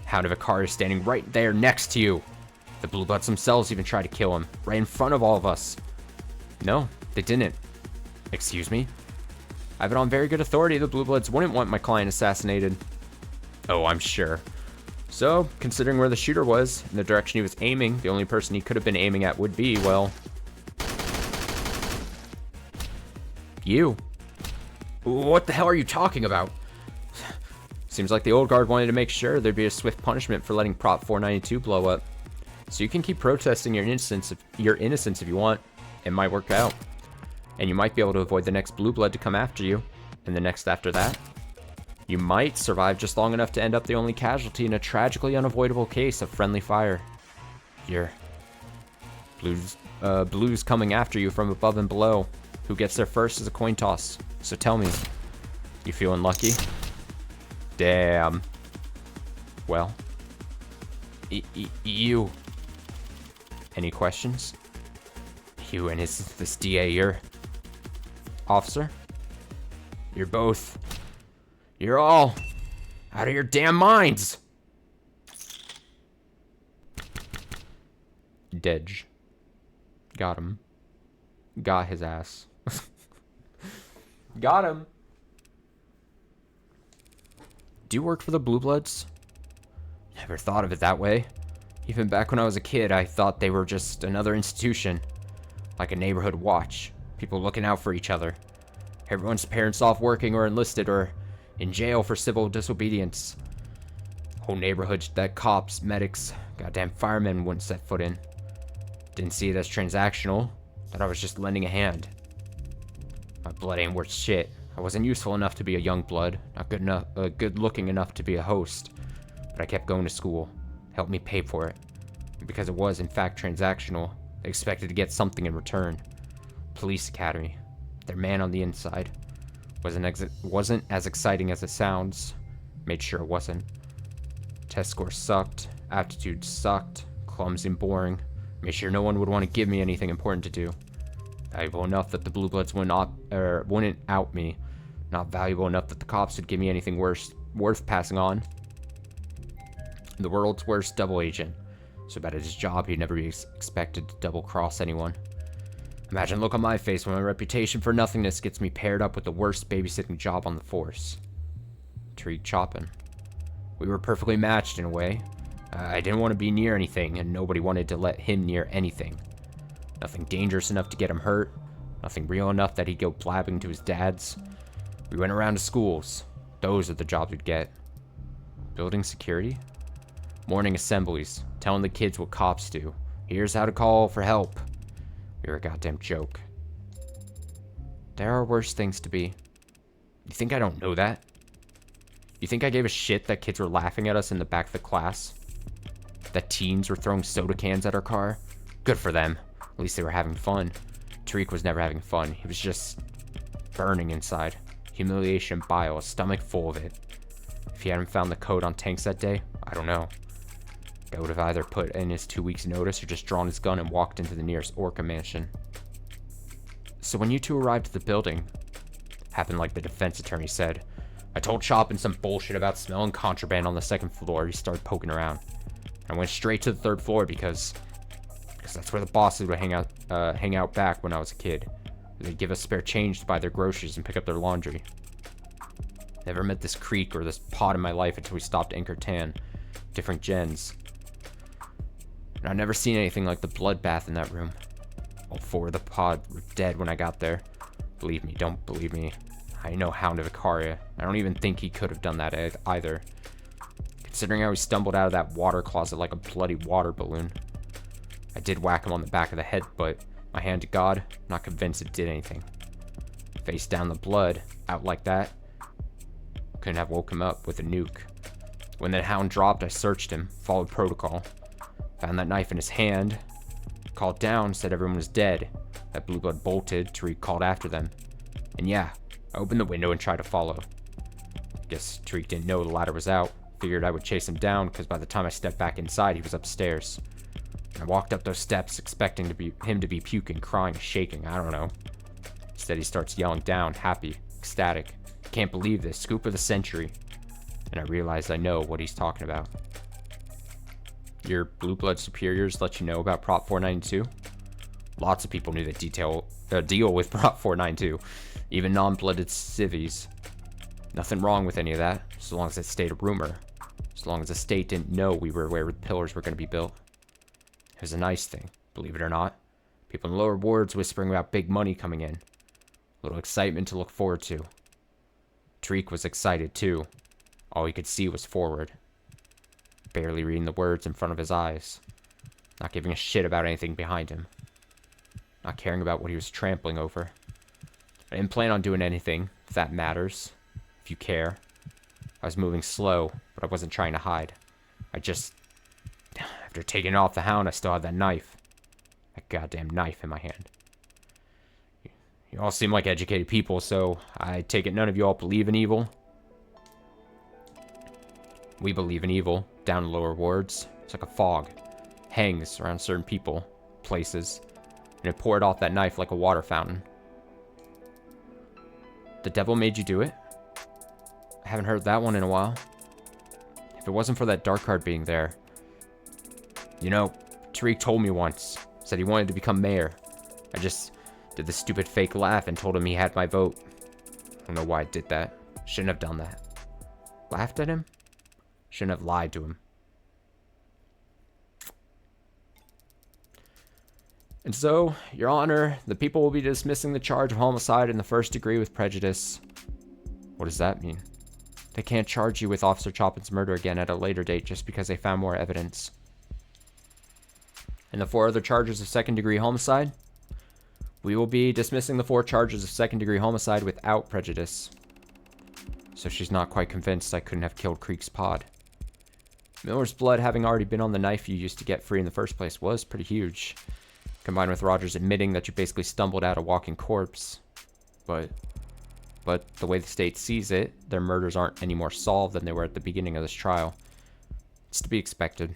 Hound of Icaria is standing right there next to you. The Blue Bloods themselves even tried to kill him, right in front of all of us. No, they didn't. Excuse me? I have it on very good authority the Blue Bloods wouldn't want my client assassinated. Oh, I'm sure. So, considering where the shooter was, and the direction he was aiming, the only person he could have been aiming at would be, well... you. What the hell are you talking about? Seems like the old guard wanted to make sure there'd be a swift punishment for letting Prop 492 blow up. So you can keep protesting your innocence if you want. It might work out. and you might be able to avoid the next blue blood to come after you, and the next after that. You might survive just long enough to end up the only casualty in a tragically unavoidable case of friendly fire. Here. Blue's coming after you from above and below. Who gets there first is a coin toss. So tell me, you feeling lucky? Damn. Well. You. Any questions? You and this DA here. Officer? You're both. You're all out of your damn minds. Dedge. Got him. Got his ass. Got him. Do you work for the Blue Bloods? Never thought of it that way. Even back when I was a kid, I thought they were just another institution. Like a neighborhood watch. People looking out for each other. Everyone's parents off working or enlisted or in jail for civil disobedience. Whole neighborhood that cops, medics, goddamn firemen wouldn't set foot in. Didn't see it as transactional. Thought I was just lending a hand. My blood ain't worth shit. I wasn't useful enough to be a young blood. Not good looking enough to be a host. But I kept going to school. Helped me pay for it. And because it was, in fact, transactional, they expected to get something in return. Police academy. Their man on the inside. Wasn't as exciting as it sounds. Made sure it wasn't. Test scores sucked. Aptitude sucked. Clumsy and boring. Made sure no one would want to give me anything important to do. Valuable enough that the Blue Bloods wouldn't out me. Not valuable enough that the cops would give me anything worth passing on. The world's worst double agent. So bad at his job, he'd never be expected to double-cross anyone. Imagine the look on my face when my reputation for nothingness gets me paired up with the worst babysitting job on the force. Tariq Chopin. We were perfectly matched in a way. I didn't want to be near anything, and nobody wanted to let him near anything. Nothing dangerous enough to get him hurt. Nothing real enough that he'd go blabbing to his dads. We went around to schools. Those are the jobs we'd get. Building security? Morning assemblies. Telling the kids what cops do. Here's how to call for help. We were a goddamn joke. There are worse things to be. You think I don't know that? You think I gave a shit that kids were laughing at us in the back of the class? That teens were throwing soda cans at our car? Good for them. At least they were having fun. Tariq was never having fun. He was just burning inside. Humiliation, bile, a stomach full of it. If he hadn't found the code on tanks that day, I don't know. Guy would have either put in his 2 weeks notice or just drawn his gun and walked into the nearest Orca mansion. So when you two arrived at the building, happened like the defense attorney said. I told Chopin some bullshit about smelling contraband on the second floor. He started poking around. I went straight to the third floor because that's where the bosses would hang out back when I was a kid. They'd give us spare change to buy their groceries and pick up their laundry. Never met this creek or this pod in my life until we stopped Anchor Tan. Different gens. And I've never seen anything like the bloodbath in that room. All four of the pod were dead when I got there. Believe me, don't believe me. I know Hound of Icaria. I don't even think he could have done that either. Considering how he stumbled out of that water closet like a bloody water balloon. I did whack him on the back of the head, but my hand to God, not convinced it did anything. Face down the blood, out like that. Couldn't have woke him up with a nuke. When that Hound dropped, I searched him, followed protocol. Found that knife in his hand. Called down, said everyone was dead. That Blue Blood bolted, Tariq called after them. And yeah, I opened the window and tried to follow. Guess Tariq didn't know the ladder was out. Figured I would chase him down, because by the time I stepped back inside, he was upstairs. I walked up those steps, expecting him to be puking, crying, shaking, I don't know. Instead, he starts yelling down, happy, ecstatic. Can't believe this, scoop of the century. And I realized I know what he's talking about. Your Blue Blood superiors let you know about Prop 492? Lots of people knew the deal with Prop 492, even non-blooded civvies. Nothing wrong with any of that, so long as it stayed a rumor. As long as the state didn't know we were where the pillars were going to be built. It was a nice thing, believe it or not. People in lower wards whispering about big money coming in. A little excitement to look forward to. Tariq was excited too. All he could see was forward. Barely reading the words in front of his eyes. Not giving a shit about anything behind him. Not caring about what he was trampling over. I didn't plan on doing anything, if that matters. If you care. I was moving slow, but I wasn't trying to hide. I just... After taking off the hound, I still had that knife. That goddamn knife in my hand. You all seem like educated people, so I take it none of you all believe in evil? We believe in evil, down in lower wards. It's like a fog. Hangs around certain people, places, and it poured off that knife like a water fountain. The devil made you do it? I haven't heard that one in a while. If it wasn't for that dark card being there... You know, Tariq told me once, said he wanted to become mayor. I just did the stupid fake laugh and told him he had my vote. I don't know why I did that. Shouldn't have done that. Laughed at him? Shouldn't have lied to him. And so, Your Honor, the people will be dismissing the charge of homicide in the first degree with prejudice. What does that mean? They can't charge you with Officer Chopin's murder again at a later date just because they found more evidence. And the 4 other charges of second-degree homicide? We will be dismissing the 4 charges of second-degree homicide without prejudice. So she's not quite convinced I couldn't have killed Creek's pod. Miller's blood having already been on the knife you used to get free in the first place was pretty huge. Combined with Rogers admitting that you basically stumbled out a walking corpse. But the way the state sees it, their murders aren't any more solved than they were at the beginning of this trial. It's to be expected.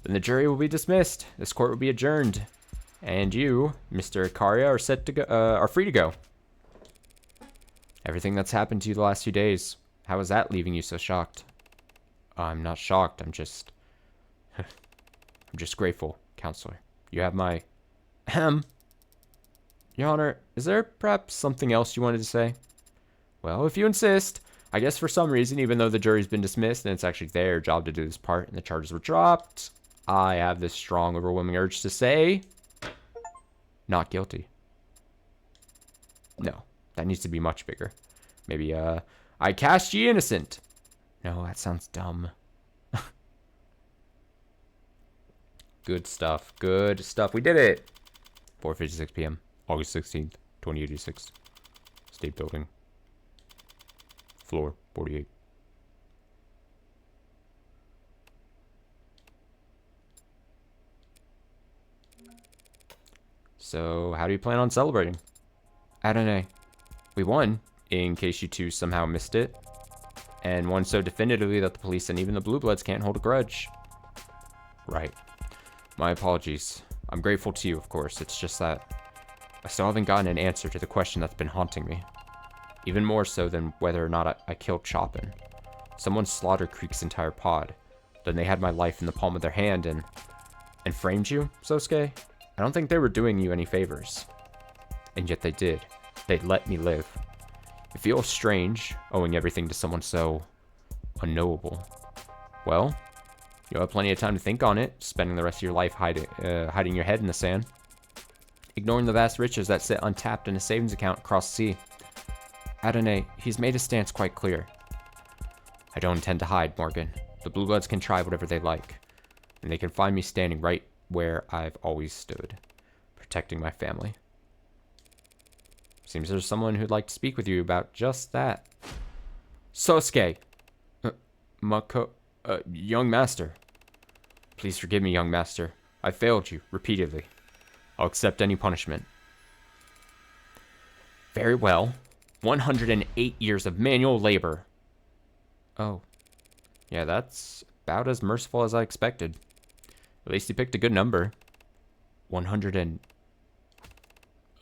Then the jury will be dismissed. This court will be adjourned. And you, Mr. Ikaria, are set to go, are free to go. Everything that's happened to you the last few days, how is that leaving you so shocked? I'm not shocked. I'm just grateful, Counselor. You have my... Your Honor, is there perhaps something else you wanted to say? Well, if you insist. I guess for some reason, even though the jury's been dismissed and it's actually their job to do this part and the charges were dropped, I have this strong, overwhelming urge to say... Not guilty. No, that needs to be much bigger. Maybe, I cast ye innocent. No, that sounds dumb. Good stuff. Good stuff. We did it. 4:56 p.m. August 16th, 2086. State Building. Floor 48. So, how do you plan on celebrating? I don't know. We won, in case you two somehow missed it. And won so definitively that the police and even the Blue Bloods can't hold a grudge. Right. My apologies. I'm grateful to you, of course. It's just that I still haven't gotten an answer to the question that's been haunting me. Even more so than whether or not I killed Chopin. Someone slaughtered Creek's entire pod. Then they had my life in the palm of their hand and framed you, Sosuke? I don't think they were doing you any favors. And yet they did. They let me live. It feels strange, owing everything to someone so unknowable. Well, you'll have plenty of time to think on it, spending the rest of your life hiding your head in the sand. Ignoring the vast riches that sit untapped in a savings account across the sea. Adonai, he's made his stance quite clear. I don't intend to hide, Morgan. The Blue Bloods can try whatever they like. And they can find me standing right where I've always stood, protecting my family. Seems there's someone who'd like to speak with you about just that. Sosuke! Young master. Please forgive me, young master. I failed you, repeatedly. I'll accept any punishment. Very well. 108 years of manual labor. Oh. Yeah, that's about as merciful as I expected. At least you picked a good number. 100 and...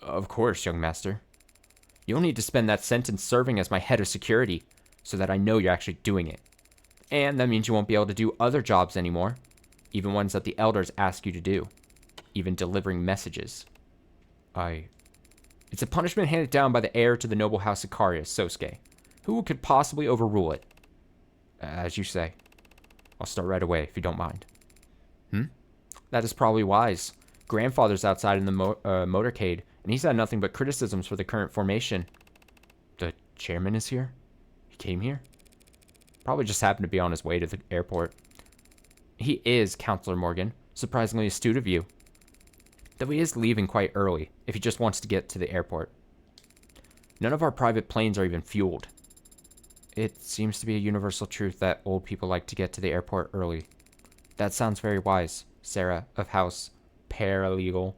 Of course, young master. You'll need to spend that sentence serving as my head of security, so that I know you're actually doing it. And that means you won't be able to do other jobs anymore, even ones that the elders ask you to do, even delivering messages. It's a punishment handed down by the heir to the noble house Ikaria, Sosuke. Who could possibly overrule it? As you say. I'll start right away, if you don't mind. That is probably wise. Grandfather's outside in the motorcade, and he's had nothing but criticisms for the current formation. The chairman is here? He came here? Probably just happened to be on his way to the airport. He is, Counselor Morgan. Surprisingly astute of you. Though he is leaving quite early, if he just wants to get to the airport. None of our private planes are even fueled. It seems to be a universal truth that old people like to get to the airport early. That sounds very wise, Sarah of House Paralegal.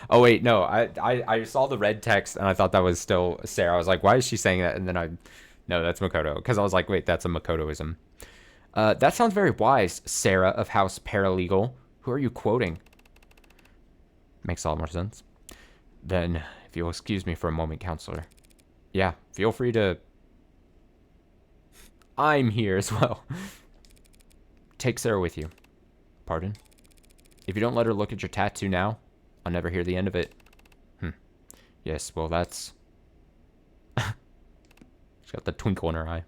Oh wait, no, I saw the red text and I thought that was still Sarah. I was like, why is she saying that? And then no, that's Makoto. Because I was like, wait, that's a Makotoism. That sounds very wise, Sarah of House Paralegal. Who are you quoting? Makes a lot more sense. Then, if you'll excuse me for a moment, counselor. Yeah, feel free to... I'm here as well. Take Sarah with you. Pardon? If you don't let her look at your tattoo now, I'll never hear the end of it. Yes, well, that's... She's got the twinkle in her eye.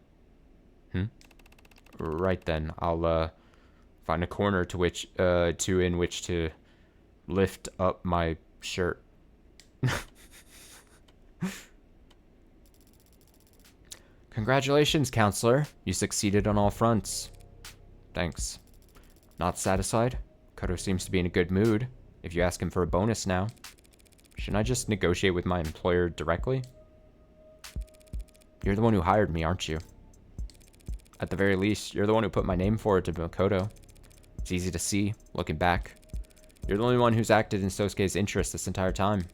Right then, I'll, find a corner in which to lift up my shirt. Congratulations, counselor. You succeeded on all fronts. Thanks. Not satisfied? Koto seems to be in a good mood. If you ask him for a bonus now. Shouldn't I just negotiate with my employer directly? You're the one who hired me, aren't you? At the very least, you're the one who put my name forward to Makoto. It's easy to see, looking back. You're the only one who's acted in Sosuke's interest this entire time.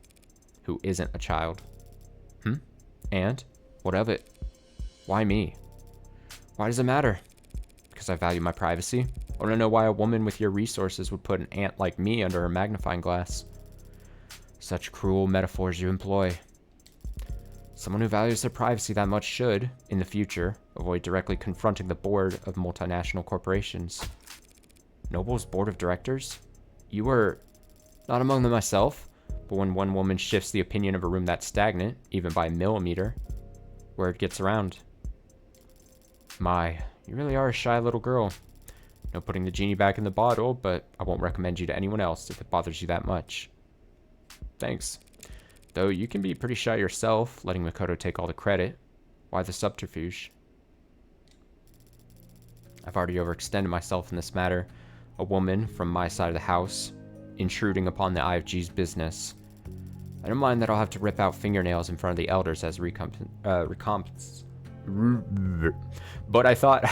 Who isn't a child. And? What of it? Why me? Why does it matter? Because I value my privacy? I want to know why a woman with your resources would put an ant like me under a magnifying glass. Such cruel metaphors you employ. Someone who values their privacy that much should, in the future, avoid directly confronting the board of multinational corporations. Noble's board of directors? You were not among them myself, but when one woman shifts the opinion of a room that's stagnant, even by a millimeter, word gets around. My, you really are a shy little girl. No putting the genie back in the bottle, but I won't recommend you to anyone else if it bothers you that much. Thanks. Though you can be pretty shy yourself, letting Makoto take all the credit. Why the subterfuge? I've already overextended myself in this matter. A woman from my side of the house, intruding upon the IFG's business. I don't mind that I'll have to rip out fingernails in front of the elders as recompense. But I thought...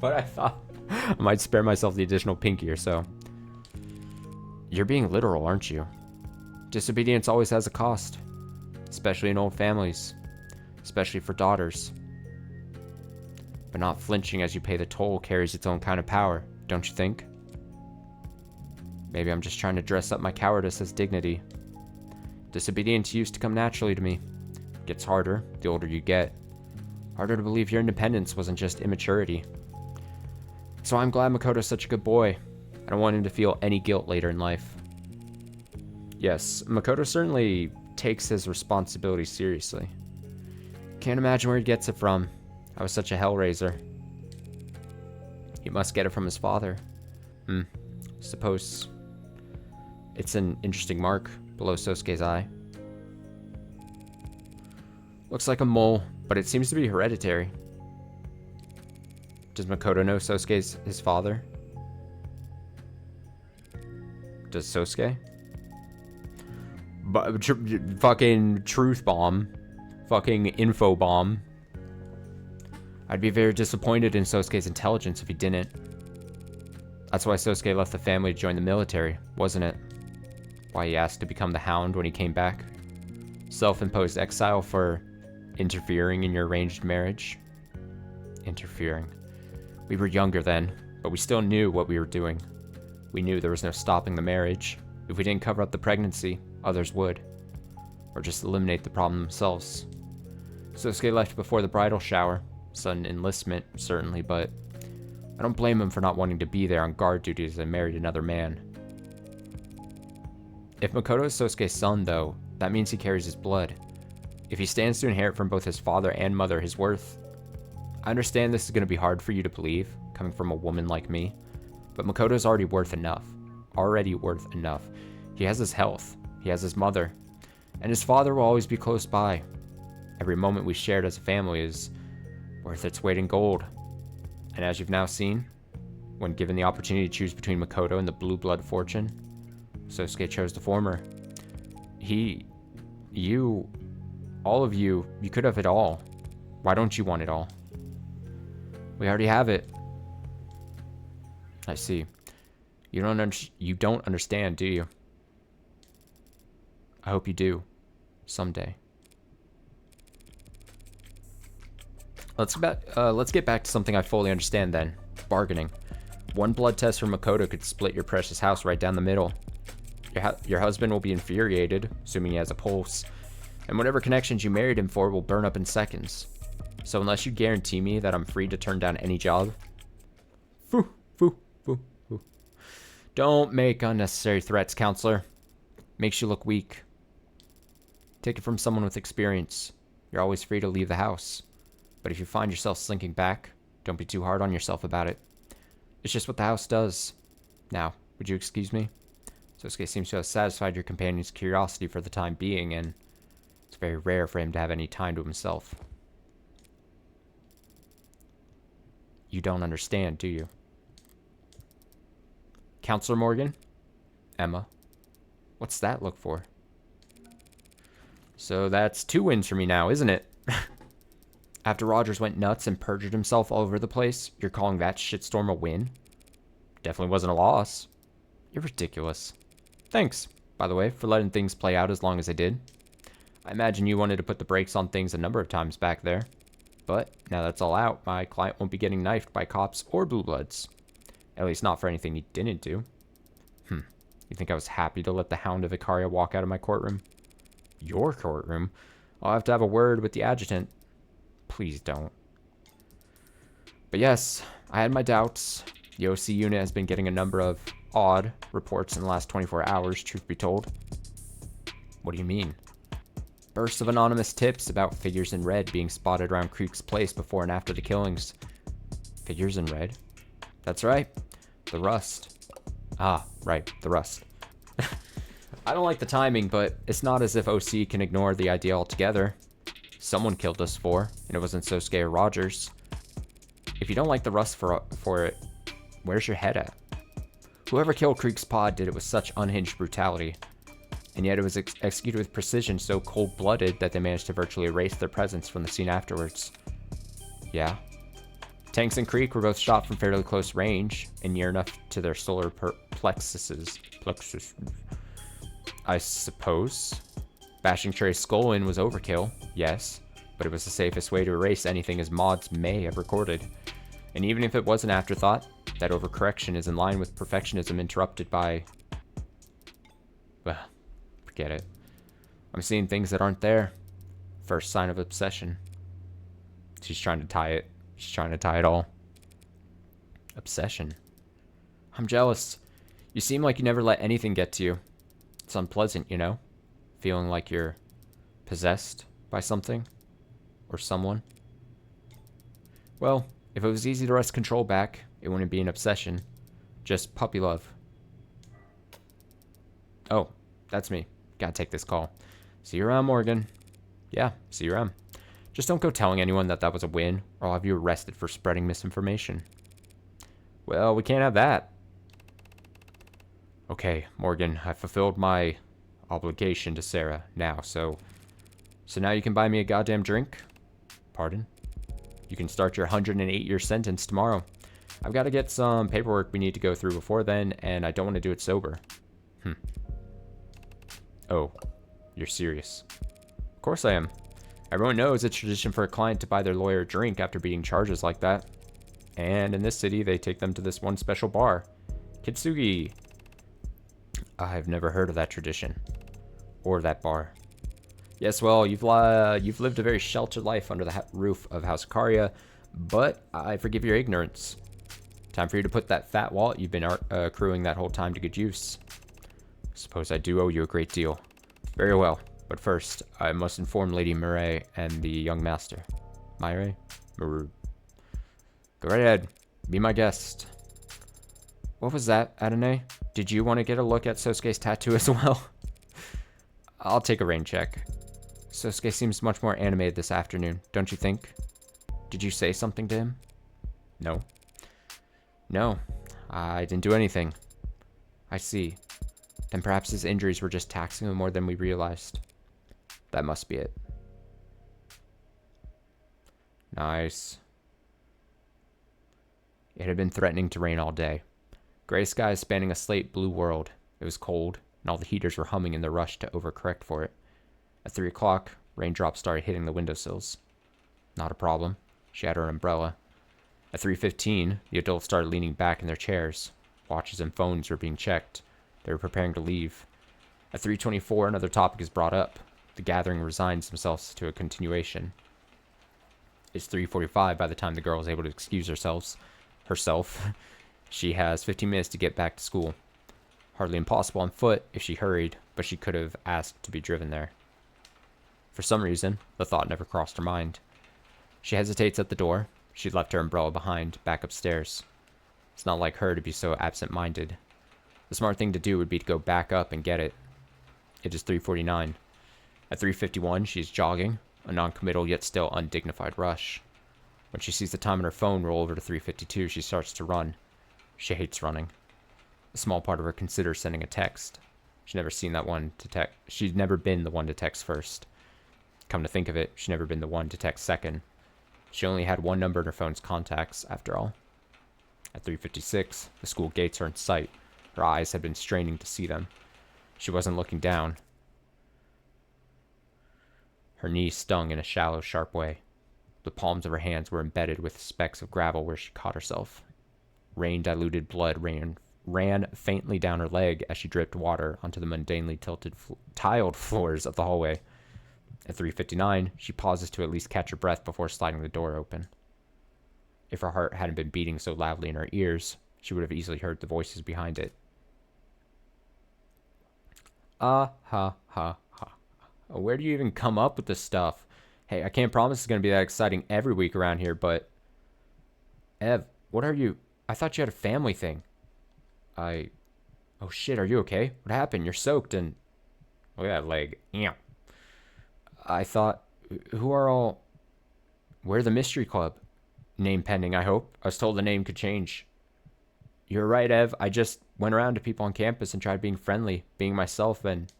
I might spare myself the additional pinky or so. You're being literal, aren't you? Disobedience always has a cost. Especially in old families. Especially for daughters. But not flinching as you pay the toll carries its own kind of power, don't you think? Maybe I'm just trying to dress up my cowardice as dignity. Disobedience used to come naturally to me. It gets harder, the older you get. Harder to believe your independence wasn't just immaturity. So I'm glad Makoto's such a good boy. I don't want him to feel any guilt later in life. Yes, Makoto certainly takes his responsibility seriously. Can't imagine where he gets it from. I was such a hellraiser. He must get it from his father. Suppose it's an interesting mark below Sosuke's eye. Looks like a mole, but it seems to be hereditary. Does Makoto know Sosuke's his father? Does Sosuke? Fucking truth bomb. Fucking info bomb. I'd be very disappointed in Sosuke's intelligence if he didn't. That's why Sosuke left the family to join the military, wasn't it? Why he asked to become the Hound when he came back. Self-imposed exile for interfering in your arranged marriage. Interfering. We were younger then, but we still knew what we were doing. We knew there was no stopping the marriage. If we didn't cover up the pregnancy, others would. Or just eliminate the problem themselves. Sosuke left before the bridal shower. Sudden enlistment, certainly, but I don't blame him for not wanting to be there on guard duty as I married another man. If Makoto is Sosuke's son, though, that means he carries his blood. If he stands to inherit from both his father and mother his worth. I understand this is going to be hard for you to believe, coming from a woman like me, but Makoto's already worth enough. Already worth enough. He has his health. He has his mother. And his father will always be close by. Every moment we shared as a family is worth its weight in gold. And as you've now seen, when given the opportunity to choose between Makoto and the blue blood fortune, Sosuke chose the former. He You, all of you could have it all. Why don't you want it all? We already have it. I see. You don't understand, do you? I hope you do. Someday. Let's get back to something I fully understand then. Bargaining. One blood test from Makoto could split your precious house right down the middle. Your husband will be infuriated, assuming he has a pulse, and whatever connections you married him for will burn up in seconds. So unless you guarantee me that I'm free to turn down any job... Foo, foo, foo, foo. Don't make unnecessary threats, counselor. Makes you look weak. Take it from someone with experience. You're always free to leave the house. But if you find yourself slinking back, don't be too hard on yourself about it. It's just what the house does. Now, would you excuse me? Sosuke seems to have satisfied your companion's curiosity for the time being, and it's very rare for him to have any time to himself. You don't understand, do you? Counselor Morgan? Emma? What's that look for? So that's 2 wins for me now, isn't it? After Rogers went nuts and perjured himself all over the place, you're calling that shitstorm a win? Definitely wasn't a loss. You're ridiculous. Thanks, by the way, for letting things play out as long as they did. I imagine you wanted to put the brakes on things a number of times back there. But now that's all out, my client won't be getting knifed by cops or blue bloods. At least not for anything he didn't do. You think I was happy to let the Hound of Icaria walk out of my courtroom? Your courtroom? I'll have to have a word with the adjutant. Please don't. But yes, I had my doubts. The OC unit has been getting a number of odd reports in the last 24 hours, truth be told. What do you mean? Bursts of anonymous tips about figures in red being spotted around Creek's place before and after the killings. Figures in red? That's right. The Rust. Ah, right, the Rust. I don't like the timing, but it's not as if OC can ignore the idea altogether. Someone killed us for, and it wasn't Sosuke or Rogers. If you don't like the Rust for it, where's your head at? Whoever killed Creek's pod did it with such unhinged brutality. And yet it was executed with precision so cold-blooded that they managed to virtually erase their presence from the scene afterwards. Yeah. Tanks and Creek were both shot from fairly close range, and near enough to their solar plexuses. I suppose. Bashing Trey's skull in was overkill, yes, but it was the safest way to erase anything his mods may have recorded. And even if it was an afterthought, that overcorrection is in line with perfectionism interrupted by... well, forget it. I'm seeing things that aren't there. First sign of obsession. She's trying to tie it. She's trying to tie it all. Obsession. I'm jealous. You seem like you never let anything get to you. It's unpleasant, you know? Feeling like you're possessed by something or someone. Well, if it was easy to wrest control back, it wouldn't be an obsession. Just puppy love. Oh, that's me. Gotta take this call. See you around, Morgan. Yeah, see you around. Just don't go telling anyone that was a win, or I'll have you arrested for spreading misinformation. Well, we can't have that. Okay, Morgan, I fulfilled my obligation to Sarah now, so now you can buy me a goddamn drink? Pardon? You can start your 108-year sentence tomorrow. I've got to get some paperwork we need to go through before then, and I don't want to do it sober. Oh, you're serious. Of course I am. Everyone knows it's tradition for a client to buy their lawyer a drink after beating charges like that. And in this city, they take them to this one special bar. Kitsugi. I've never heard of that tradition. Or that bar. Yes, well, you've lived a very sheltered life under the roof of House Icaria, but I forgive your ignorance. Time for you to put that fat wallet you've been accruing that whole time to good use. Suppose I do owe you a great deal. Very well, but first, I must inform Lady Mireille and the young master. Mireille? Maru. Go right ahead. Be my guest. What was that, Adane? Did you want to get a look at Sosuke's tattoo as well? I'll take a rain check. Sosuke seems much more animated this afternoon, don't you think? Did you say something to him? No. No, I didn't do anything. I see. Then perhaps his injuries were just taxing him more than we realized. That must be it. Nice. It had been threatening to rain all day. Gray skies spanning a slate blue world. It was cold, and all the heaters were humming in the rush to overcorrect for it. At 3 o'clock, raindrops started hitting the windowsills. Not a problem. She had her umbrella. At 3:15, the adults started leaning back in their chairs. Watches and phones were being checked. They were preparing to leave. At 3:24, another topic is brought up. The gathering resigns themselves to a continuation. It's 3:45 by the time the girl is able to excuse herself. She has 15 minutes to get back to school. Hardly impossible on foot if she hurried, but she could have asked to be driven there. For some reason, the thought never crossed her mind. She hesitates at the door. She'd left her umbrella behind, back upstairs. It's not like her to be so absent-minded. The smart thing to do would be to go back up and get it. It is 3:49. At 3:51, she's jogging, a non-committal yet still undignified rush. When she sees the time on her phone roll over to 3:52, she starts to run. She hates running. A small part of her considers sending a text. She'd never been the one to text first. Come to think of it, she'd never been the one to text second. She only had one number in her phone's contacts, after all. At 3:56, the school gates are in sight. Her eyes had been straining to see them. She wasn't looking down. Her knees stung in a shallow, sharp way. The palms of her hands were embedded with specks of gravel where she caught herself. Rain-diluted blood ran faintly down her leg as she dripped water onto the mundanely tiled floors of the hallway. At 3:59, she pauses to at least catch her breath before sliding the door open. If her heart hadn't been beating so loudly in her ears, she would have easily heard the voices behind it. Ha ha ha. Where do you even come up with this stuff? Hey, I can't promise it's going to be that exciting every week around here, but... Ev, what are you... I thought you had a family thing. Oh shit, are you okay? What happened? You're soaked and... Look at that leg. Yeah. I thought... Who are all... We're the Mystery Club. Name pending, I hope. I was told the name could change. You're right, Ev. I just went around to people on campus and tried being friendly, being myself, and...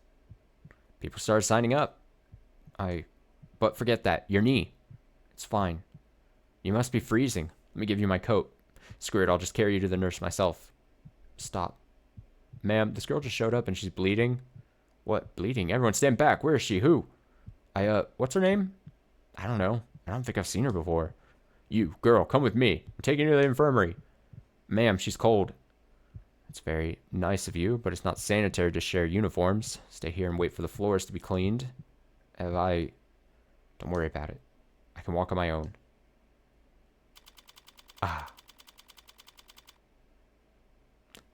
People started signing up. But forget that. Your knee. It's fine. You must be freezing. Let me give you my coat. Screw it, I'll just carry you to the nurse myself. Stop. Ma'am, this girl just showed up and she's bleeding. What? Bleeding? Everyone stand back. Where is she? Who? What's her name? I don't know. I don't think I've seen her before. You, girl, come with me. I'm taking you to the infirmary. Ma'am, she's cold. It's very nice of you, but it's not sanitary to share uniforms. Stay here and wait for the floors to be cleaned. Don't worry about it. I can walk on my own.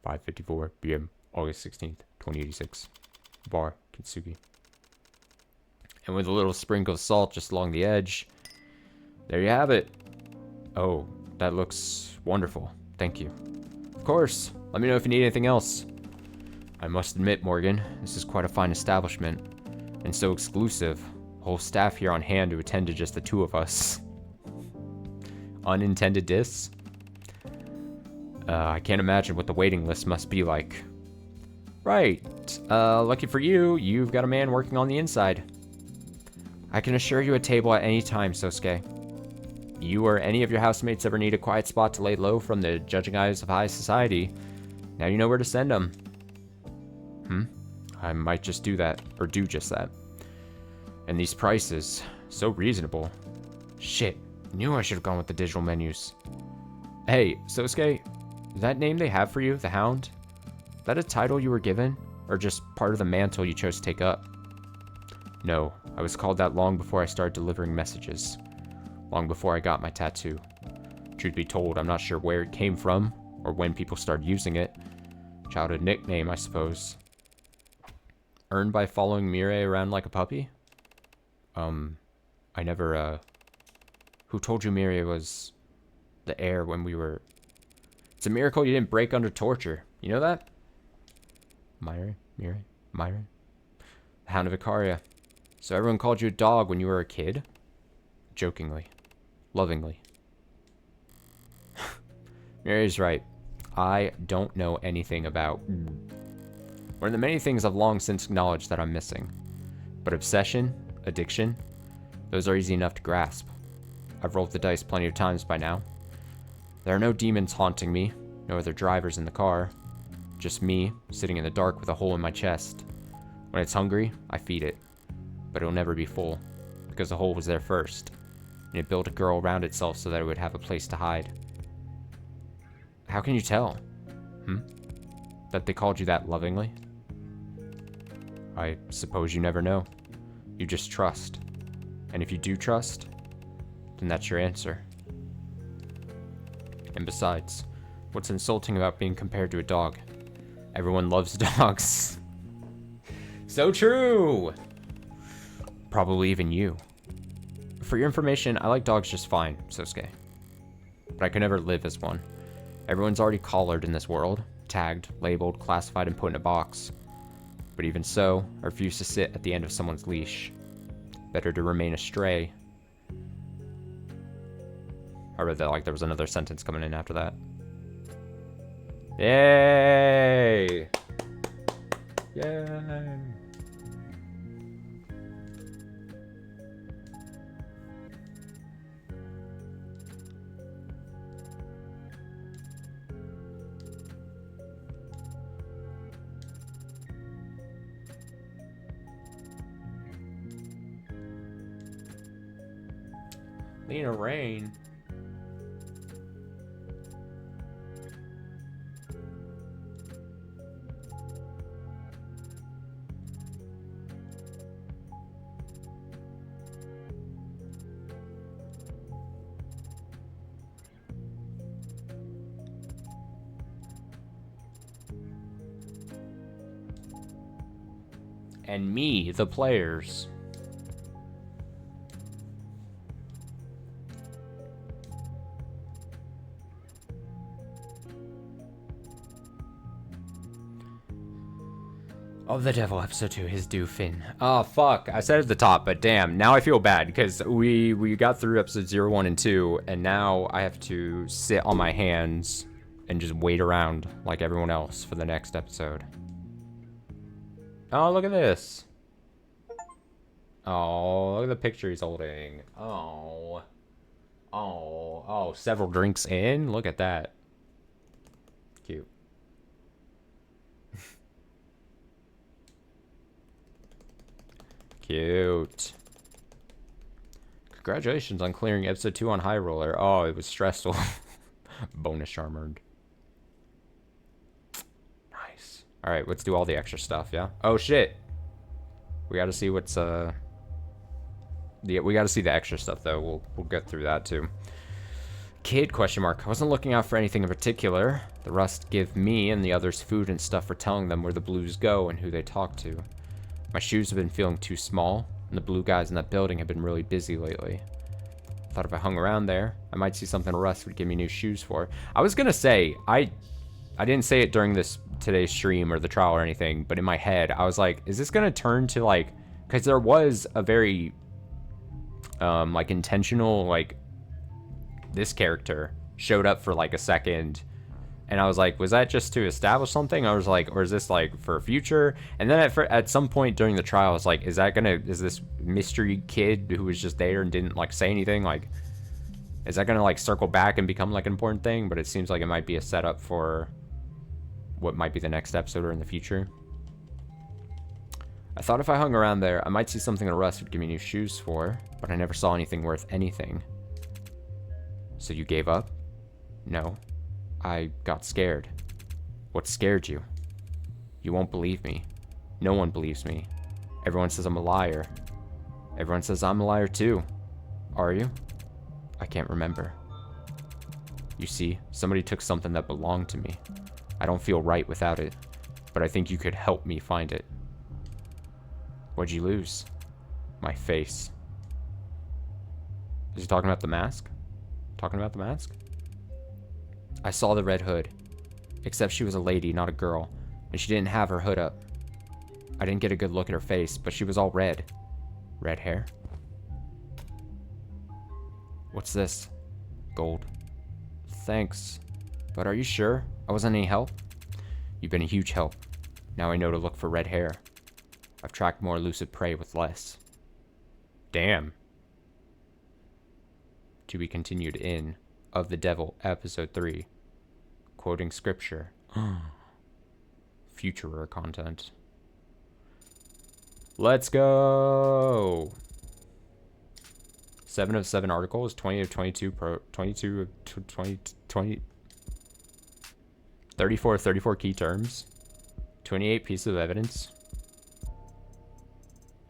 5:54 p.m. August 16th, 2086. Bar, Kintsugi. And with a little sprinkle of salt just along the edge. There you have it. Oh, that looks wonderful. Thank you. Of course. Let me know if you need anything else. I must admit, Morgan, this is quite a fine establishment. And so exclusive. Whole staff here on hand to attend to just the two of us. Unintended diss? I can't imagine what the waiting list must be like. Right. Lucky for you, you've got a man working on the inside. I can assure you a table at any time, Sosuke. You or any of your housemates ever need a quiet spot to lay low from the judging eyes of high society, now you know where to send them. I might just do that, or do just that. And these prices, so reasonable. Shit, knew I should have gone with the digital menus. Hey, Sosuke, that name they have for you, the Hound, that a title you were given, or just part of the mantle you chose to take up? No, I was called that long before I started delivering messages. Long before I got my tattoo. Truth be told, I'm not sure where it came from, or when people started using it. Childhood nickname, I suppose. Earned by following Mirai around like a puppy? I never, Who told you Mirai was the heir when we were... It's a miracle you didn't break under torture. You know that? Mirai? The Hound of Ikaria. So everyone called you a dog when you were a kid? Jokingly. Lovingly. Mirai's right. I don't know anything about... One of the many things I've long since acknowledged that I'm missing. But obsession? Addiction? Those are easy enough to grasp. I've rolled the dice plenty of times by now. There are no demons haunting me, no other drivers in the car. Just me, sitting in the dark with a hole in my chest. When it's hungry, I feed it. But it'll never be full, because the hole was there first, and it built a girl around itself so that it would have a place to hide. How can you tell? That they called you that lovingly? I suppose you never know. You just trust. And if you do trust, then that's your answer. And besides, what's insulting about being compared to a dog? Everyone loves dogs. So true! Probably even you. For your information, I like dogs just fine, Sosuke. But I could never live as one. Everyone's already collared in this world, tagged, labeled, classified, and put in a box. But even so, I refuse to sit at the end of someone's leash. Better to remain astray. I read that like there was another sentence coming in after that. Yay! Yay! Lena Rain. And me, the players. Oh, the Devil, episode 2, his due Finn. Oh, fuck. I said it at the top, but damn. Now I feel bad, because we got through episode 0, 1, and 2, and now I have to sit on my hands and just wait around like everyone else for the next episode. Oh, look at this. Oh, look at the picture he's holding. Oh. Oh. Oh, several drinks in? Look at that. Cute. Cute. Congratulations on clearing episode 2 on High Roller. Oh, it was stressful. Bonus charm earned. Nice. Alright, let's do all the extra stuff, yeah? Oh, shit. We gotta see what's, we gotta see the extra stuff, though. We'll get through that, too. Kid, question mark. I wasn't looking out for anything in particular. The Rust give me and the others food and stuff for telling them where the Blues go and who they talk to. My shoes have been feeling too small, and the blue guys in that building have been really busy lately. I thought if I hung around there, I might see something Russ would give me new shoes for. I was gonna say, I didn't say it during today's stream or the trial or anything, but in my head, I was like, is this gonna turn to like, because there was a very, like intentional, like, this character showed up for like a second, and I was like, was that just to establish something? I was like, or is this like for future? And then at some point during the trial, I was like, is this mystery kid who was just there and didn't like say anything, like, is that gonna like circle back and become like an important thing? But it seems like it might be a setup for what might be the next episode or in the future. I thought if I hung around there, I might see something the Russ would give me new shoes for, but I never saw anything worth anything. So you gave up? No. I got scared. What scared you? You won't believe me. No one believes me. Everyone says I'm a liar. Everyone says I'm a liar too. Are you? I can't remember. You see, somebody took something that belonged to me. I don't feel right without it, but I think you could help me find it. What'd you lose? My face. Is he talking about the mask? Talking about the mask? I saw the red hood. Except she was a lady, not a girl, and she didn't have her hood up. I didn't get a good look at her face, but she was all red. Red hair? What's this? Gold. Thanks. But are you sure I wasn't any help? You've been a huge help. Now I know to look for red hair. I've tracked more elusive prey with less. Damn. To be continued in Of the Devil, episode 3. Quoting scripture. Future content. Let's go. 7 of 7 articles, 20 of 22 22 of 20 34 of 34 key terms, 28 pieces of evidence.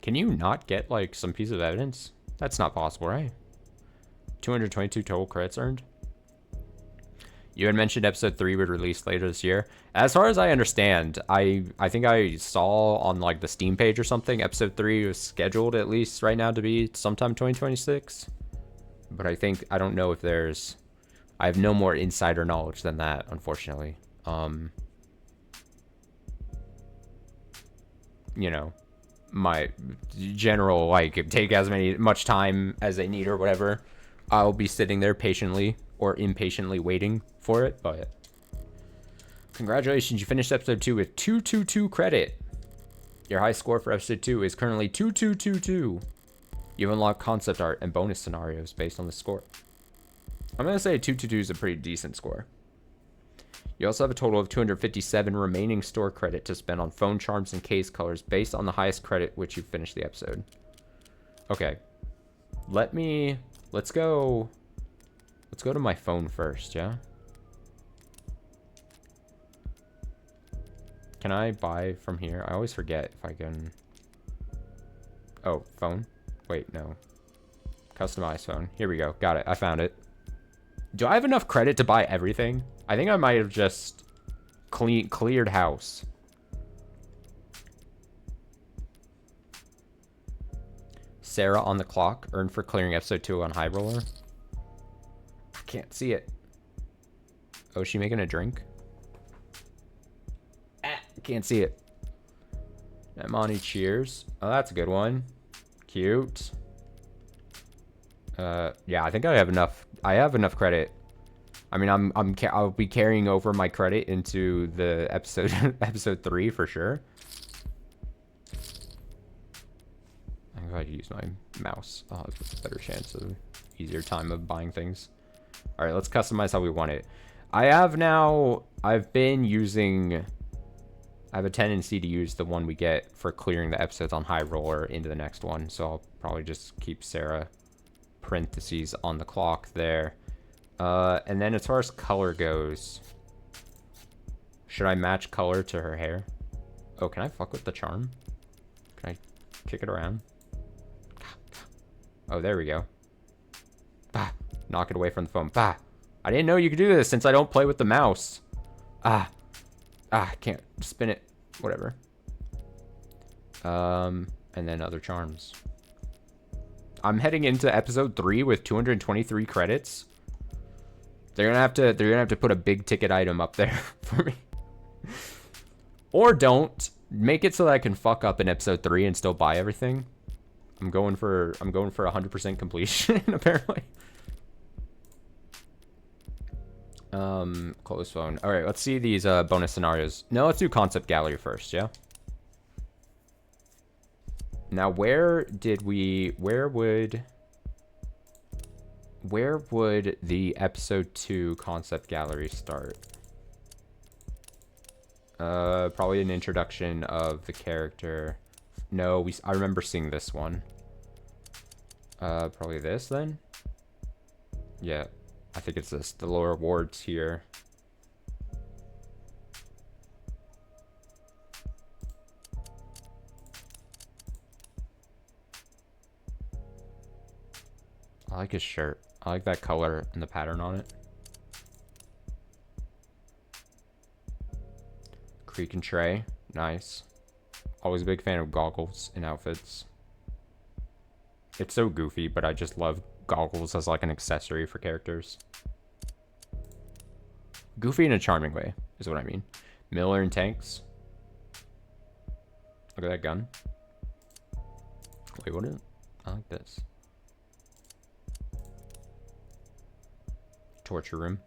Can you not get like some piece of evidence? That's not possible, right? 222 total credits earned. You had mentioned episode 3 would release later this year. As far as I understand, I think I saw on like the Steam page or something, episode 3 was scheduled at least right now to be sometime 2026. But I don't know if I have no more insider knowledge than that, unfortunately. You know, my general, like, take as much time as they need or whatever. I'll be sitting there patiently or impatiently waiting for it, but congratulations, you finished episode 2 with 222 credit. Your high score for episode 2 is currently 2222. You've unlocked concept art and bonus scenarios based on the score. I'm going to say 222 is a pretty decent score. You also have a total of 257 remaining store credit to spend on phone charms and case colors based on the highest credit which you finished the episode. Okay. Let's go to my phone first, yeah? Can I buy from here? I always forget if I can. Oh, phone? Wait, no. Customize phone. Here we go. Got it. I found it. Do I have enough credit to buy everything? I think I might have just cleared house. Sarah on the clock. Earned for clearing episode 2 on High Roller. I can't see it. Oh, is she making a drink? Can't see it. Monty Cheers. Oh, that's a good one. Cute. Yeah, I think I have enough. I have enough credit. I mean, I'll be carrying over my credit into the episode 3 for sure. I'm going to use my mouse. I'll have a better chance of easier time of buying things. All right, let's customize how we want it. I've been using. I have a tendency to use the one we get for clearing the episodes on High Roller into the next one. So I'll probably just keep Sarah parentheses on the clock there. And then as far as color goes, should I match color to her hair? Oh, can I fuck with the charm? Can I kick it around? Oh, there we go. Bah, knock it away from the phone. Bah, I didn't know you could do this since I don't play with the mouse. I can't spin it. Whatever. And then other charms. I'm heading into episode 3 with 223 credits. They're gonna have to put a big ticket item up there for me. Or don't. Make it so that I can fuck up in episode 3 and still buy everything. I'm going for 100% completion, apparently. Close phone. All right, let's see these bonus scenarios. No, let's do concept gallery first, yeah? Now, where would the episode 2 concept gallery start? Probably an introduction of the character. No, I remember seeing this one. Probably this then? Yeah, I think it's this. The lower wards here. I like his shirt. I like that color and the pattern on it. Creek and Trey. Nice. Always a big fan of goggles and outfits. It's so goofy, but I just love goggles as like an accessory for characters. Goofy in a charming way is what I mean. Miller and Tanks. Look at that gun. Wait, what is it? I like this. Torture room.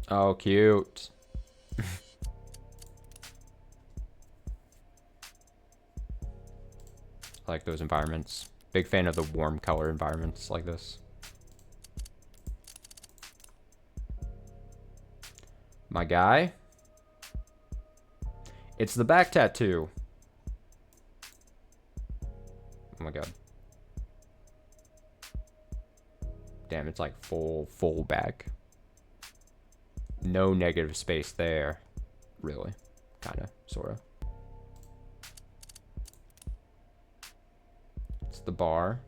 Oh, cute. I like those environments. Big fan of the warm color environments like this. My guy. It's the back tattoo. Oh my god. Damn, it's like full back. No negative space there. Really. Kinda. Sorta. It's the bar.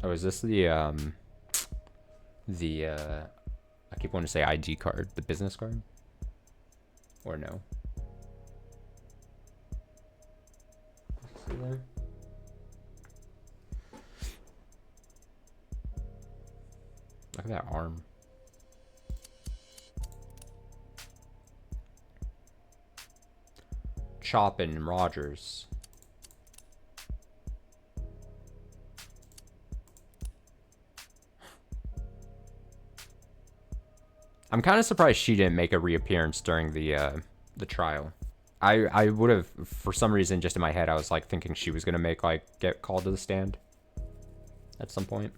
Oh, is this the I keep wanting to say ID card, the business card? Or no? See there? Look at that arm. Choppin' and Rogers. I'm kind of surprised she didn't make a reappearance during the trial. I would have, for some reason, just in my head, I was like thinking she was gonna get called to the stand at some point.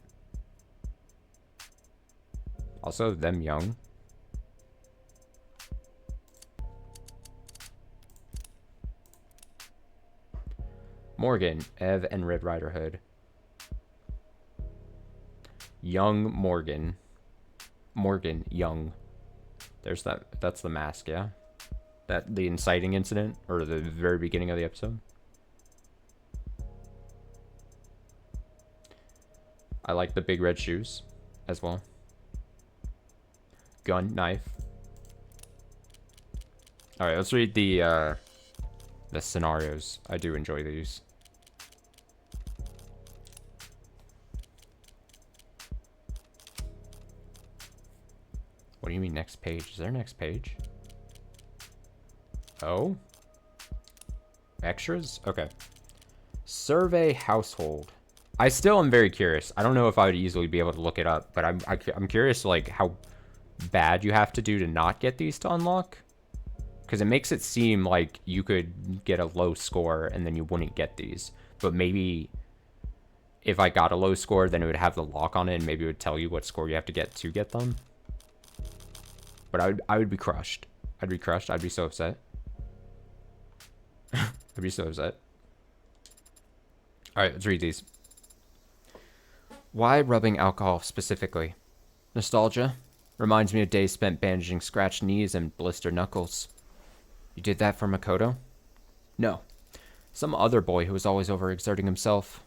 Also, them young. Morgan, Ev, and Red Rider Hood. Young Morgan. Morgan, young. There's that. That's the mask, yeah? The inciting incident, or the very beginning of the episode. I like the big red shoes as well. Gun, knife. All right, let's read the scenarios. I do enjoy these. What do you mean next page? Is there a next page? Oh? Extras? Okay. Survey household. I still am very curious. I don't know if I would easily be able to look it up, but I'm curious like how bad you have to do to not get these to unlock. Because it makes it seem like you could get a low score and then you wouldn't get these. But maybe if I got a low score, then it would have the lock on it and maybe it would tell you what score you have to get them. But I would be crushed. I'd be crushed. I'd be so upset. I'd be so upset. Alright, let's read these. Why rubbing alcohol specifically? Nostalgia. Reminds me of days spent bandaging scratched knees and blistered knuckles. You did that for Makoto? No. Some other boy who was always overexerting himself.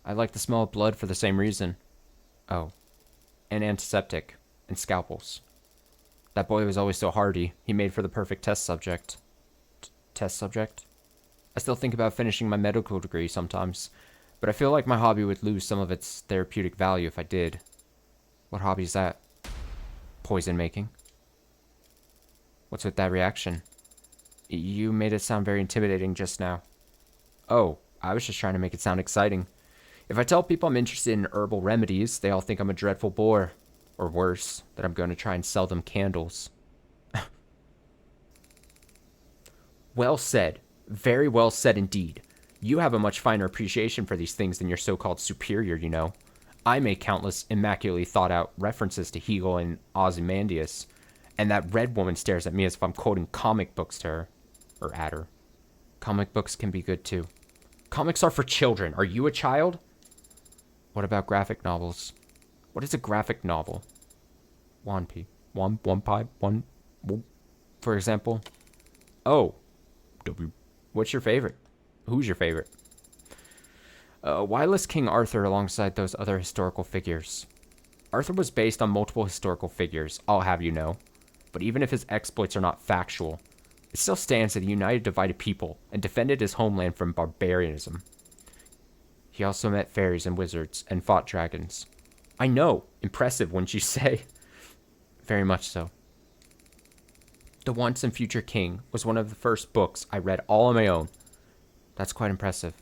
I like the smell of blood for the same reason. Oh. And antiseptic. And scalpels. That boy was always so hardy. He made for the perfect test subject. Test subject? I still think about finishing my medical degree sometimes, but I feel like my hobby would lose some of its therapeutic value if I did. What hobby is that? Poison making. What's with that reaction? You made it sound very intimidating just now. Oh, I was just trying to make it sound exciting. If I tell people I'm interested in herbal remedies, they all think I'm a dreadful bore. Or worse, that I'm going to try and sell them candles. Well said. Very well said indeed. You have a much finer appreciation for these things than your so-called superior, you know. I make countless immaculately thought-out references to Hegel and Ozymandias, and that red woman stares at me as if I'm quoting comic books to her. Or at her. Comic books can be good too. Comics are for children. Are you a child? What about graphic novels? What is a graphic novel? One pipe, for example. Oh. What's your favorite? Who's your favorite? Why list King Arthur alongside those other historical figures? Arthur was based on multiple historical figures, I'll have you know. But even if his exploits are not factual, it still stands that he united divided people and defended his homeland from barbarianism. He also met fairies and wizards and fought dragons. I know. Impressive, wouldn't you say? Very much so. The Once and Future King was one of the first books I read all on my own. That's quite impressive.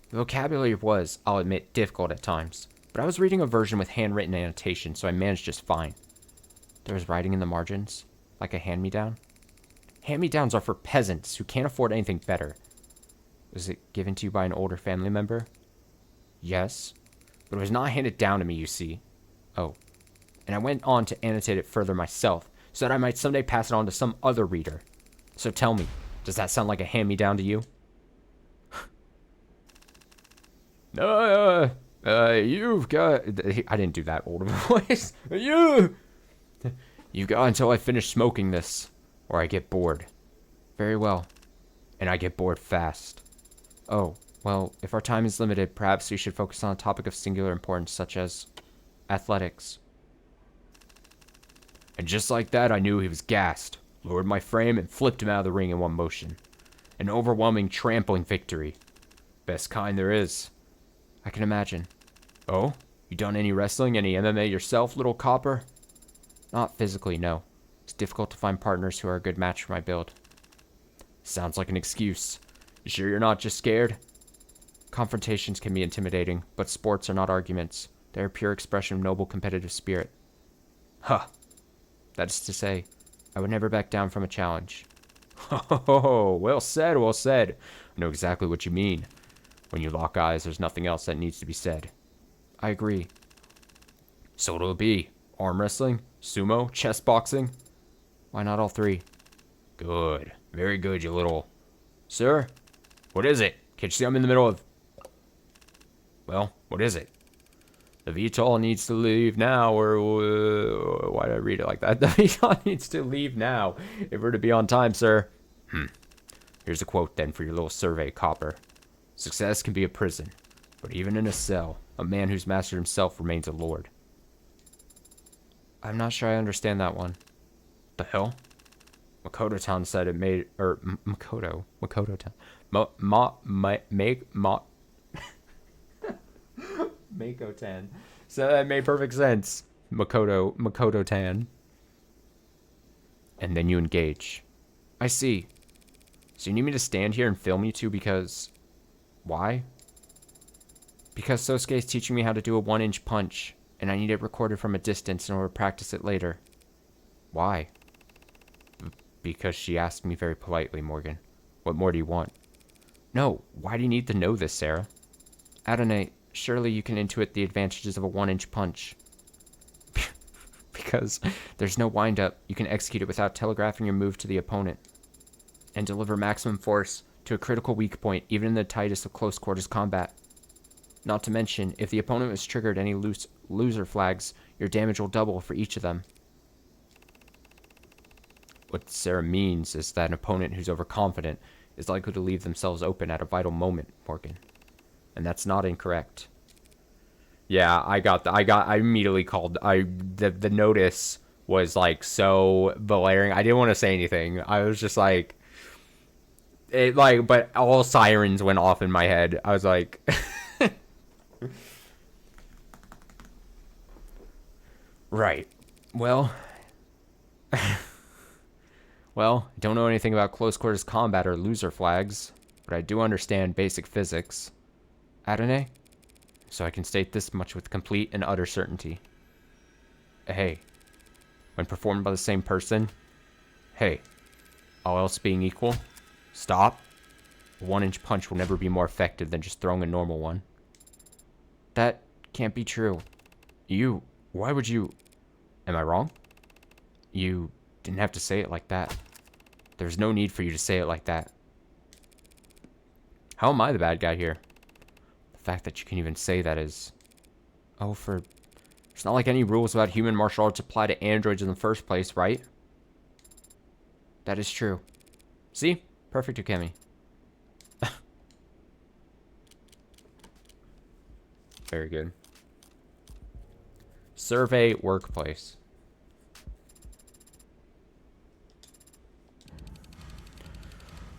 The vocabulary was, I'll admit, difficult at times, but I was reading a version with handwritten annotation, so I managed just fine. There was writing in the margins. Like a hand-me-down? Hand-me-downs are for peasants who can't afford anything better. Was it given to you by an older family member? Yes, but it was not handed down to me, you see. Oh, and I went on to annotate it further myself, so that I might someday pass it on to some other reader. So tell me, does that sound like a hand-me-down to you? You've got... I didn't do that old of a voice. You've got until I finish smoking this, or I get bored. Very well. And I get bored fast. Oh, well, if our time is limited, perhaps we should focus on a topic of singular importance, such as athletics. And just like that, I knew he was gassed, lowered my frame, and flipped him out of the ring in one motion. An overwhelming, trampling victory. Best kind there is. I can imagine. Oh? You done any wrestling, any MMA yourself, little copper? Not physically, no. It's difficult to find partners who are a good match for my build. Sounds like an excuse. You sure you're not just scared? Confrontations can be intimidating, but sports are not arguments. They are pure expression of noble competitive spirit. Huh. That is to say, I would never back down from a challenge. Oh, well said, well said. I know exactly what you mean. When you lock eyes, there's nothing else that needs to be said. I agree. So it'll be arm wrestling, sumo, chess boxing? Why not all three? Good. Very good, you little... Sir? What is it? Can't you see I'm in the middle of... Well, what is it? The VTOL needs to leave now, or... why did I read it like that? The VTOL needs to leave now, if we're to be on time, sir. Here's a quote, then, for your little survey, Copper. Success can be a prison, but even in a cell, a man who's mastered himself remains a lord. I'm not sure I understand that one. The hell? Makoto-town said it made... Makoto-town. Mako-tan. So that made perfect sense. Makoto-tan. And then you engage. I see. So you need me to stand here and film you two because... Why? Because Sosuke is teaching me how to do a 1-inch punch, and I need it recorded from a distance in order to practice it later. Why? Because she asked me very politely, Morgan. What more do you want? No, why do you need to know this, Sarah? Adonai, surely you can intuit the advantages of a 1-inch punch. Because there's no wind-up, you can execute it without telegraphing your move to the opponent. And deliver maximum force to a critical weak point, even in the tightest of close-quarters combat. Not to mention, if the opponent has triggered any loser flags, your damage will double for each of them. What Sarah means is that an opponent who's overconfident is likely to leave themselves open at a vital moment, Morgan. And that's not incorrect. Yeah, I immediately called, the notice was like so blaring. I didn't want to say anything. I was just like, but all sirens went off in my head. I was like, right. Well, well, I don't know anything about close quarters combat or loser flags, but I do understand basic physics. Adonai? So I can state this much with complete and utter certainty. Hey, when performed by the same person, hey, all else being equal, stop. A 1-inch punch will never be more effective than just throwing a normal one. That can't be true. Why would you... Am I wrong? You didn't have to say it like that. There's no need for you to say it like that. How am I the bad guy here? The fact that you can even say that is... Oh, it's not like any rules about human martial arts apply to androids in the first place, right? That is true. See? Perfect, Ukemi. Very good. Survey workplace.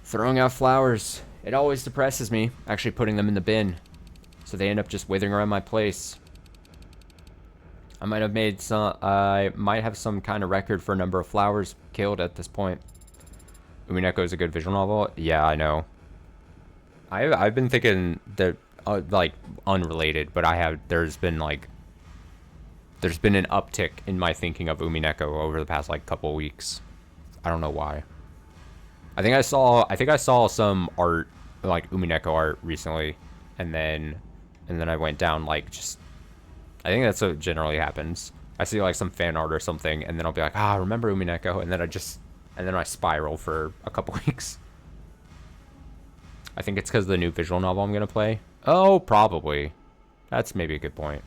Throwing out flowers. It always depresses me, actually putting them in the bin. So they end up just withering around my place. I might have some kind of record for a number of flowers killed at this point. Umineko is a good visual novel? Yeah, I know. I've been thinking that, like, unrelated, but there's been an uptick in my thinking of Umineko over the past, like, couple weeks. I don't know why. I think I saw some art, like Umineko art recently, and then I went down like just. I think that's what generally happens. I see like some fan art or something, and then I'll be like, remember Umineko, and then I spiral for a couple weeks. I think it's because of the new visual novel I'm gonna play. Oh, probably. That's maybe a good point.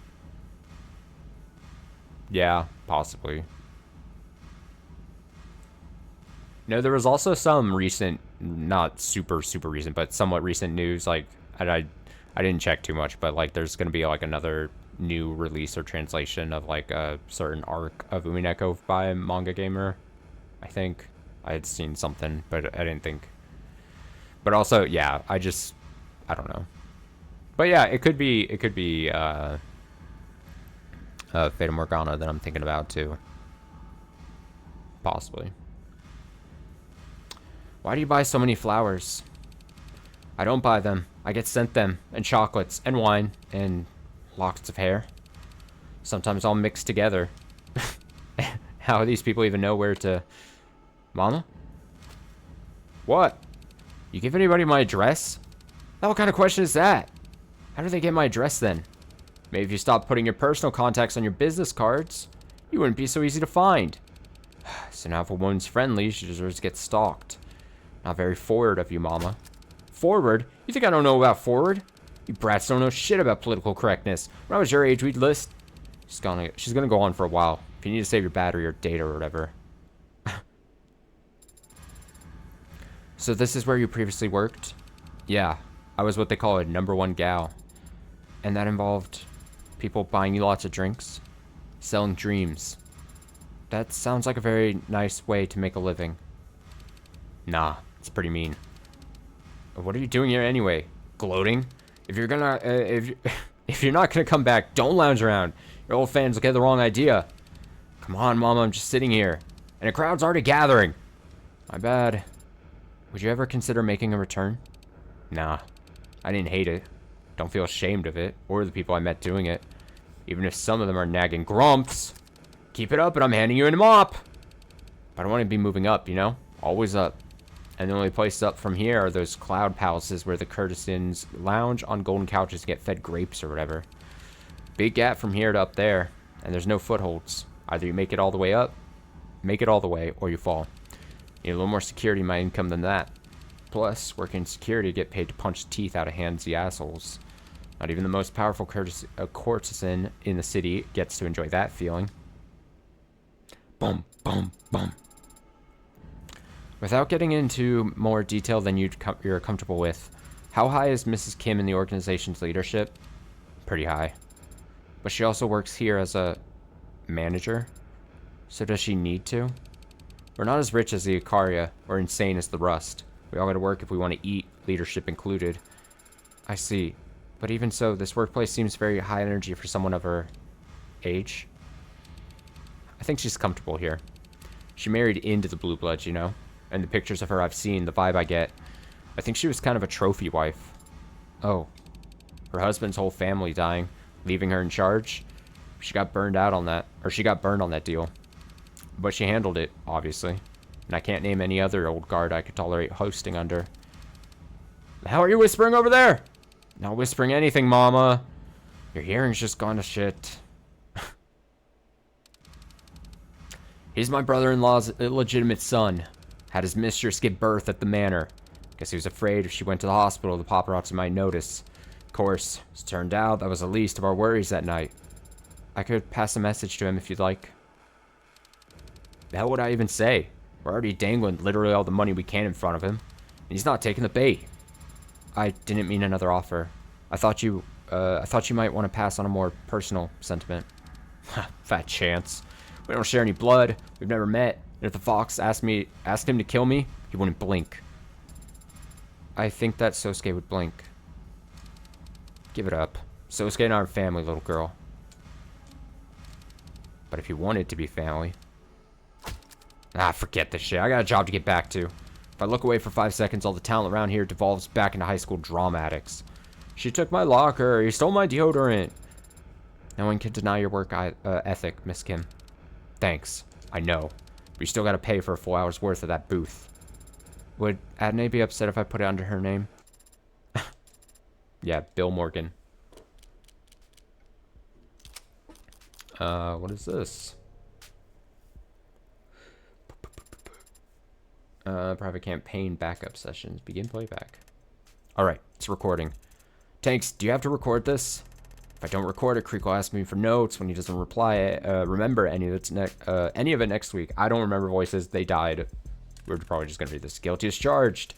Yeah, possibly. No, there was also some recent, not super recent, but somewhat recent news. Like, I didn't check too much, but like, there's gonna be like another new release or translation of like a certain arc of Umineko by Manga Gamer. I think I had seen something, but I didn't think. But also, yeah, I don't know. But yeah, it could be Fata Morgana that I'm thinking about too. Possibly. Why do you buy so many flowers? I don't buy them. I get sent them, and chocolates, and wine, and locks of hair. Sometimes all mixed together. How do these people even know where to... Mama? What? You give anybody my address? What kind of question is that? How do they get my address then? Maybe if you stop putting your personal contacts on your business cards, you wouldn't be so easy to find. So now if a woman's friendly, she deserves to get stalked. Not very forward of you, Mama. Forward? You think I don't know about forward? You brats don't know shit about political correctness. When I was your age, we'd list... She's gonna go on for a while. If you need to save your battery or data or whatever. So this is where you previously worked? Yeah. I was what they call a #1 gal. And that involved people buying you lots of drinks. Selling dreams. That sounds like a very nice way to make a living. Nah, it's pretty mean. What are you doing here anyway? Gloating? If you're gonna, if you're not gonna come back, don't lounge around. Your old fans will get the wrong idea. Come on, Mama, I'm just sitting here. And a crowd's already gathering. My bad. Would you ever consider making a return? Nah. I didn't hate it. Don't feel ashamed of it, or the people I met doing it. Even if some of them are nagging grumps. Keep it up and I'm handing you a mop. I don't want to be moving up, you know? Always up. And the only place up from here are those cloud palaces where the courtesans lounge on golden couches to get fed grapes or whatever. Big gap from here to up there, and there's no footholds. Either you make it all the way up, make it all the way, or you fall. You need a little more security in my income than that. Plus, working security to get paid to punch teeth out of handsy assholes. Not even the most powerful courtesan in the city gets to enjoy that feeling. Boom, boom, boom. Without getting into more detail than you're comfortable with, how high is Mrs. Kim in the organization's leadership? Pretty high. But she also works here as a manager. So does she need to? We're not as rich as the Ikaria, or insane as the Rust. We all gotta work if we want to eat, leadership included. I see. But even so, this workplace seems very high energy for someone of her age. I think she's comfortable here. She married into the Blue Bloods, you know? And the pictures of her I've seen, the vibe I get. I think she was kind of a trophy wife. Oh. Her husband's whole family dying, leaving her in charge. She got burned out on that, or she got burned on that deal. But she handled it, obviously. And I can't name any other old guard I could tolerate hosting under. The hell are you whispering over there? Not whispering anything, Mama. Your hearing's just gone to shit. He's my brother-in-law's illegitimate son. Had his mistress give birth at the manor. Guess he was afraid if she went to the hospital, the paparazzi might notice. Of course, as it turned out, that was the least of our worries that night. I could pass a message to him if you'd like. The hell would I even say? We're already dangling literally all the money we can in front of him. And he's not taking the bait. I didn't mean another offer. I thought you might want to pass on a more personal sentiment. Fat chance. We don't share any blood. We've never met. And if the fox asked him to kill me, he wouldn't blink. I think that Sosuke would blink. Give it up. Sosuke and I are family, little girl. But if you wanted to be family... forget this shit. I got a job to get back to. If I look away for 5 seconds, all the talent around here devolves back into high school drama addicts. She took my locker. He stole my deodorant. No one can deny your work ethic, Miss Kim. Thanks. I know. We still gotta pay for a full hour's worth of that booth. Would Adney be upset if I put it under her name? Yeah, Bill Morgan. What is this? Private campaign backup sessions. Begin playback. Alright, it's recording. Tanks, do you have to record this? If I don't record it, Creek will ask me for notes. When he doesn't reply, remember any of it next week. I don't remember voices. They died. We're probably just gonna read this. Guilty as charged.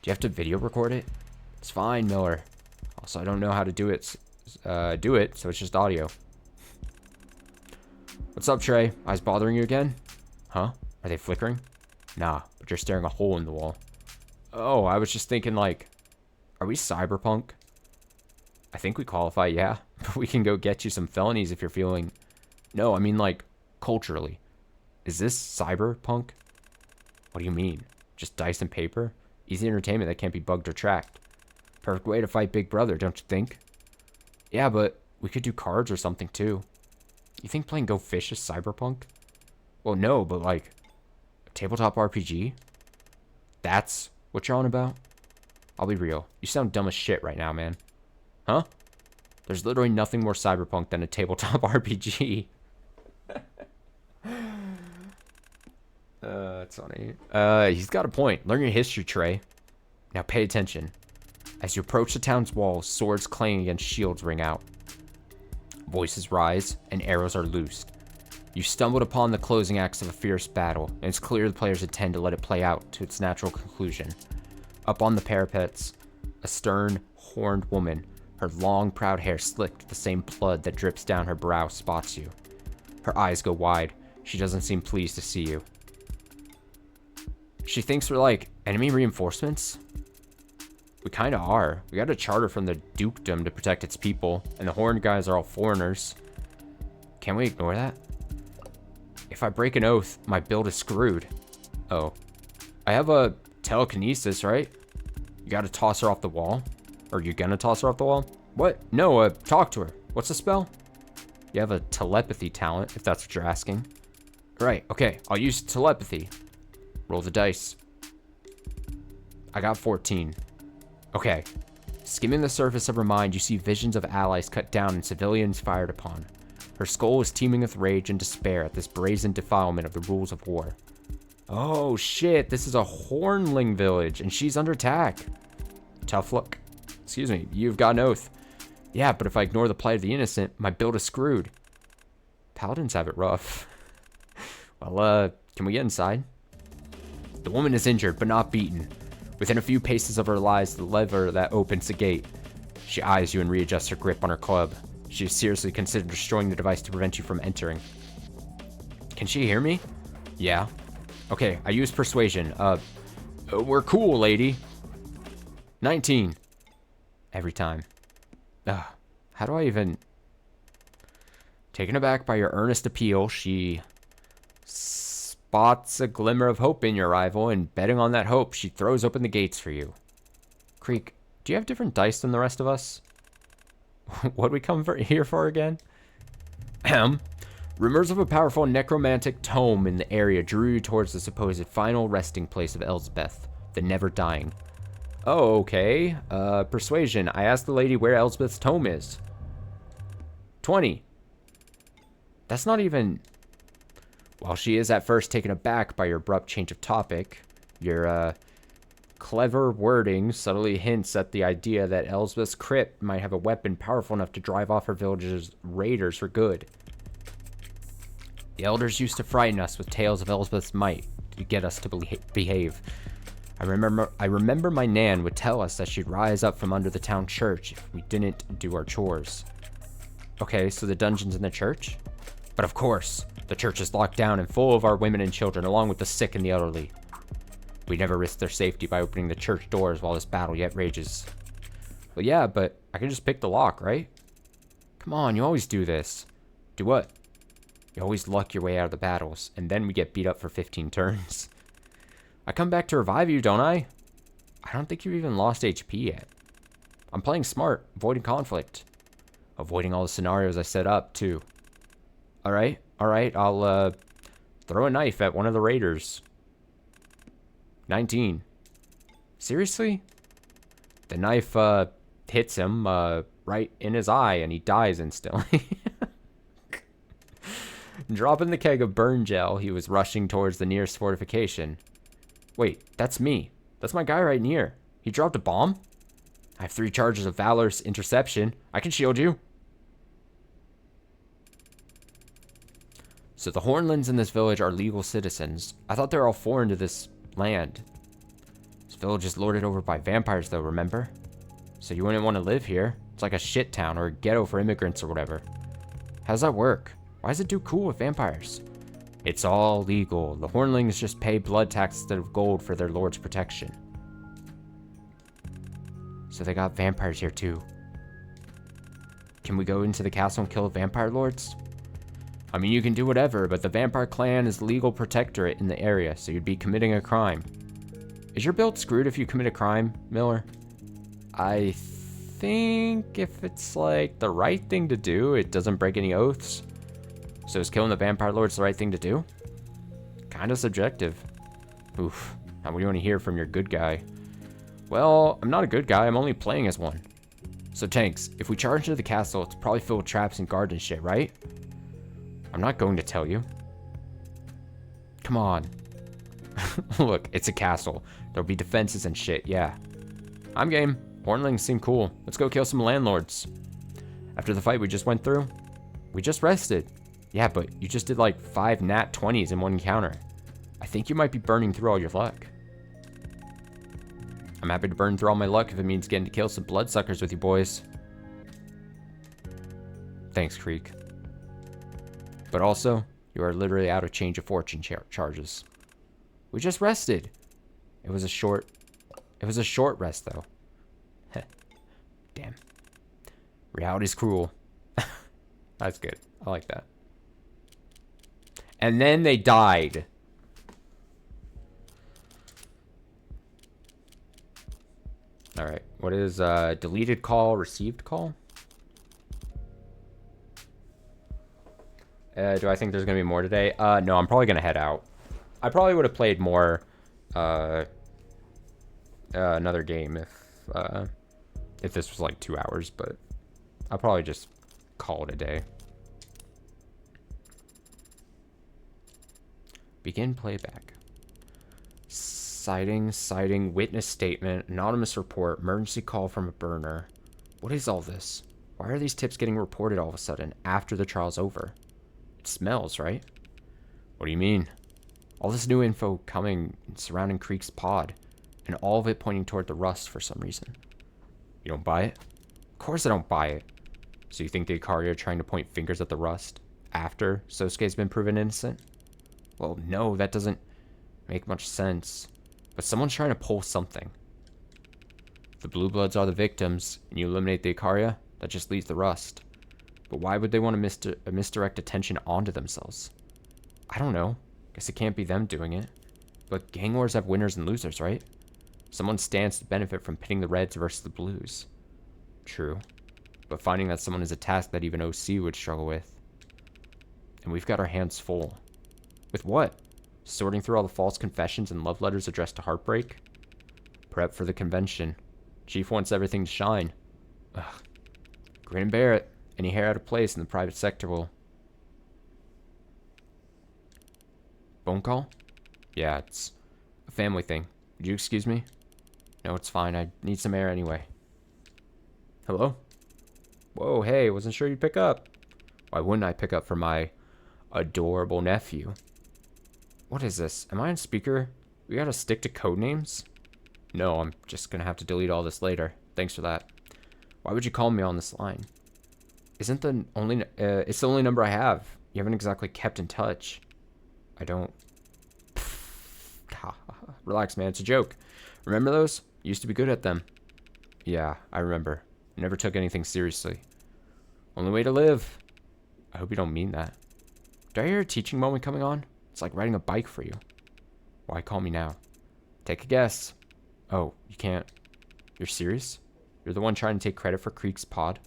Do you have to video record it? It's fine, Miller. Also, I don't know how to do it, so it's just audio. What's up, Trey? Eyes bothering you again? Huh? Are they flickering? Nah, but you're staring a hole in the wall. Oh, I was just thinking, like, are we cyberpunk? I think we qualify, yeah. But we can go get you some felonies if you're feeling... No, I mean, like, culturally. Is this cyberpunk? What do you mean? Just dice and paper? Easy entertainment that can't be bugged or tracked. Perfect way to fight Big Brother, don't you think? Yeah, but we could do cards or something, too. You think playing Go Fish is cyberpunk? Well, no, but, like, a tabletop RPG? That's what you're on about? I'll be real. You sound dumb as shit right now, man. Huh? There's literally nothing more cyberpunk than a tabletop RPG. That's funny. He's got a point. Learn your history, Trey. Now pay attention. As you approach the town's walls, swords clanging against shields ring out. Voices rise, and arrows are loosed. You stumbled upon the closing acts of a fierce battle, and it's clear the players intend to let it play out to its natural conclusion. Up on the parapets, a stern, horned woman, her long, proud hair slicked with the same blood that drips down her brow, spots you. Her eyes go wide. She doesn't seem pleased to see you. She thinks we're like enemy reinforcements? We kinda are. We got a charter from the dukedom to protect its people, and the horned guys are all foreigners. Can we ignore that? If I break an oath, my build is screwed. Oh. I have a telekinesis, right? You gotta toss her off the wall? Or you gonna toss her off the wall? What? No, talk to her. What's the spell? You have a telepathy talent, if that's what you're asking. Right, okay, I'll use telepathy. Roll the dice. I got 14. Okay. Skimming the surface of her mind, you see visions of allies cut down and civilians fired upon. Her skull is teeming with rage and despair at this brazen defilement of the rules of war. Oh shit, this is a Hornling village, and she's under attack. Tough luck. Excuse me, you've got an oath. Yeah, but if I ignore the plight of the innocent, my build is screwed. Paladins have it rough. Well, can we get inside? The woman is injured, but not beaten. Within a few paces of her lies the lever that opens the gate. She eyes you and readjusts her grip on her club. She has seriously considered destroying the device to prevent you from entering. Can she hear me? Yeah. Okay, I use persuasion. We're cool, lady. 19. Every time. How do I even... Taken aback by your earnest appeal, she spots a glimmer of hope in your arrival, and betting on that hope, she throws open the gates for you. Creek, do you have different dice than the rest of us? What'd we come here for again? Rumors of a powerful necromantic tome in the area drew you towards the supposed final resting place of Elsbeth, the Never Dying. Oh, okay. Persuasion. I asked the lady where Elsbeth's tome is. 20. That's not even... While she is at first taken aback by your abrupt change of topic, your, clever wording subtly hints at the idea that Elsbeth's crypt might have a weapon powerful enough to drive off her village's raiders for good. The elders used to frighten us with tales of Elsbeth's might to get us to behave. I remember my Nan would tell us that she'd rise up from under the town church if we didn't do our chores. Okay, so the dungeon's in the church? But of course, the church is locked down and full of our women and children, along with the sick and the elderly. We never risk their safety by opening the church doors while this battle yet rages. Well, yeah, but I can just pick the lock, right? Come on, you always do this. Do what? You always luck your way out of the battles, and then we get beat up for 15 turns. I come back to revive you, don't I? I don't think you've even lost HP yet. I'm playing smart, avoiding conflict. Avoiding all the scenarios I set up, too. Alright, I'll, Throw a knife at one of the raiders. 19. Seriously? The knife hits him right in his eye and he dies instantly. Dropping the keg of burn gel, he was rushing towards the nearest fortification. Wait, that's me. That's my guy right near. He dropped a bomb? I have 3 charges of valorous interception. I can shield you. So the Hornlands in this village are legal citizens. I thought they were all foreign to this land. This village is lorded over by vampires though, remember? So you wouldn't want to live here. It's like a shit town or a ghetto for immigrants or whatever. How does that work? Why is it too cool with vampires? It's all legal. The Hornlings just pay blood tax instead of gold for their lord's protection. So they got vampires here too. Can we go into the castle and kill the vampire lords? I mean, you can do whatever, but the vampire clan is the legal protectorate in the area, so you'd be committing a crime. Is your build screwed if you commit a crime, Miller? I think if it's like the right thing to do, it doesn't break any oaths. So is killing the vampire lords the right thing to do? Kinda subjective. Oof. Now what do you want to hear from your good guy? Well, I'm not a good guy, I'm only playing as one. So Tanks, if we charge into the castle, it's probably filled with traps and guards and shit, right? I'm not going to tell you. Come on. Look, it's a castle. There'll be defenses and shit, yeah. I'm game. Hornlings seem cool. Let's go kill some landlords. After the fight we just went through, we just rested. Yeah, but you just did like 5 nat 20s in one encounter. I think you might be burning through all your luck. I'm happy to burn through all my luck if it means getting to kill some bloodsuckers with you boys. Thanks, Creek. But also, you are literally out of change of fortune charges. We just rested. It was a short rest though. Damn. Reality's cruel. That's good. I like that. And then they died. All right. What is deleted call, received call? Do I think there's going to be more today? No, I'm probably going to head out. I probably would have played more another game if this was like 2 hours, but I'll probably just call it a day. Begin playback. Sighting, witness statement, anonymous report, emergency call from a burner. What is all this? Why are these tips getting reported all of a sudden after the trial's over? It smells, right? What do you mean? All this new info coming surrounding Creek's pod, and all of it pointing toward the rust for some reason. You don't buy it? Of course I don't buy it. So you think the Ikari are trying to point fingers at the rust after Sosuke's been proven innocent? Well, no, that doesn't make much sense. But someone's trying to pull something. If the Blue Bloods are the victims, and you eliminate the Ikaria, that just leaves the rust. But why would they want to misdirect attention onto themselves? I don't know. Guess it can't be them doing it. But gang wars have winners and losers, right? Someone stands to benefit from pitting the Reds versus the Blues. True. But finding that someone is a task that even OC would struggle with. And we've got our hands full. With what? Sorting through all the false confessions and love letters addressed to Heartbreak? Prep for the convention. Chief wants everything to shine. Ugh. Grin and bear it. Any hair out of place in the private sector will... Phone call? Yeah, it's a family thing. Would you excuse me? No, it's fine. I need some air anyway. Hello? Whoa, hey, wasn't sure you'd pick up. Why wouldn't I pick up for my adorable nephew? What is this? Am I on speaker? We gotta stick to code names? No, I'm just gonna have to delete all this later. Thanks for that. Why would you call me on this line? Isn't the only... it's the only number I have. You haven't exactly kept in touch. I don't... Relax, man. It's a joke. Remember those? Used to be good at them. Yeah, I remember. Never took anything seriously. Only way to live. I hope you don't mean that. Do I hear a teaching moment coming on? It's like riding a bike for you. Why call me now? Take a guess. Oh, you can't. You're serious? You're the one trying to take credit for Creek's pod?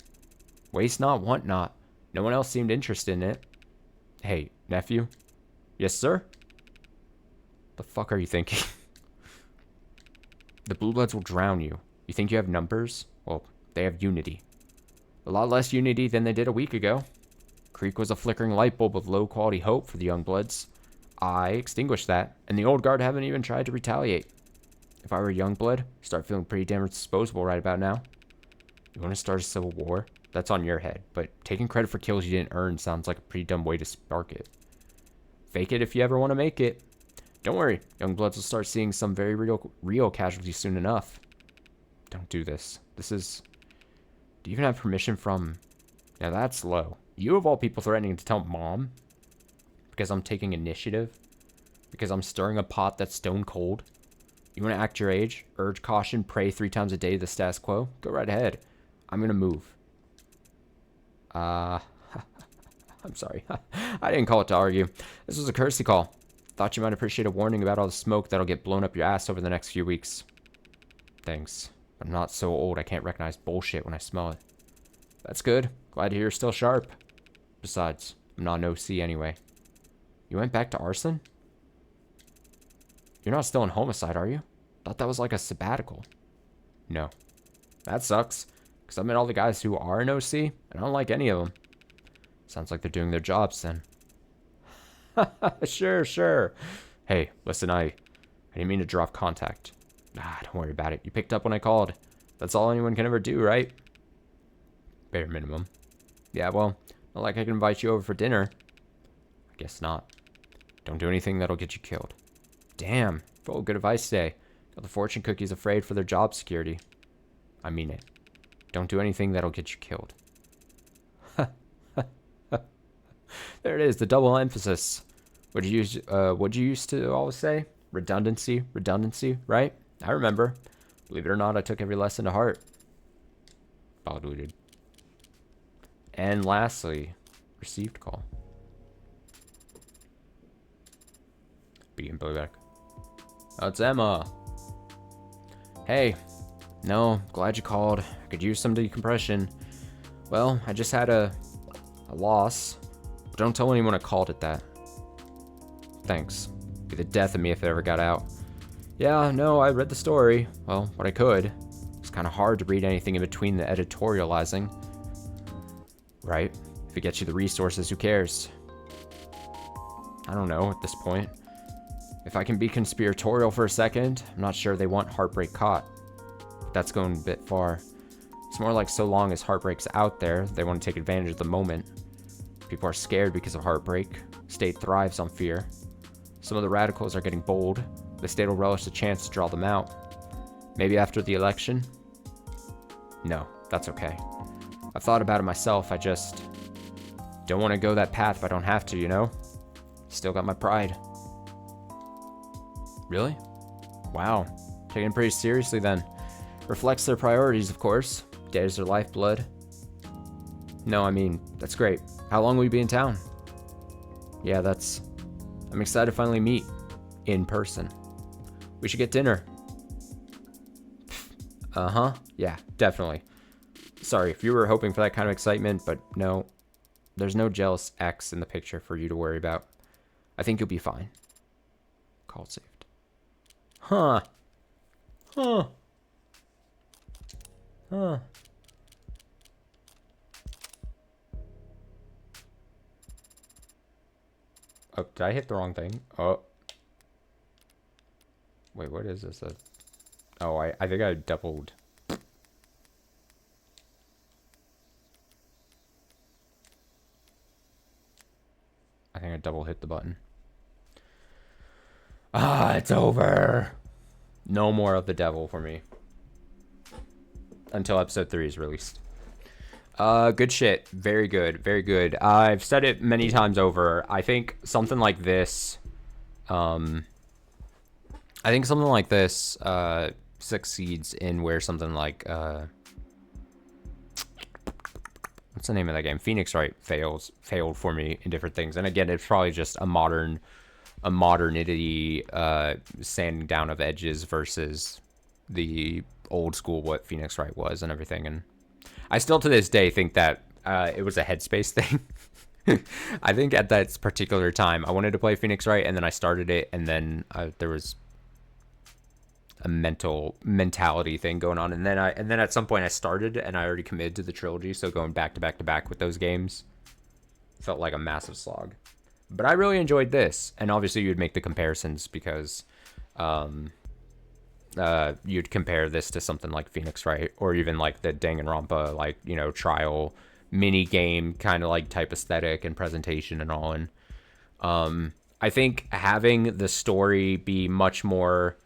Waste not, want not. No one else seemed interested in it. Hey, nephew? Yes, sir? The fuck are you thinking? The Blue Bloods will drown you. You think you have numbers? Well, they have unity. A lot less unity than they did a week ago. Creek was a flickering light bulb of low-quality hope for the young bloods. I extinguished that, and the old guard haven't even tried to retaliate. If I were a young blood, I'd start feeling pretty damn disposable right about now. You want to start a civil war? That's on your head, but taking credit for kills you didn't earn sounds like a pretty dumb way to spark it. Fake it if you ever want to make it. Don't worry, young bloods will start seeing some very real casualties soon enough. Don't do this. This is... Do you even have permission from... Now that's low. You of all people threatening to tell Mom? Because I'm taking initiative? Because I'm stirring a pot that's stone cold? You want to act your age? Urge caution, pray 3 times a day to the status quo? Go right ahead. I'm going to move. I'm sorry. I didn't call it to argue. This was a courtesy call. Thought you might appreciate a warning about all the smoke that'll get blown up your ass over the next few weeks. Thanks. I'm not so old I can't recognize bullshit when I smell it. That's good. Glad to hear you're still sharp. Besides, I'm not an OC anyway. You went back to arson? You're not still in homicide, are you? Thought that was like a sabbatical. No. That sucks. Because I've met all the guys who are an OC, and I don't like any of them. Sounds like they're doing their jobs then. Sure. Hey, listen, I didn't mean to drop contact. Don't worry about it. You picked up when I called. That's all anyone can ever do, right? Bare minimum. Yeah, well, not like I can invite you over for dinner. I guess not. Don't do anything that'll get you killed. Damn, full of good advice today. Got the fortune cookies afraid for their job security. I mean it. Don't do anything that'll get you killed. There it is, the double emphasis. What'd you used to always say? Redundancy, right? I remember. Believe it or not, I took every lesson to heart. Diluted. And lastly, received call. Begin playback. Oh, it's Emma. Hey. No, glad you called. I could use some decompression. Well, I just had a loss. But don't tell anyone I called it that. Thanks. Be the death of me if it ever got out. Yeah, no, I read the story. Well, what I could. It's kind of hard to read anything in between the editorializing. Right? If it gets you the resources, who cares? I don't know at this point. If I can be conspiratorial for a second, I'm not sure they want Heartbreak caught. That's going a bit far. It's more like so long as Heartbreak's out there, they want to take advantage of the moment. People are scared because of Heartbreak. State thrives on fear. Some of the radicals are getting bold. The state will relish the chance to draw them out. Maybe after the election? No, that's okay. I've thought about it myself. I just don't want to go that path if I don't have to, you know? Still got my pride. Really? Wow. Taking it pretty seriously then. Reflects their priorities, of course. Data's their lifeblood. No, I mean, that's great. How long will you be in town? Yeah, I'm excited to finally meet. In person. We should get dinner. Uh-huh. Yeah, definitely. Sorry, if you were hoping for that kind of excitement, but no. There's no jealous ex in the picture for you to worry about. I think you'll be fine. Call saved. Huh. Oh, did I hit the wrong thing? Oh. Wait, what is this? Oh, I think I doubled. I think I double hit the button. It's over. No more of the devil for me. Until episode 3 is released. Good shit. Very good. Very good. I've said it many times over. I think something like this, succeeds in where something like, what's the name of that game? Phoenix Wright failed for me in different things. And again, it's probably just a modernity, sanding down of edges versus the old school what Phoenix Wright was and everything. And I still to this day think that it was a headspace thing. I think at that particular time, I wanted to play Phoenix Wright, and then I started it, and then there was a mentality thing going on, and then at some point I started, and I already committed to the trilogy, so going back to back to back with those games felt like a massive slog. But I really enjoyed this, and obviously you'd make the comparisons because you'd compare this to something like Phoenix Wright, or even like the Danganronpa, like, you know, trial mini game kind of like type aesthetic and presentation and all. And I think having the story be much more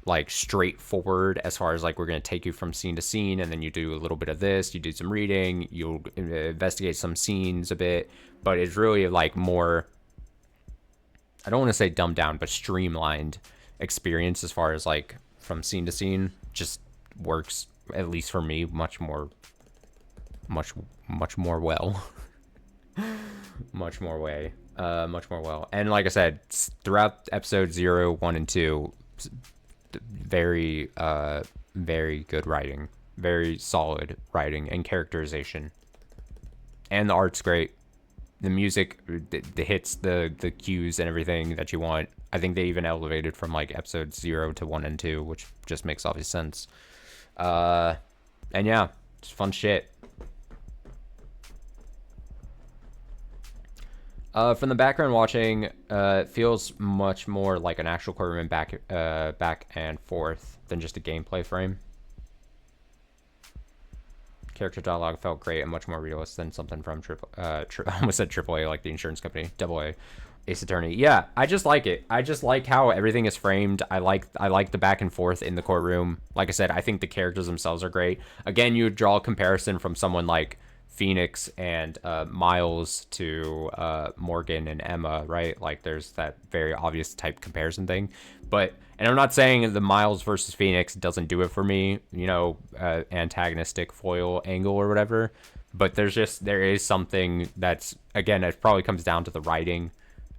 like straightforward as far as like we're going to take you from scene to scene, and then you do a little bit of this, you do some reading, you'll investigate some scenes a bit, but it's really like more, I don't want to say dumbed down, but streamlined experience as far as like from scene to scene just works, at least for me, much more well. much more well. And like I said, throughout episode 0, 1, and 2, very good writing, very solid writing and characterization, and the art's great. The music, the hits, the cues and everything that you want. I think they even elevated from like episode 0 to 1 and 2, which just makes obvious sense. And yeah, it's fun shit. From the background watching, it feels much more like an actual courtroom back and forth than just a gameplay frame. Character dialogue felt great and much more realistic than something from I almost said AAA, like the insurance company, AA, Ace Attorney. Yeah, I just like it. I just like how everything is framed. I like the back and forth in the courtroom. Like I said, I think the characters themselves are great. Again, you would draw a comparison from someone like Phoenix and Miles to Morgan and Emma, right? Like there's that very obvious type comparison thing. But, and I'm not saying the Miles versus Phoenix doesn't do it for me, you know, antagonistic foil angle or whatever. But there is something that's, again, it probably comes down to the writing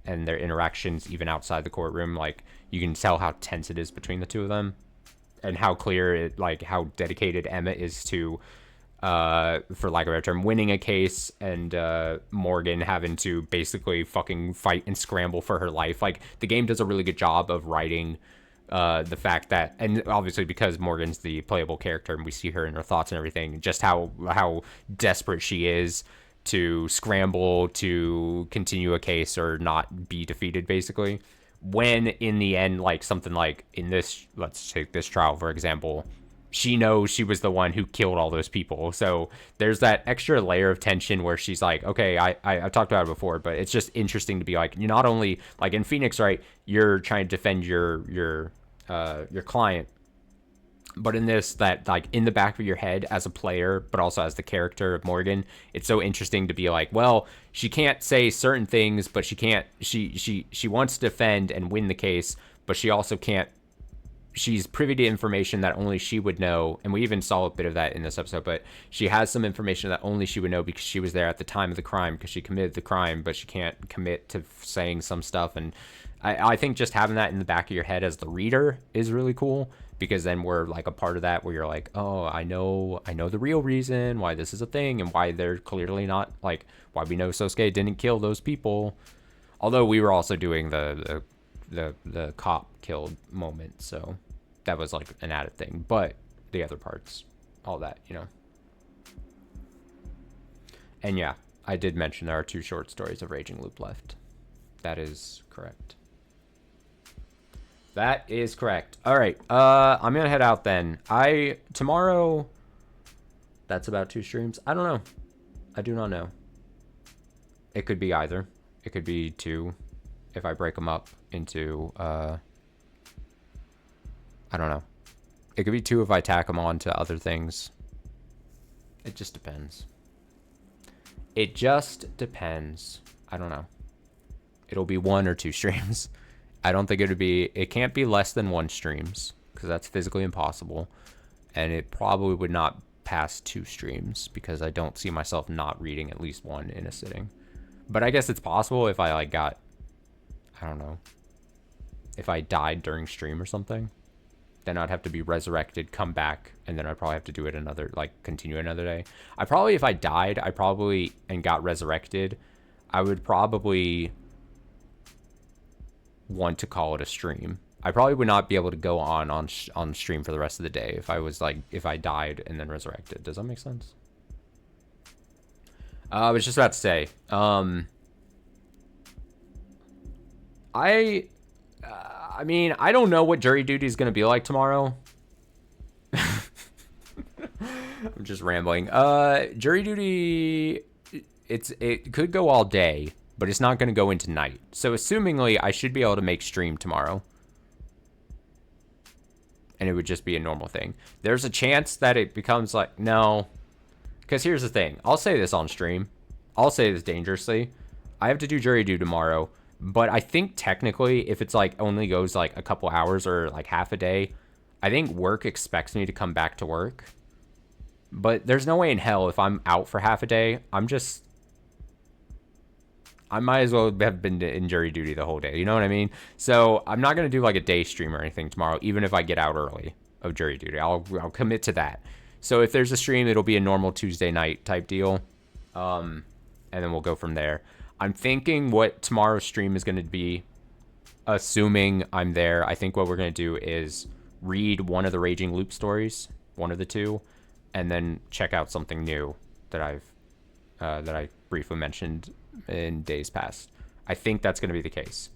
and their interactions even outside the courtroom. Like you can tell how tense it is between the two of them, and how clear it, like how dedicated Emma is to, for lack of a better term, winning a case, and Morgan having to basically fucking fight and scramble for her life. Like the game does a really good job of writing the fact that, and obviously because Morgan's the playable character and we see her and her thoughts and everything, just how desperate she is to scramble to continue a case or not be defeated, basically. When in the end, like something like in this, let's take this trial for example, she knows she was the one who killed all those people. So there's that extra layer of tension where she's like, okay, I've talked about it before, but it's just interesting to be like, you not only, like in Phoenix, right, you're trying to defend your client, but in this, that like in the back of your head as a player, but also as the character of Morgan, it's so interesting to be like, well, she can't say certain things, but she wants to defend and win the case, but she also can't, she's privy to information that only she would know, and we even saw a bit of that in this episode, but she has some information that only she would know because she was there at the time of the crime, because she committed the crime, but she can't commit to saying some stuff. And I think just having that in the back of your head as the reader is really cool, because then we're like a part of that where you're like, oh, I know the real reason why this is a thing, and why they're clearly not, like, why we know Sosuke didn't kill those people. Although we were also doing the cop killed moment, so that was like an added thing. But the other parts, all that, you know. And yeah, I did mention there are 2 short stories of Raging Loop left. That is correct. That is correct. All right, I'm gonna head out then. Tomorrow, that's about 2 streams. I don't know. I do not know. It could be either. It could be 2 if I break them up into, I don't know. It could be 2 if I tack them on to other things. It just depends. It just depends. I don't know. It'll be 1 or 2 streams. I don't think it can't be less than 1 streams, because that's physically impossible. And it probably would not pass 2 streams, because I don't see myself not reading at least 1 in a sitting. But I guess it's possible if I like got, I don't know, if I died during stream or something, then I'd have to be resurrected, come back, and then I'd probably have to do it continue another day. If I died, and got resurrected, I would probably want to call it a stream. I probably would not be able to go on stream for the rest of the day if I was like, if I died and then resurrected. Does that make sense? I was just about to say, I mean, I don't know what jury duty is going to be like tomorrow. I'm just rambling. Jury duty, it could go all day, but it's not going to go into night. So assumingly, I should be able to make stream tomorrow. And it would just be a normal thing. There's a chance that it becomes like, no. Because here's the thing. I'll say this on stream. I'll say this dangerously. I have to do jury duty tomorrow. But I think technically, if it's like only goes like a couple hours or like half a day, I think work expects me to come back to work. But there's no way in hell if I'm out for half a day, I might as well have been in jury duty the whole day. You know what I mean? So I'm not going to do like a day stream or anything tomorrow, even if I get out early of jury duty. I'll commit to that. So if there's a stream, it'll be a normal Tuesday night type deal. And then we'll go from there. I'm thinking what tomorrow's stream is going to be, assuming I'm there. I think what we're going to do is read one of the Raging Loop stories, one of the two, and then check out something new that I briefly mentioned in days past. I think that's going to be the case.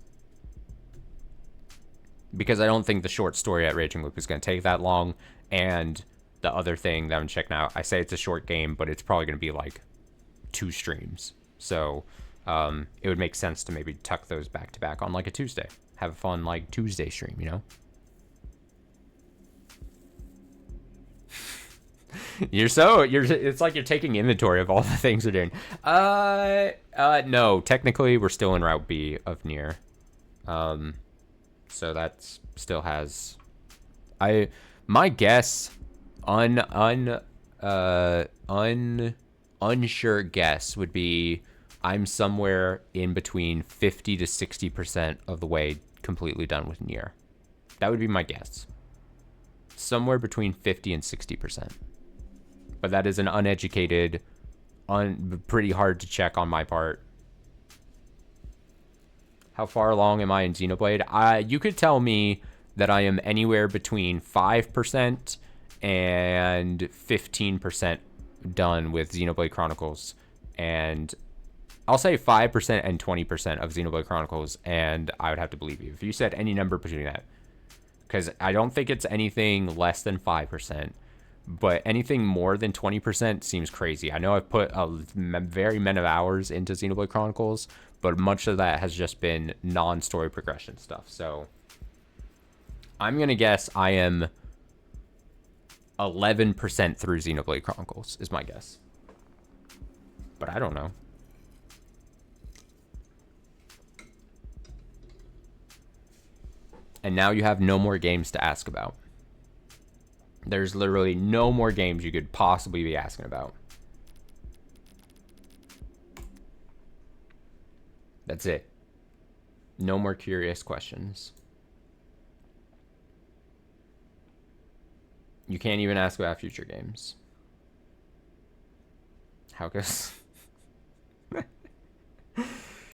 Because I don't think the short story at Raging Loop is going to take that long. And the other thing that I'm checking out, I say it's a short game, but it's probably going to be like 2 streams. So it would make sense to maybe tuck those back to back on like a Tuesday. Have a fun like Tuesday stream, you know? It's like you're taking inventory of all the things we're doing. No, technically we're still in Route B of Nier. So that still has, my guess, unsure guess would be I'm somewhere in between 50 to 60% of the way completely done with Nier. That would be my guess. Somewhere between 50 and 60%. But that is an uneducated, pretty hard to check on my part. How far along am I in Xenoblade? You could tell me that I am anywhere between 5% and 15% done with Xenoblade Chronicles. And I'll say 5% and 20% of Xenoblade Chronicles, and I would have to believe you if you said any number between that. Because I don't think it's anything less than 5%. But anything more than 20% seems crazy. I know I've put a very many hours into Xenoblade Chronicles, but much of that has just been non-story progression stuff. So I'm going to guess I am 11% through Xenoblade Chronicles is my guess. But I don't know. And now you have no more games to ask about. There's literally no more games you could possibly be asking about. That's it. No more curious questions. You can't even ask about future games. How goes?